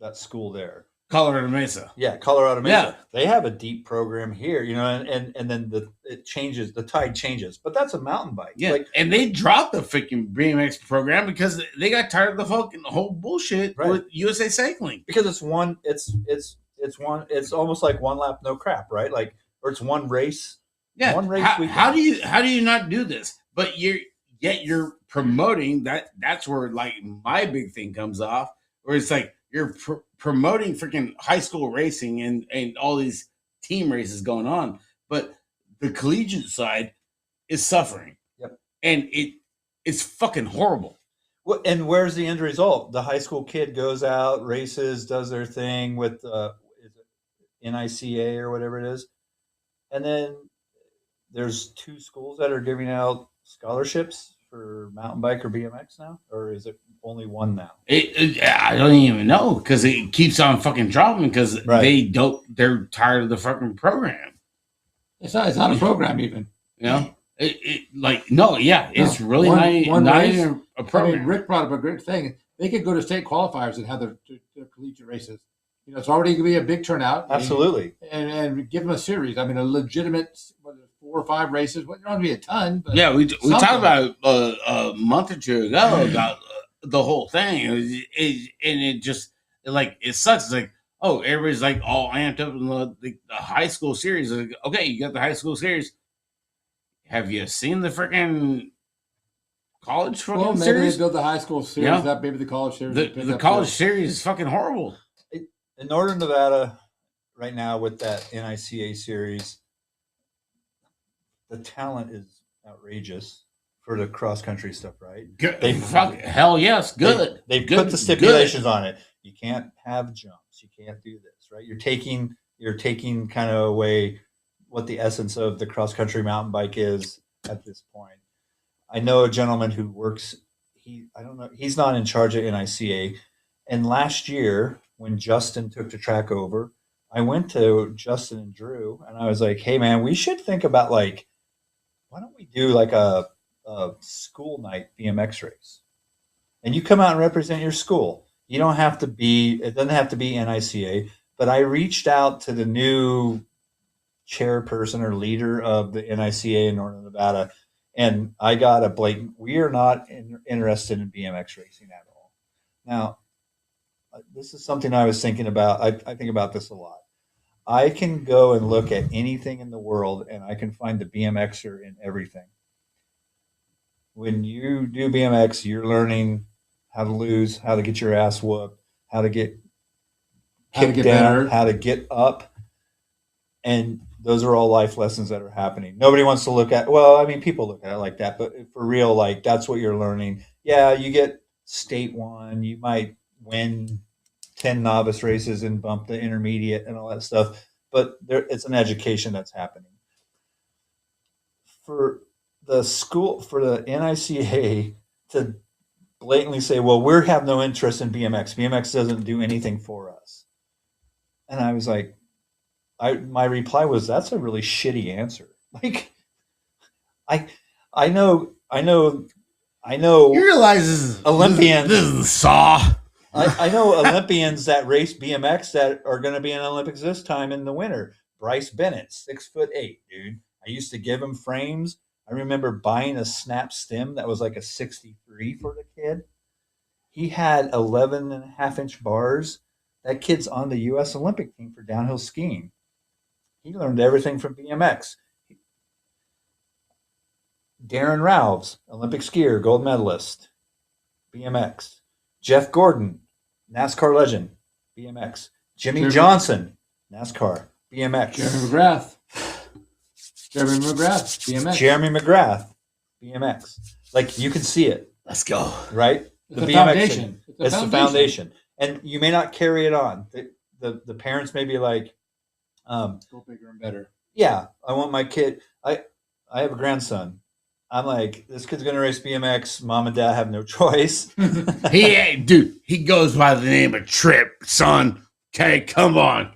That school there, Colorado Mesa. Yeah, Colorado Mesa. Yeah. They have a deep program here, and then it changes. The tide changes, but that's a mountain bike. Yeah, and they dropped the freaking BMX program because they got tired of the fucking whole bullshit with USA Cycling. Because it's one. It's almost like one lap, no crap, right? Like, or it's one race. Yeah. One race weekend. How do you not do this? But you're promoting that. That's where like my big thing comes off, where it's like you're promoting freaking high school racing and all these team races going on, but the collegiate side is suffering. Yep. And it's fucking horrible. Well, and where's the end result? The high school kid goes out, races, does their thing with is it NICA or whatever it is, and then there's 2 schools that are giving out scholarships for mountain bike or BMX now, or is it only one now? I don't even know because it keeps on fucking dropping because they're tired of the fucking program. It's not a program even. It's really not even a program. I mean, Rick brought up a great thing. They could go to state qualifiers and have their collegiate races. It's already going to be a big turnout. Absolutely. And give them a series. I mean, a legitimate 4 or 5 races. Well, not going to be a ton. But we talked about a month or 2 ago about the whole thing. And it just, like, it sucks. It's like, oh, everybody's like all amped up in the high school series. Like, okay, you got the high school series. Have you seen the freaking college fucking maybe series? they build the high school series. That maybe the college series. The college series is fucking horrible. In Northern Nevada, right now with that NICA series, the talent is outrageous for the cross country stuff, right? Hell yes, good. They've put the stipulations on it. You can't have jumps. You can't do this, right? You're taking kind of away what the essence of the cross country mountain bike is at this point. I know a gentleman who works. He's not in charge of NICA. And last year, when Justin took the track over, I went to Justin and Drew, and I was like, "Hey, man, we should think about why don't we do like a school night BMX race? And you come out and represent your school. You don't have to be. It doesn't have to be NICA." But I reached out to the new chairperson or leader of the NICA in Northern Nevada, and I got a blatant, we are not interested in BMX racing at all. Now, this is something I was thinking about. I think about this a lot. I can go and look at anything in the world, and I can find the BMXer in everything. When you do BMX, you're learning how to lose, how to get your ass whooped, how to get kicked down, better, how to get up. And those are all life lessons that are happening. Nobody wants to look at, people look at it like that, but for real, like that's what you're learning. Yeah, you get state one, you might win 10 novice races and bump the intermediate and all that stuff, but it's an education that's happening. For the school, for the NICA to blatantly say, well, we have no interest in BMX. BMX doesn't do anything for us. And I was like, my reply was, that's a really shitty answer. Like, I know You realize Olympians. This is Saw. I know Olympians that race BMX that are going to be in Olympics this time in the winter. Bryce Bennett, 6'8", dude. I used to give him frames. I remember buying a snap stem that was like a 63 for the kid. He had 11.5-inch bars. That kid's on the U.S. Olympic team for downhill skiing. He learned everything from BMX. Darren Ralphs, Olympic skier, gold medalist, BMX. Jeff Gordon, NASCAR legend, BMX. Jimmy Johnson, NASCAR, BMX. Jeremy McGrath, BMX. Jeremy McGrath, BMX. Like, you can see it. Let's go. Right? It's the foundation. It's the foundation. And you may not carry it on. The parents may be like, go bigger and better. Yeah, I want my kid. I have a grandson. I'm like, this kid's going to race BMX. Mom and dad have no choice. He goes by the name of Trip, son. Okay, come on.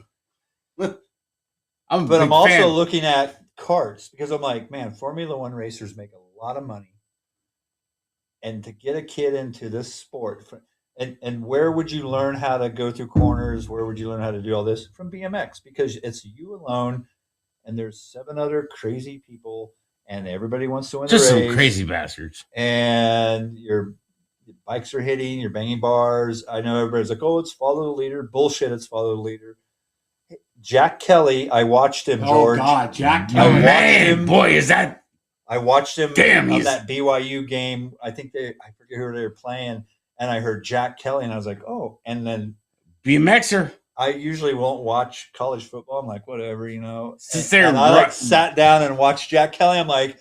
I'm also looking at karts because I'm like, man, Formula One racers make a lot of money. And to get a kid into this sport, and where would you learn how to go through corners? Where would you learn how to do all this? From BMX, because it's you alone, and there's 7 other crazy people, and everybody wants to win Just the race. some crazy bastards. And your bikes are hitting, you're banging bars. I know everybody's like, oh, it's follow the leader. Bullshit, it's follow the leader. Jack Kelly, I watched him, George. Oh, God, Jack Kelly. I watched him Damn, on that BYU game. I forget who they were playing, and I heard Jack Kelly, and I was like, oh. And then BMXer. I usually won't watch college football. I'm like, whatever, you know. And I sat down and watched Jack Kelly. I'm like,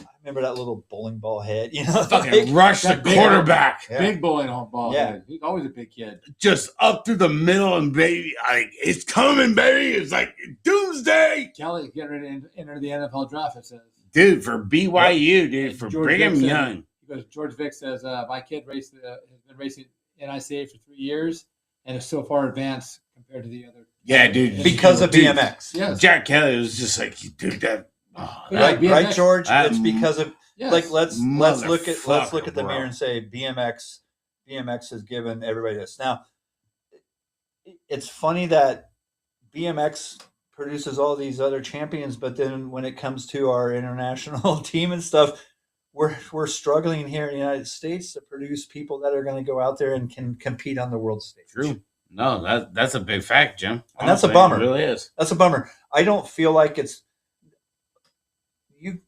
I remember that little bowling ball head, you know. Fucking rush the quarterback. Yeah. Big bowling ball. Yeah. Head. He's always a big kid. Just up through the middle, and baby, like, it's coming, baby. It's like doomsday. Kelly getting ready to enter the NFL draft, it says. Dude, for BYU, dude, And for George Brigham Vick Young. Because George Vick says, my kid has been racing NICA for 3 years and is so far advanced compared to the other. Yeah, dude. Because of BMX. Yes. Jack Kelly was just like, dude, that. Right, George? It's because of yes. let's look at the bro. mirror and say BMX has given everybody this. Now, it's funny that BMX produces all these other champions, but then when it comes to our international team and stuff, we're struggling here in the United States to produce people that are going to go out there and can compete on the world stage. True. No, that's a big fact, Jim. And that's a bummer. It really is. That's a bummer. I don't feel like it's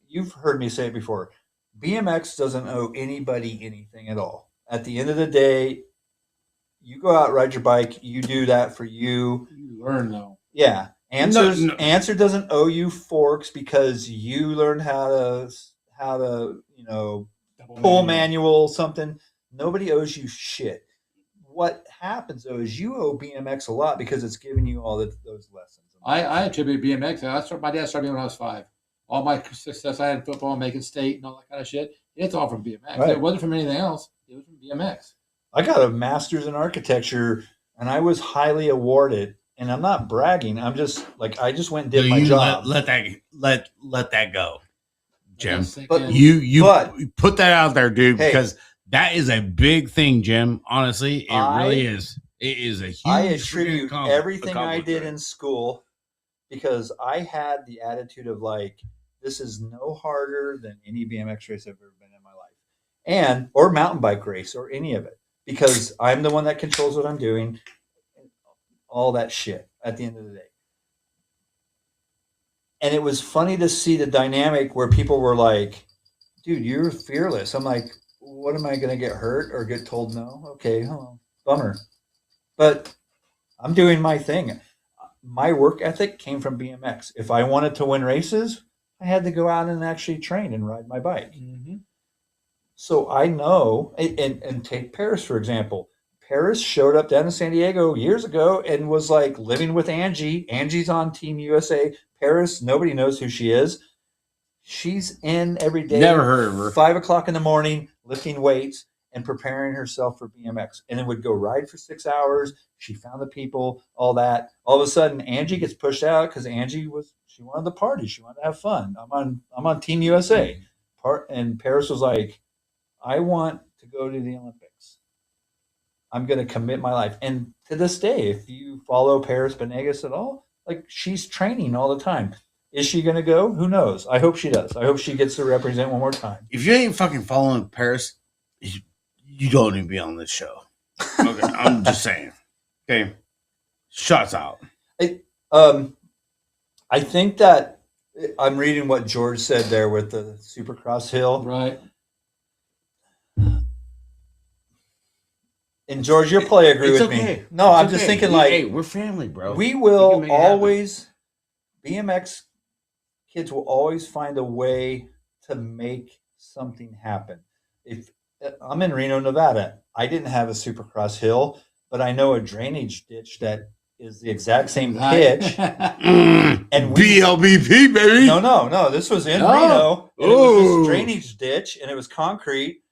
you've heard me say it before. BMX doesn't owe anybody anything at all. At the end of the day, you go out, ride your bike, you do that for you. You learn, though. Yeah. Answer doesn't owe you forks because you learned how to pull manual something. Nobody owes you shit. What happens though is you owe BMX a lot because it's giving you all those lessons. I attribute BMX. My dad started me when I was 5. All my success I had in football, making state and all that kind of shit, it's all from BMX. Right. It wasn't from anything else. It was from BMX. I got a master's in architecture and I was highly awarded. And I'm not bragging. I'm just like, I just went and did my job. Let that go, Jim. But You put that out there, dude, Hey. because that is a big thing, Jim. Honestly, it really is. It is a huge. I attribute freaking everything I did accomplishment. in school because I had the attitude of like, this is no harder than any BMX race I've ever been in my life, or mountain bike race or any of it, because I'm the one that controls what I'm doing, all that shit at the end of the day. And it was funny to see the dynamic where people were like, dude, you're fearless. I'm like, what am I going to get hurt or get told no? Okay, bummer. But I'm doing my thing. My work ethic came from BMX. If I wanted to win races, I had to go out and actually train and ride my bike. Mm-hmm. So I know, and take Paris, for example. Paris showed up down in San Diego years ago and was like living with Angie. Angie's on Team USA. Paris, nobody knows who she is. She's in every day. Never heard of her. 5 o'clock in the morning, lifting weights. and preparing herself for BMX, and then would go ride for 6 hours. She found the people, all that. All of a sudden, Angie gets pushed out because she wanted the party, she wanted to have fun. I'm on Team USA. And Paris was like, I want to go to the Olympics. I'm going to commit my life. And to this day, if you follow Paris Benegas at all, like she's training all the time. Is she going to go? Who knows? I hope she does. I hope she gets to represent one more time. If you ain't fucking following Paris, you don't need to be on this show. Okay, I'm just saying. Okay, shots out. I think that I'm reading what George said there with the Supercross hill. Right. And George, you'll probably agree It's with okay. me. No, It's I'm just thinking like, hey, we're family, bro. we can will make it happen. always, BMX kids will always find a way to make something happen. If I'm in Reno, Nevada, I didn't have a Supercross hill, but I know a drainage ditch that is the exact same pitch. And BLBP, baby. No. This was in Reno. And it was this drainage ditch, and it was concrete.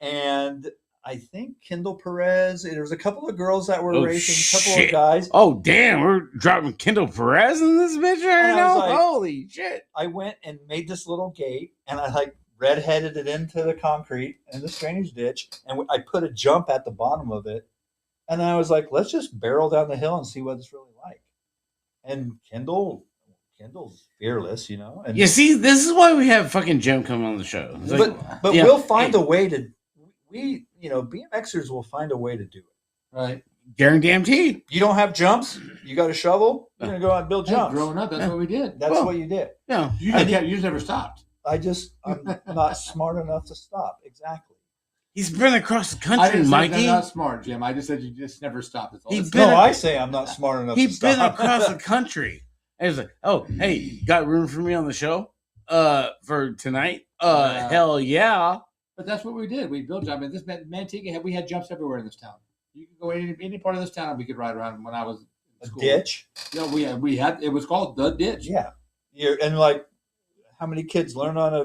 And I think Kendall Perez. There was a couple of girls that were racing, a couple of guys. Oh damn, we're dropping Kendall Perez in this bitch right now. Like, holy shit! I went and made this little gate, and I like redheaded it into the concrete and the drainage ditch, and I put a jump at the bottom of it. And I was like, let's just barrel down the hill and see what it's really like. And Kendall's fearless, you know. And you see, this is why we have fucking Jim come on the show. It's but yeah, we'll find a way to. BMXers will find a way to do it. Right. Guaranteed. You don't have jumps. You got a shovel. You're gonna go out and build jumps. Growing up, that's what we did. That's what you did. Yeah. You just never stopped. I'm not smart enough to stop. Exactly. He's been across the I country, didn't say Mikey. they're not smart, Jim. I just said you just never stopped. I say I'm not smart enough. He's to been stop. across the country. And he's like, oh, hey, got room for me on the show? For tonight? Hell yeah. But that's what we did. We built jumps. This Manteca, we had jumps everywhere in this town. You could go any part of this town, we could ride around. When I was in school. Ditch. No, we had. It was called the ditch. Yeah, and like, how many kids learn on a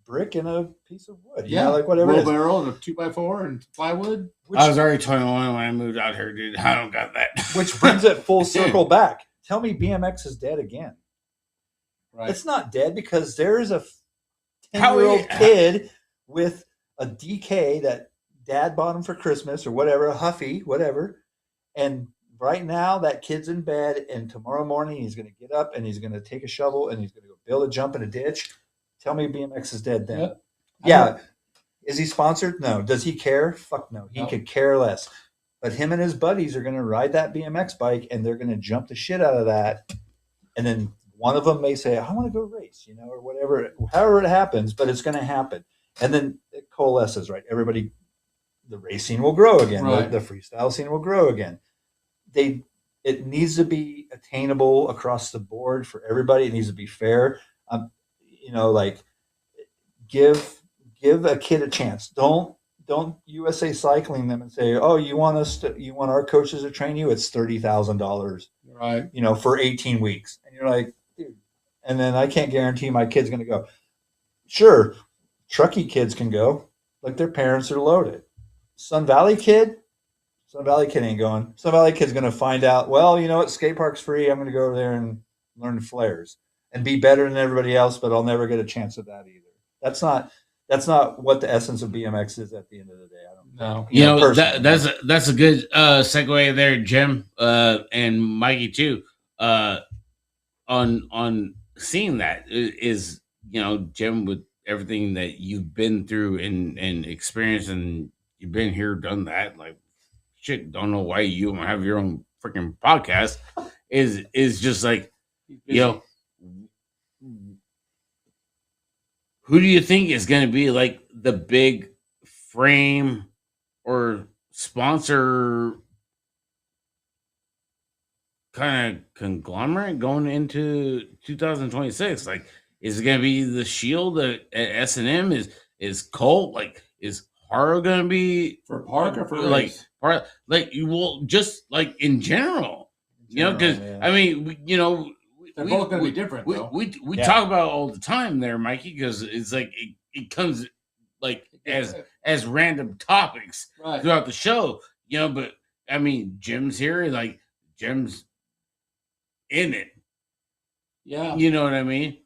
brick and a piece of wood? You know, like whatever. Wheelbarrow and a 2x4 and plywood. I was already 21 when I moved out here, dude. I don't got that. Which brings it full circle back. Tell me BMX is dead again. Right. It's not dead because there is a 10-year-old kid with a DK that dad bought him for Christmas or whatever, a Huffy, whatever. And right now that kid's in bed, and tomorrow morning he's going to get up and he's going to take a shovel and he's going to go build a jump in a ditch. Tell me BMX is dead then. Yep. Yeah. Is he sponsored? No. Does he care? Fuck no. He Nope. could care less. But him and his buddies are going to ride that BMX bike and they're going to jump the shit out of that. And then one of them may say, I want to go race, you know, or whatever, however it happens, but it's going to happen. And then it coalesces, right? Everybody, the racing will grow again. Right. The freestyle scene will grow again. It needs to be attainable across the board for everybody. It needs to be fair. You know, like give a kid a chance. Don't USA Cycling them and say, oh, you want our coaches to train you? It's $30,000, Right. you know, for 18 weeks. And you're like, dude. And then I can't guarantee my kid's going to go. Sure, Truckee kids can go, like their parents are loaded. Sun Valley kid ain't going. Sun Valley kid's going to find out, well, you know what, skate park's free. I'm going to go over there and learn flares and be better than everybody else, but I'll never get a chance at that either. That's not what the essence of BMX is at the end of the day. I don't know. You know, that's a good segue there, Jim, and Mikey too. On seeing that is, you know, Jim, with everything that you've been through and experienced, and you've been here, done that. Like, shit, don't know why you don't have your own freaking podcast. Is just like, you know, who do you think is going to be like the big frame or sponsor kind of conglomerate going into 2026? Like, is it going to be the Shield at S&M? Is Colt, like, is Haro going to be For park or for like race? part, like, you will just like in general, you know, because yeah. I mean, you know, They're both going to be different, though. we Yeah. talk about it all the time there, Mikey, because it's like it comes like as random topics Right. throughout the show, but I mean, Jim's here, like Jim's in it. Yeah. You know what I mean?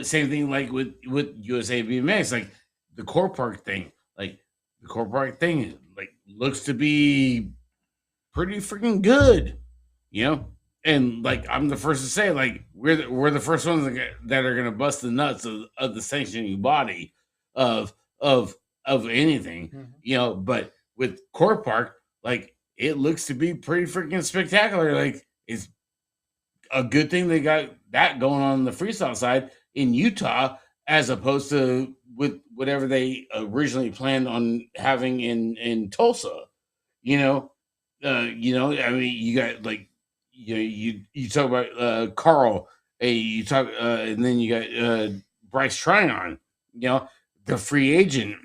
Same thing like with USA BMX, like the core park thing. Like the core park thing, like looks to be pretty freaking good. And like I'm the first to say, like we're the first ones that are gonna bust the nuts of the sanctioning body of of anything. But with core park, like it looks to be pretty freaking spectacular. Like it's a good thing they got that going on the freestyle side in Utah, as opposed to with whatever they originally planned on having in Tulsa. I mean, you got like you talk about Carl, you talk, and then you got Bryce Tryon. The free agent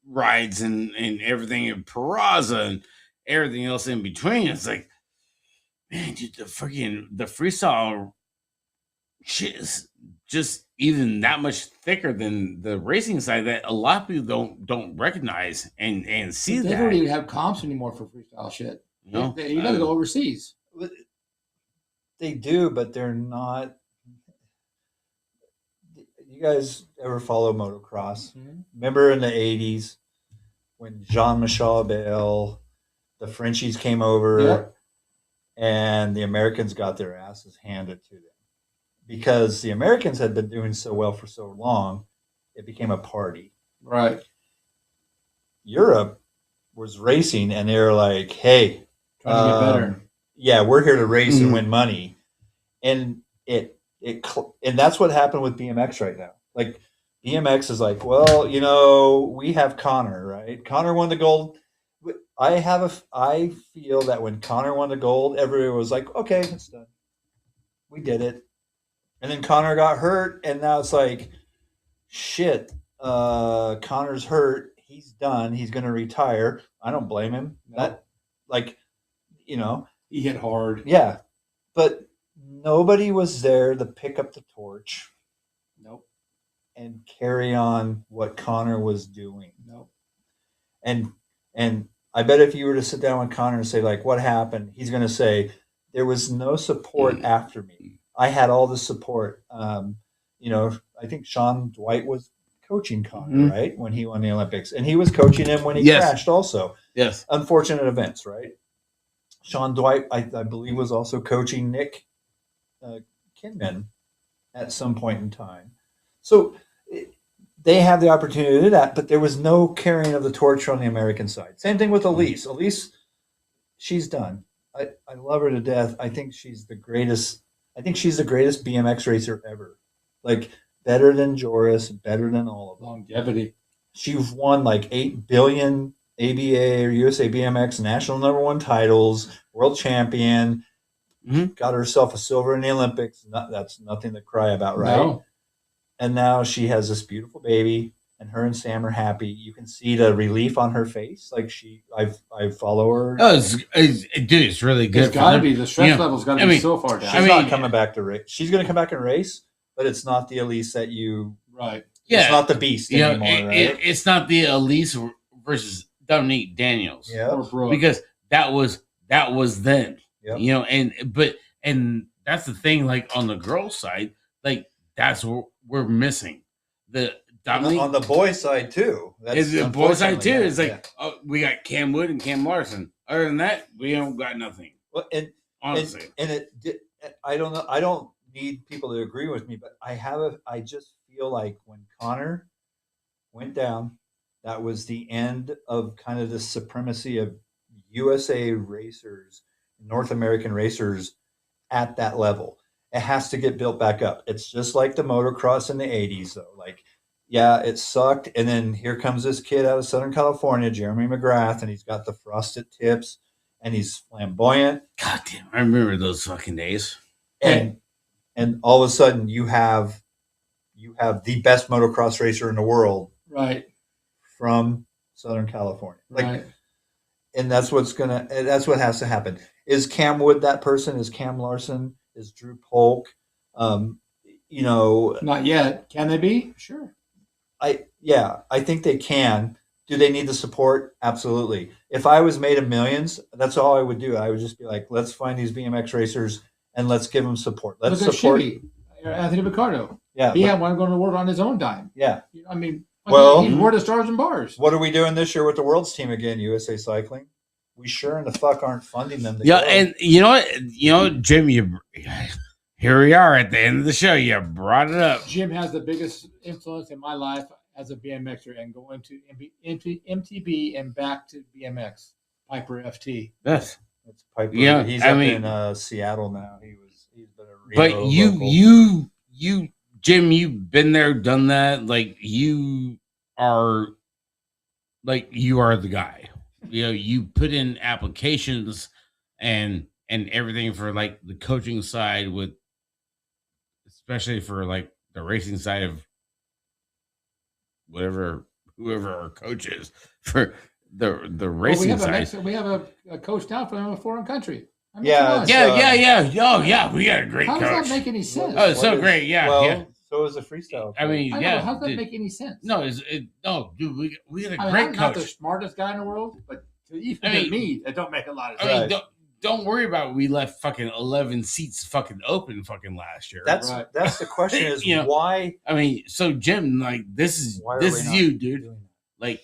rides and everything in Peraza and everything else in between. It's like, man, dude, the freestyle shit is just even that much thicker than the racing side that a lot of people don't recognize and see They that. don't even have comps anymore for freestyle shit. You got to go overseas. They do, but they're not. You guys ever follow motocross? Mm-hmm. Remember in the 80s when Jean-Michel Bell, the Frenchies came over, Yep. and the Americans got their asses handed to them because the Americans had been doing so well for so long. It became a party. Right. Europe was racing, and they were like, "Hey, Trying to get better. Yeah, we're here to race and win money," and and that's what happened with BMX right now. Like BMX is like, well, we have Connor, right? Connor won the gold. I feel that when Connor won the gold, everyone was like, okay, it's done. We did it. And then Connor got hurt, and now it's like, shit, Connor's hurt. He's done. He's going to retire. I don't blame him. Nope. He hit hard. Yeah. But nobody was there to pick up the torch. Nope. And carry on what Connor was doing. Nope. And I bet if you were to sit down with Connor and say, like, what happened? He's going to say, there was no support after me. I had all the support. I think Sean Dwight was coaching Connor, right? When he won the Olympics. And he was coaching him when he crashed also. Yes. Unfortunate events, right? Sean Dwight, I believe, was also coaching Nick Kinman at some point in time. So they have the opportunity to do that, but there was no carrying of the torch on the American side. Same thing with Elise. Elise, she's done. I love her to death. I think she's the greatest. I think she's the greatest BMX racer ever. Like better than Joris, better than all of them. Longevity. She's won like 8 billion ABA or USA BMX national #1 titles, world champion. Got herself a silver in the Olympics. That's nothing to cry about, right? No. And now she has this beautiful baby, and her and Sam are happy. You can see the relief on her face. Like I follow her. Oh, it's really good. It's got to be. The stress level's got to be so far down. She's not coming back to race. She's going to come back and race, but it's not the Elise that you. Right. Yeah. It's not the beast anymore, right? It's not the Elise versus Dominique Daniels. Yeah. Because that was then. Yep. And that's the thing. Like on the girls' side, like that's what we're missing. The Dominique on the boys' side too. That's the boys' side too. It's like we got Cam Wood and Cam Larson. Other than that, we don't got nothing. Well, honestly, I don't know. I don't need people to agree with me, but I just feel like when Connor went down, that was the end of kind of the supremacy of USA racers, North American racers at that level. It has to get built back up. It's just like the motocross in the 80s, though. Like, yeah, it sucked. And then here comes this kid out of Southern California, Jeremy McGrath, and he's got the frosted tips, and he's flamboyant. God damn, I remember those fucking days. And all of a sudden, you have the best motocross racer in the world, right, from Southern California. Like, right. And that's what has to happen. Is Cam Wood that person? Is Cam Larson? Is Drew Polk? Not yet. Can they be? Sure. I think they can. Do they need the support? Absolutely. If I was made of millions, that's all I would do. I would just be like, let's find these BMX racers and let's give them support. Let's Look at support. Shimmy, Anthony Picardo. Yeah, He had one going to work on his own dime. yeah. I mean, Well- he's more to stars and bars. What are we doing this year with the world's team again? USA Cycling. We sure in the fuck aren't funding them. To Yeah, go. and you know what, Jim, here we are at the end of the show. You brought it up. Jim has the biggest influence in my life as a BMXer and going to MTB and back to BMX. Piper FT. Yes. It's Piper. Yeah, He's I up mean- in Seattle now. He's been a But Rio you, local. Jim, you've been there, done that. Like you are the guy. You put in applications and everything for like the coaching side with, especially for like the racing side of whoever our coach is for the racing side. We have a coach now from a foreign country. I mean, Yeah, come on. it's, Yeah. Oh, yeah. We got a great How does coach. that make any sense? Oh, it's so great. Yeah, Well, yeah. so is the freestyle. I mean, I know, yeah. how does that dude. make any sense? No, no, dude. We got a I mean, great I'm not the coach. smartest guy in the world, but even I mean- to me, it don't make a lot of I sense. mean, don't worry about it. We left fucking 11 seats fucking open fucking last year. that's Right. that's the question is You know, why I mean, so Jim, like this is Why are we not you, dude. doing that? Like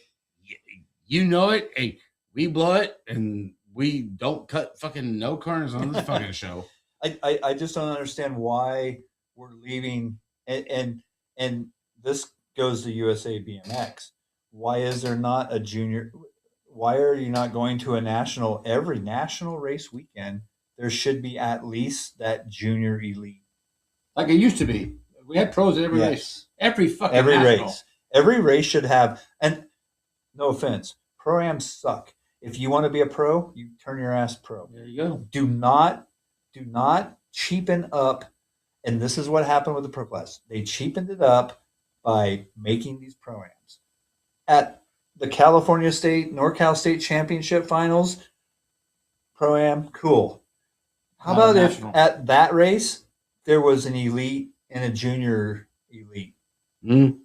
you know it. Hey, we blow it and we don't cut fucking no corners on this fucking show. I just don't understand why we're leaving and this goes to USA BMX. Why is there not a junior? Why are you not going to every national race weekend? There should be at least that junior elite. Like it used to be. We had pros at every Yes. race. Every fucking Every national. race. Every race should have, and no offense, pro-ams suck. If you want to be a pro, you turn your ass pro. There you go. Do not cheapen up. And this is what happened with the pro class. They cheapened it up by making these pro-ams. At the California State, NorCal State Championship finals, pro-am, cool. How Not a about if national. at that race there was an elite and a junior elite? Mm.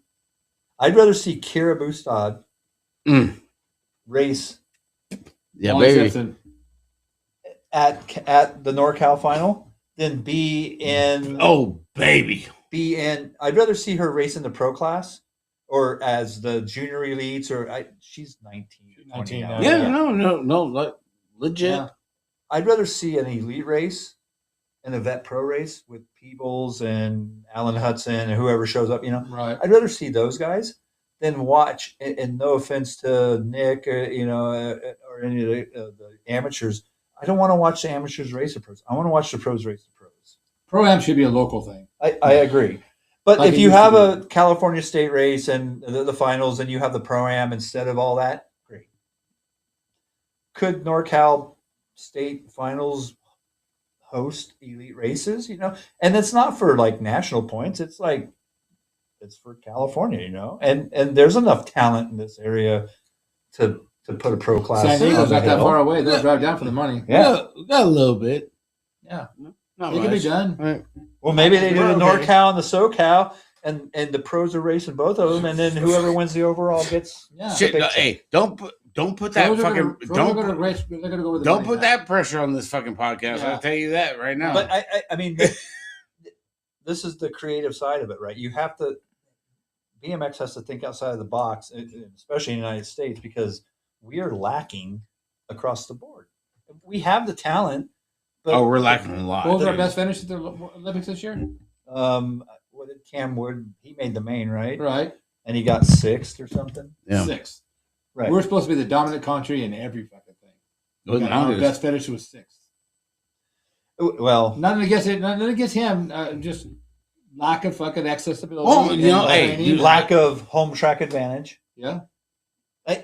I'd rather see Kira Bustad Mm. race Yeah, Molly baby. Simpson. at the NorCal final than be in Oh, baby. I'd rather see her race in the pro class or as the junior elites she's 19, 20 now. Yeah, no, like, legit. Yeah. I'd rather see an elite race, an vet pro race with Peebles and Alan Hudson and whoever shows up, Right. I'd rather see those guys than watch, and no offense to Nick, or any of the amateurs. I don't want to watch the amateurs race the pros. I want to watch the pros race the pros. Pro-Am should be a local thing. I agree. But Like if it you used to have be. a California State race and the finals and you have the pro-am instead of all that, great. Could NorCal State finals host elite races, And it's not for like national points. It's like it's for California, And there's enough talent in this area to put a pro class. San Diego's on the not that hill. far away. They'll drive down for the money. Yeah. We got a little bit. Yeah. Not It can be much. done. Right. Well, maybe they do the We're okay. NorCal and the SoCal, and the pros are racing both of them, and then whoever wins the overall gets. Yeah. Shit, big no, check. hey, don't put that Pros are fucking gonna- pros are don't gonna put, race. They're gonna go with the don't money put now. that pressure on this fucking podcast. Yeah. I'll tell you that right now. But I mean, this is the creative side of it, right? You have to. BMX has to think outside of the box, especially in the United States, because we are lacking across the board. We have the talent, but we're lacking a lot. What was our dude. best finish at the Olympics this year? What did Cam Wood? He made the main, right? Right. And he got sixth or something. Yeah. 6th. Right. We're supposed to be the dominant country in every fucking thing. Well, And now our it is. best finish was 6th. Well, Nothing against it. Nothing against him. Just lack of fucking accessibility. Oh, and you know, hey, training. dude, lack of home track advantage. Yeah.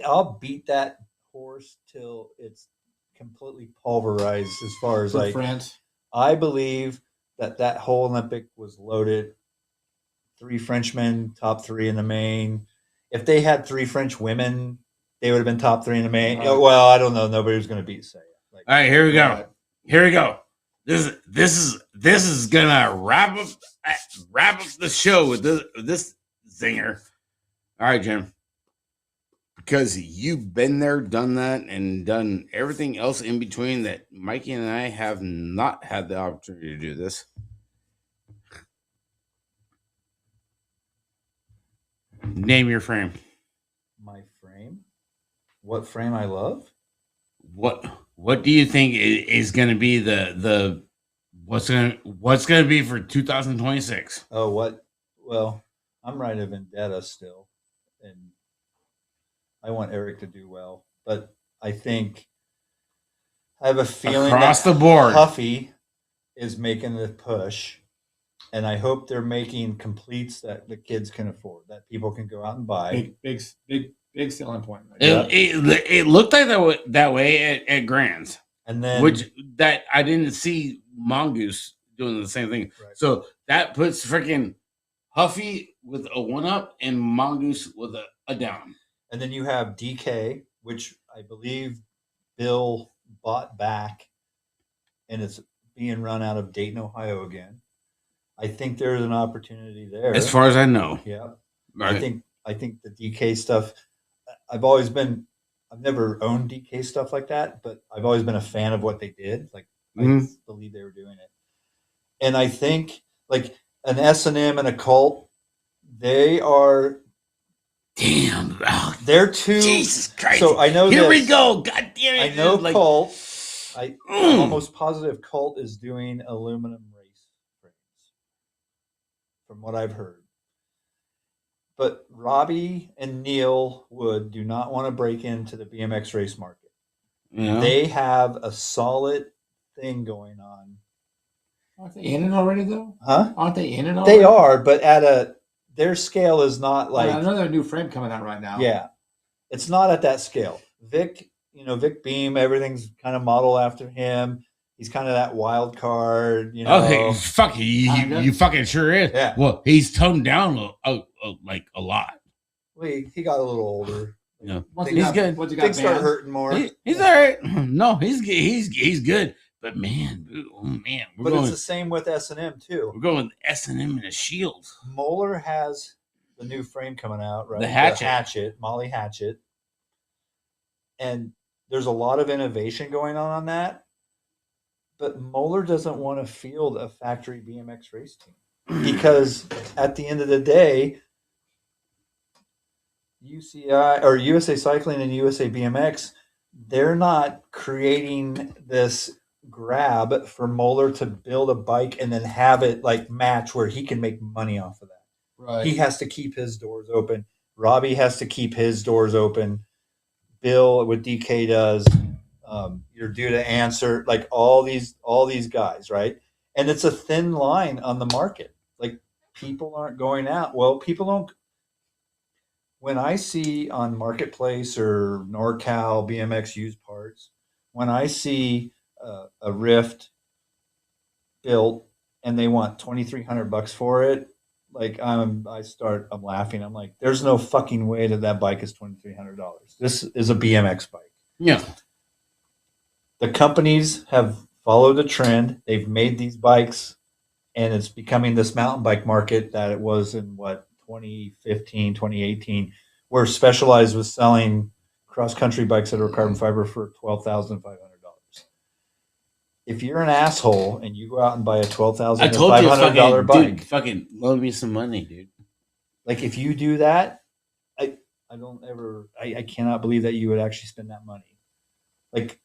I'll beat that horse till it's completely pulverized. As far as For like, France. I believe that whole Olympic was loaded. 3 Frenchmen, top 3 in the main. If they had 3 French women, they would have been top 3 in the main. Right. Well, I don't know. Nobody was going to beat Saya. Like, All right, here we go. Right. Here we go. This is gonna wrap up the show with this zinger. All right, Jim. Because you've been there, done that, and done everything else in between that Mikey and I have not had the opportunity to do this. Name your frame. My frame? What frame I love? What do you think is going to be the what's going to be for 2026? Oh, what? Well, I'm right of Vendetta still, and I want Eric to do well, but I think I have a feeling Across that the board. Huffy is making the push, and I hope they're making completes that the kids can afford, that people can go out and buy. Big selling point. Right? It looked like that way at Grand's, And then which that I didn't see Mongoose doing the same thing. Right. So that puts freaking Huffy with a 1-up and Mongoose with a down. And then you have DK, which I believe Bill bought back, and it's being run out of Dayton, Ohio again. I think there's an opportunity there. As far as I know. Yeah. Right. I think the DK stuff, I've never owned DK stuff like that, but I've always been a fan of what they did. Like, I believe they were doing it. And I think like an S&M and a Cult, they are damn. Oh, they're two. Jesus Christ. So I know Here this. we go. God damn it. I know like, Cult. I'm almost positive Cult is doing aluminum race frames, from what I've heard. But Robbie and Neil Wood do not want to break into the BMX race market. Yeah. They have a solid thing going on. Aren't they in it already, though? Huh? Aren't they in it already? They are, but their scale is not like. I know there's a new frame coming out right now. Yeah, it's not at that scale. Vic Beam, everything's kind of modeled after him. He's kind of that wild card, Okay, fuck you fucking sure is. Yeah. Well, he's toned down like a lot. Well, he got a little older. Yeah. He's good. Things start hurting more. He's all right. No, he's good. But man, It's the same with S&M too. We're going with S&M and a Shield. Moeller has the new frame coming out, right? The Hatchet. Molly Hatchet. And there's a lot of innovation going on that. But Moeller doesn't want to field a factory BMX race team because at the end of the day, UCI or USA Cycling and USA BMX, they're not creating this grab for Moeller to build a bike and then have it like match where he can make money off of that. Right. He has to keep his doors open. Robbie has to keep his doors open. Bill with DK does. You're due to answer, like all these guys, right? And it's a thin line on the market. Like people aren't going out. Well, people don't. When I see on Marketplace or NorCal BMX used parts, when I see a Rift built and they want $2,300 for it, like I'm laughing. I'm like, there's no fucking way that bike is $2,300. This is a BMX bike. Yeah. The companies have followed a trend. They've made these bikes, and it's becoming this mountain bike market that it was in 2015, 2018, where Specialized was selling cross-country bikes that are carbon fiber for $12,500. If you're an asshole and you go out and buy a $12,500 bike, dude, fucking loan me some money, dude. Like if you do that, I cannot believe that you would actually spend that money. Like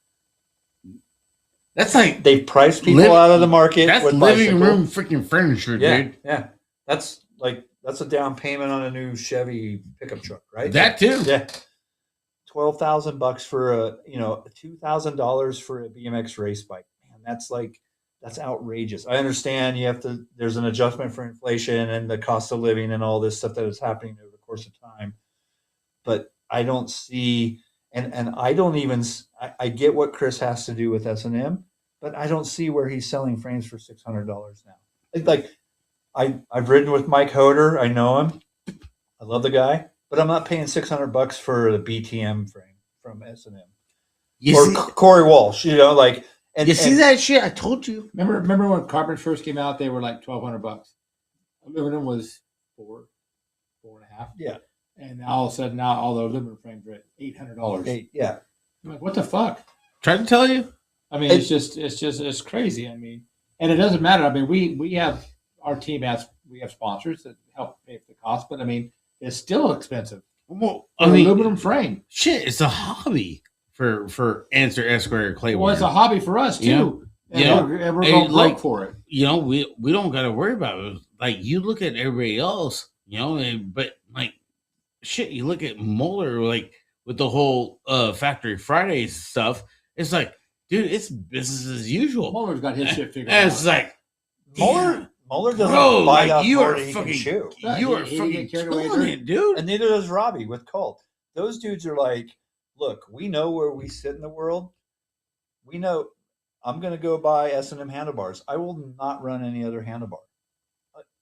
that's like they've priced people out of the market. That's with living bicycle. room freaking furniture, dude. Yeah. That's a down payment on a new Chevy pickup truck, right? That too. Yeah. $12,000 for $2,000 for a BMX race bike. Man, that's outrageous. I understand there's an adjustment for inflation and the cost of living and all this stuff that is happening over the course of time. But I don't see, and I don't even, I get what Chris has to do with S&M, but I don't see where he's selling frames for $600 now. Like I've ridden with Mike Hoder. I know him. I love the guy, but I'm not paying $600 for the BTM frame from S&M or Corey Walsh. And you see that shit? I told you. Remember when Carbon first came out? They were like $1,200. Aluminum was $4.5. Yeah. And now all of a sudden, now all the aluminum frames are at $800. Yeah. I'm like, what the fuck? Tried to tell you. I mean, it's crazy. I mean, and it doesn't matter. I mean, we have our team we have sponsors that help pay for the cost, but I mean, it's still expensive. Well, An aluminum frame. Shit, it's a hobby for Answer Esquire Clay. Well, it's a hobby for us too. Yeah. And we're going broke for it. You know, we don't got to worry about it. Like, you look at everybody else, you know, but like, shit, you look at Moeller, like with the whole Factory Fridays stuff. It's like, dude, it's business as usual. Muller's got his shit figured And out. it's like, Mueller doesn't bro, bite like, off you more are than he can fucking, chew. you are He fucking get carried away, killing it, dude. And neither does Robbie with Colt. Those dudes are like, look, we know where we sit in the world. We know I'm going to go buy S&M handlebars. I will not run any other handlebar.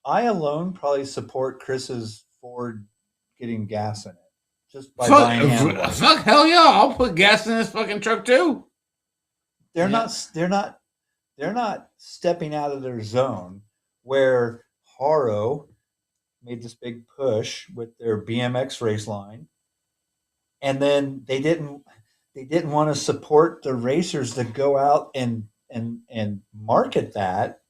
I alone probably support Chris's Ford getting gas in it just by buying handlebars. Fuck, hell yeah! I'll put gas in this fucking truck too. They're not stepping out of their zone where Haro made this big push with their BMX race line, and then they didn't want to support the racers that go out and market that.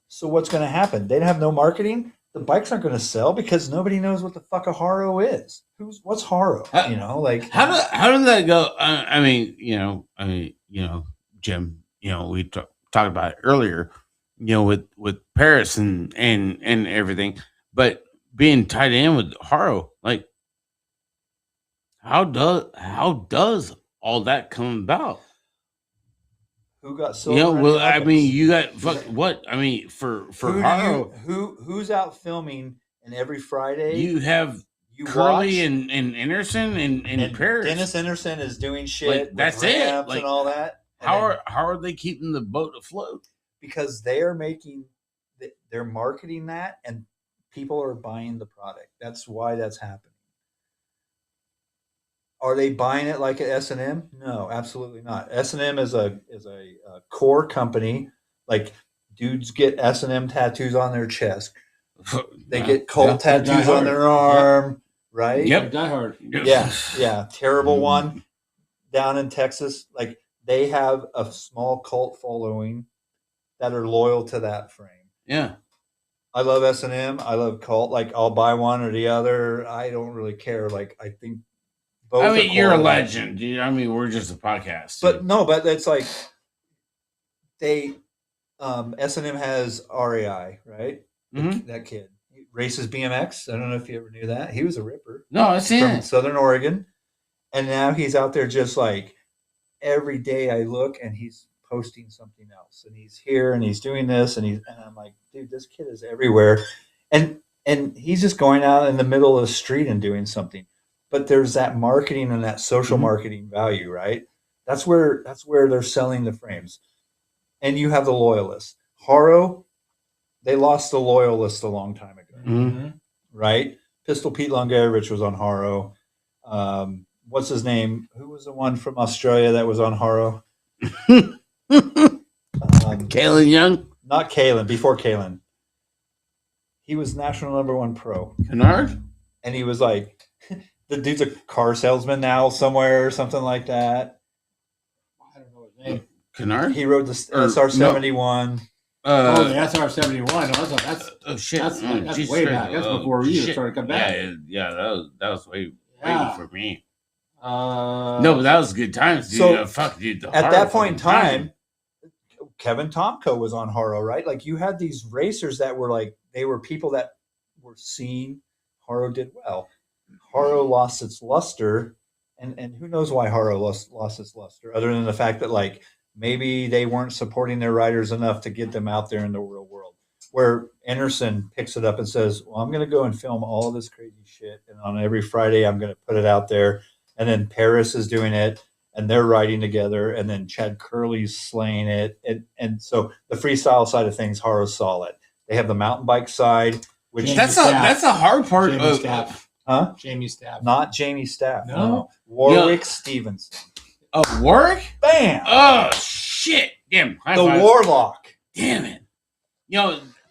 So what's going to happen? They'd have no marketing. The bikes aren't going to sell because nobody knows what the fuck a Haro is. What's Haro? You know, like how did that go? I mean, Jim, we talked about it earlier, with Paris and everything, but being tied in with Haro, like, how does all that come about? who got silver? Well, I mean, you got what? I mean, for Haro, who's out filming, and every Friday you have Curly and Anderson and Paris. Dennis Anderson is doing shit. Like, with that's ramps it. Like, and all that. How are they keeping the boat afloat? Because they're marketing that, and people are buying the product. That's why that's happening. Are they buying it like at S&M? No, absolutely not. S&M is a core company. Like, dudes get S&M tattoos on their chest. They get Colt tattoos on their arm, right? Yep, Die Hard. Yeah. Terrible one down in Texas. Like, they have a small cult following that are loyal to that frame. Yeah. I love S&M. I love Colt. Like, I'll buy one or the other. I don't really care. Like, I think both. I mean, you're a legend, dude. I mean, we're just a podcast. But it's like they S&M has RAI, right? Mm-hmm. That kid. He races BMX. I don't know if you ever knew that. He was a ripper. No, I see from it. Southern Oregon. And now he's out there just like every day I look and he's posting something else. And he's here and he's doing this and I'm like, dude, this kid is everywhere. And he's just going out in the middle of the street and doing something. But there's that marketing and that social marketing value, right? That's where they're selling the frames. And you have the loyalists. Haro, they lost the loyalists a long time ago, right? Pistol Pete Longarevich was on Haro. What's his name? Who was the one from Australia that was on Haro? Kalen Young? Not Kalen, before Kalen. He was national #1 pro. Kennard? And he was like, the dude's a car salesman now somewhere or something like that. I don't know his name. Kennard? He rode the SR-71. The SR-71. That's shit. That's way back. That's before you started coming back. Yeah, that was way for me. No, but that was good times, dude. So, dude. At that point in time, Kevin Tomko was on Haro, right? Like, you had these racers that were like, they were people that were seen. Haro did well. Haro lost its luster, and who knows why Haro lost its luster, other than the fact that, like, maybe they weren't supporting their riders enough to get them out there in the real world. Where Anderson picks it up and says, well, I'm going to go and film all this crazy shit, and on every Friday I'm going to put it out there. And then Paris is doing it, and they're riding together, and then Chad Curley's slaying it. And so the freestyle side of things, Haro's solid. They have the mountain bike side, which that's a hard part of Staff. Huh? Jamie Staff. Not Jamie Staff. No. Warwick Stevenson. Oh, Warwick? Bam! Oh, shit. Damn. The Warlock. Damn it.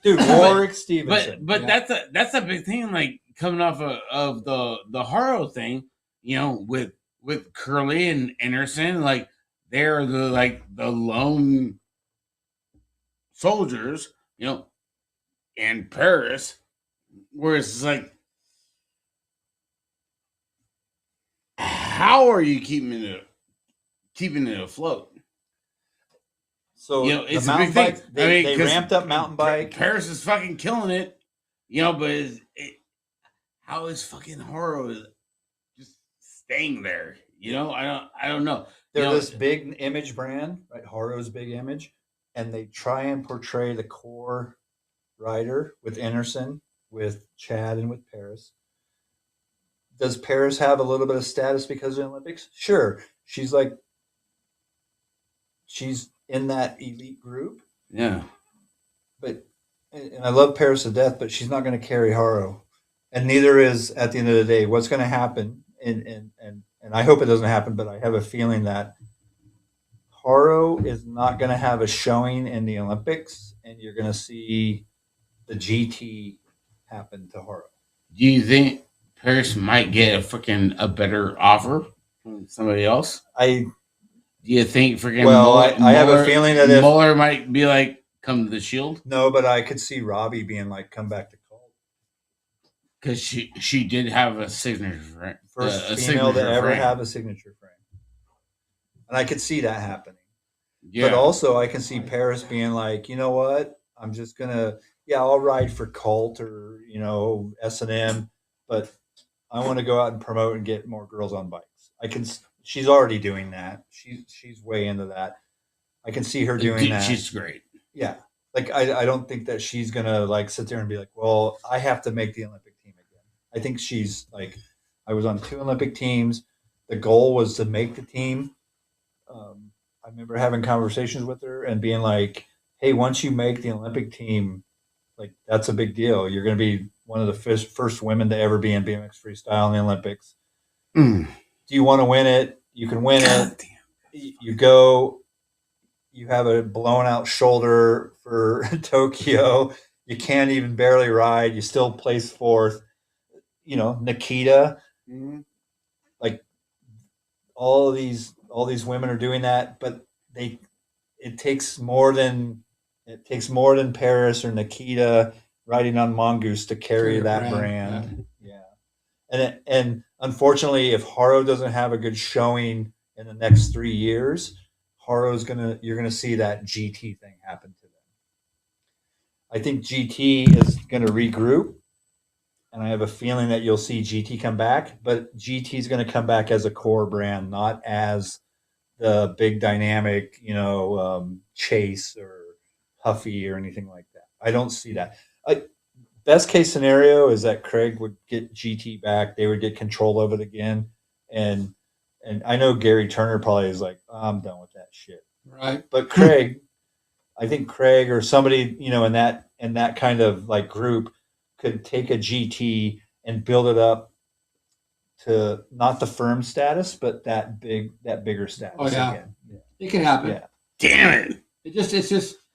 Dude, Warwick Stevenson. But that's a big thing. Like, coming off of the Haro thing, with Curly and Anderson, like they're the lone soldiers, in Paris, whereas it's like, how are you keeping it afloat? So It's the a mountain big thing. bike, they 'cause ramped up mountain bike. Paris is fucking killing it, but how is fucking Haro just staying there? I don't know. They're this big image brand, right? Haro's big image, and they try and portray the core rider with Anderson, with Chad, and with Paris. Does Paris have a little bit of status because of the Olympics? Sure, she's in that elite group. Yeah, But and I love Paris to death, but she's not going to carry Haro, and neither is at the end of the day what's going to happen. And I hope it doesn't happen, but I have a feeling that Haro is not going to have a showing in the Olympics, and you're going to see the GT happen to Haro. do you think Paris might get a better offer from somebody else? Do you think freaking I have a feeling that if Muller might be like, come to the Shield? No, but I could see Robbie being like, come back to Colt. Because she did have a signature frame. First female to ever have a signature frame. And I could see that happening. Yeah. But also I can see Paris being like, you know what? I'm just going to, I'll ride for Colt or, S&M, but I want to go out and promote and get more girls on bikes. She's already doing that. She's way into that. I can see her doing that. She's great. Yeah. Like, I don't think that she's going to like sit there and be like, well, I have to make the Olympic team again. I think she's like, I was on 2 Olympic teams. The goal was to make the team. I remember having conversations with her and being like, hey, once you make the Olympic team, like, that's a big deal. You're going to be one of the first women to ever be in BMX freestyle in the Olympics. Do you want to win it? You can win it. You go, you have a blown out shoulder for Tokyo. You can't even barely ride. You still place 4th. Nikita, like all these women are doing that, but it takes more than Paris or Nikita riding on Mongoose to carry that brand. Yeah. And unfortunately, if Haro doesn't have a good showing in the next 3 years, you're gonna see that GT thing happen to them. I think GT is gonna regroup, and I have a feeling that you'll see GT come back, but GT is gonna come back as a core brand, not as the big dynamic, Chase or Huffy or anything like that. I don't see that. Best case scenario is that Craig would get GT back. They would get control of it again. And I know Gary Turner probably is like, oh, I'm done with that shit. Right. But Craig, I think Craig or somebody, in that kind of like group could take a GT and build it up to not the firm status, but that bigger status. Oh, yeah. Again. Yeah. It can happen. Yeah. Damn it.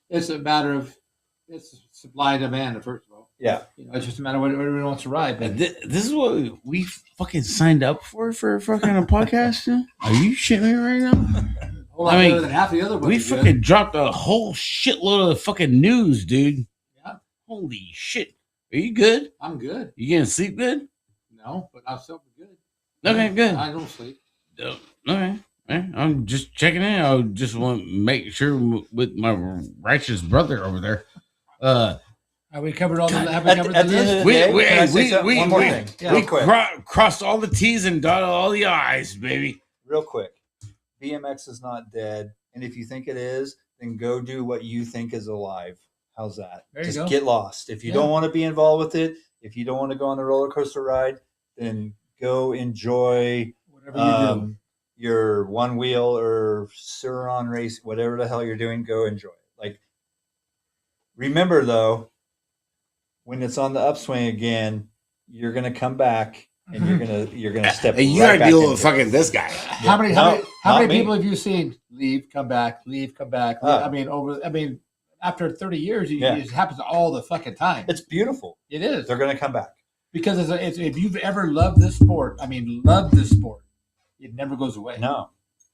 It's a matter of supply and demand, first of all. Yeah. It's just a matter of what everyone wants to ride. But this is what we fucking signed up for fucking a podcast. Are you shitting me right now? A lot better than half the other ones. We fucking dropped a whole shitload of fucking news, dude. Yeah. Holy shit. Are you good? I'm good. You getting sleep good? No, but I'm still good. Okay, good. I don't sleep. Okay. I'm just checking in. I just want to make sure with my righteous brother over there. Have we covered all the? Have we covered the list? One more thing. Yeah, we crossed all the T's and dotted all the I's, baby. Real quick. BMX is not dead, and if you think it is, then go do what you think is alive. How's that? Just get lost. If you don't want to be involved with it, if you don't want to go on the roller coaster ride, then go enjoy whatever you do. Your one wheel or Suron race, whatever the hell you're doing. Go enjoy it. Like, remember though, when it's on the upswing again, you're gonna come back and you're gonna step. And you gotta deal with fucking this guy. How many people have you seen leave, come back, leave, come back? After 30 years, it happens all the fucking time. It's beautiful. It is. They're gonna come back. Because if you've ever loved this sport, it never goes away. No.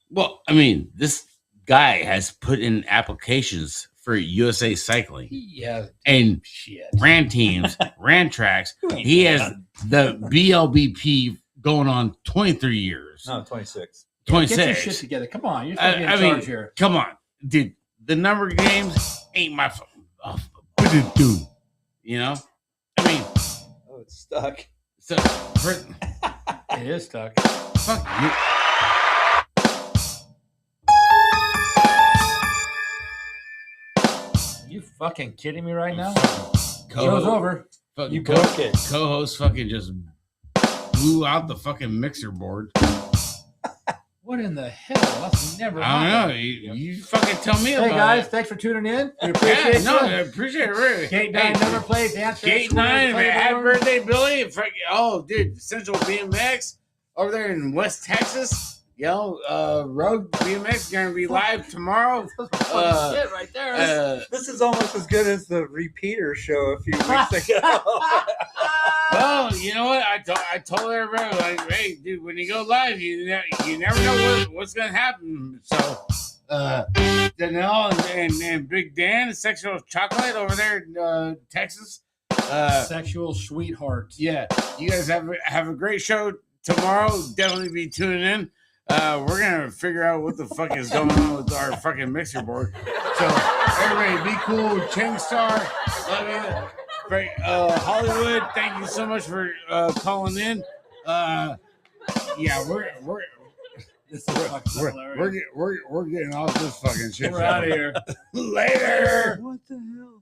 Well, I mean, this guy has put in applications for USA Cycling Yeah, and shit. ran teams, ran tracks. He has the BLBP going on 23 years. No, 26. 26. Get your shit together. Come on, you're fucking in charge here. Come on, dude. The number of games ain't my fault. You know? I mean, Oh, it's stuck. so It is stuck. fuck you. You fucking kidding me right now? Co- Show's over. fucking You broke it. Co-host fucking just blew out the fucking mixer board. What in the hell? That's never I don't know. happened. You fucking tell me Hey about guys, it. thanks for tuning in. We appreciate Yeah, no, I you. appreciate it. Really. Gate 9 number plate, dance. Gate 9, happy birthday, Billy. Oh, dude, Central BMX over there in West Texas. Yo, Road BMX going to be live tomorrow. Shit right there. This is almost as good as the repeater show a few weeks ago. Well, you know what? I told everybody, like, hey, dude, when you go live, you never know what's going to happen. So, Danelle and Big Dan, Sexual Chocolate over there in Texas. Sexual sweetheart. Yeah, you guys have a great show tomorrow. Definitely be tuning in. We're gonna figure out what the fuck is going on with our fucking mixer board. So everybody, be cool. Chang Star, love you. Great, Hollywood, thank you so much for calling in. Yeah, we're This is fucking hilarious. we're getting off this fucking shit. We're out of here. Later. What the hell?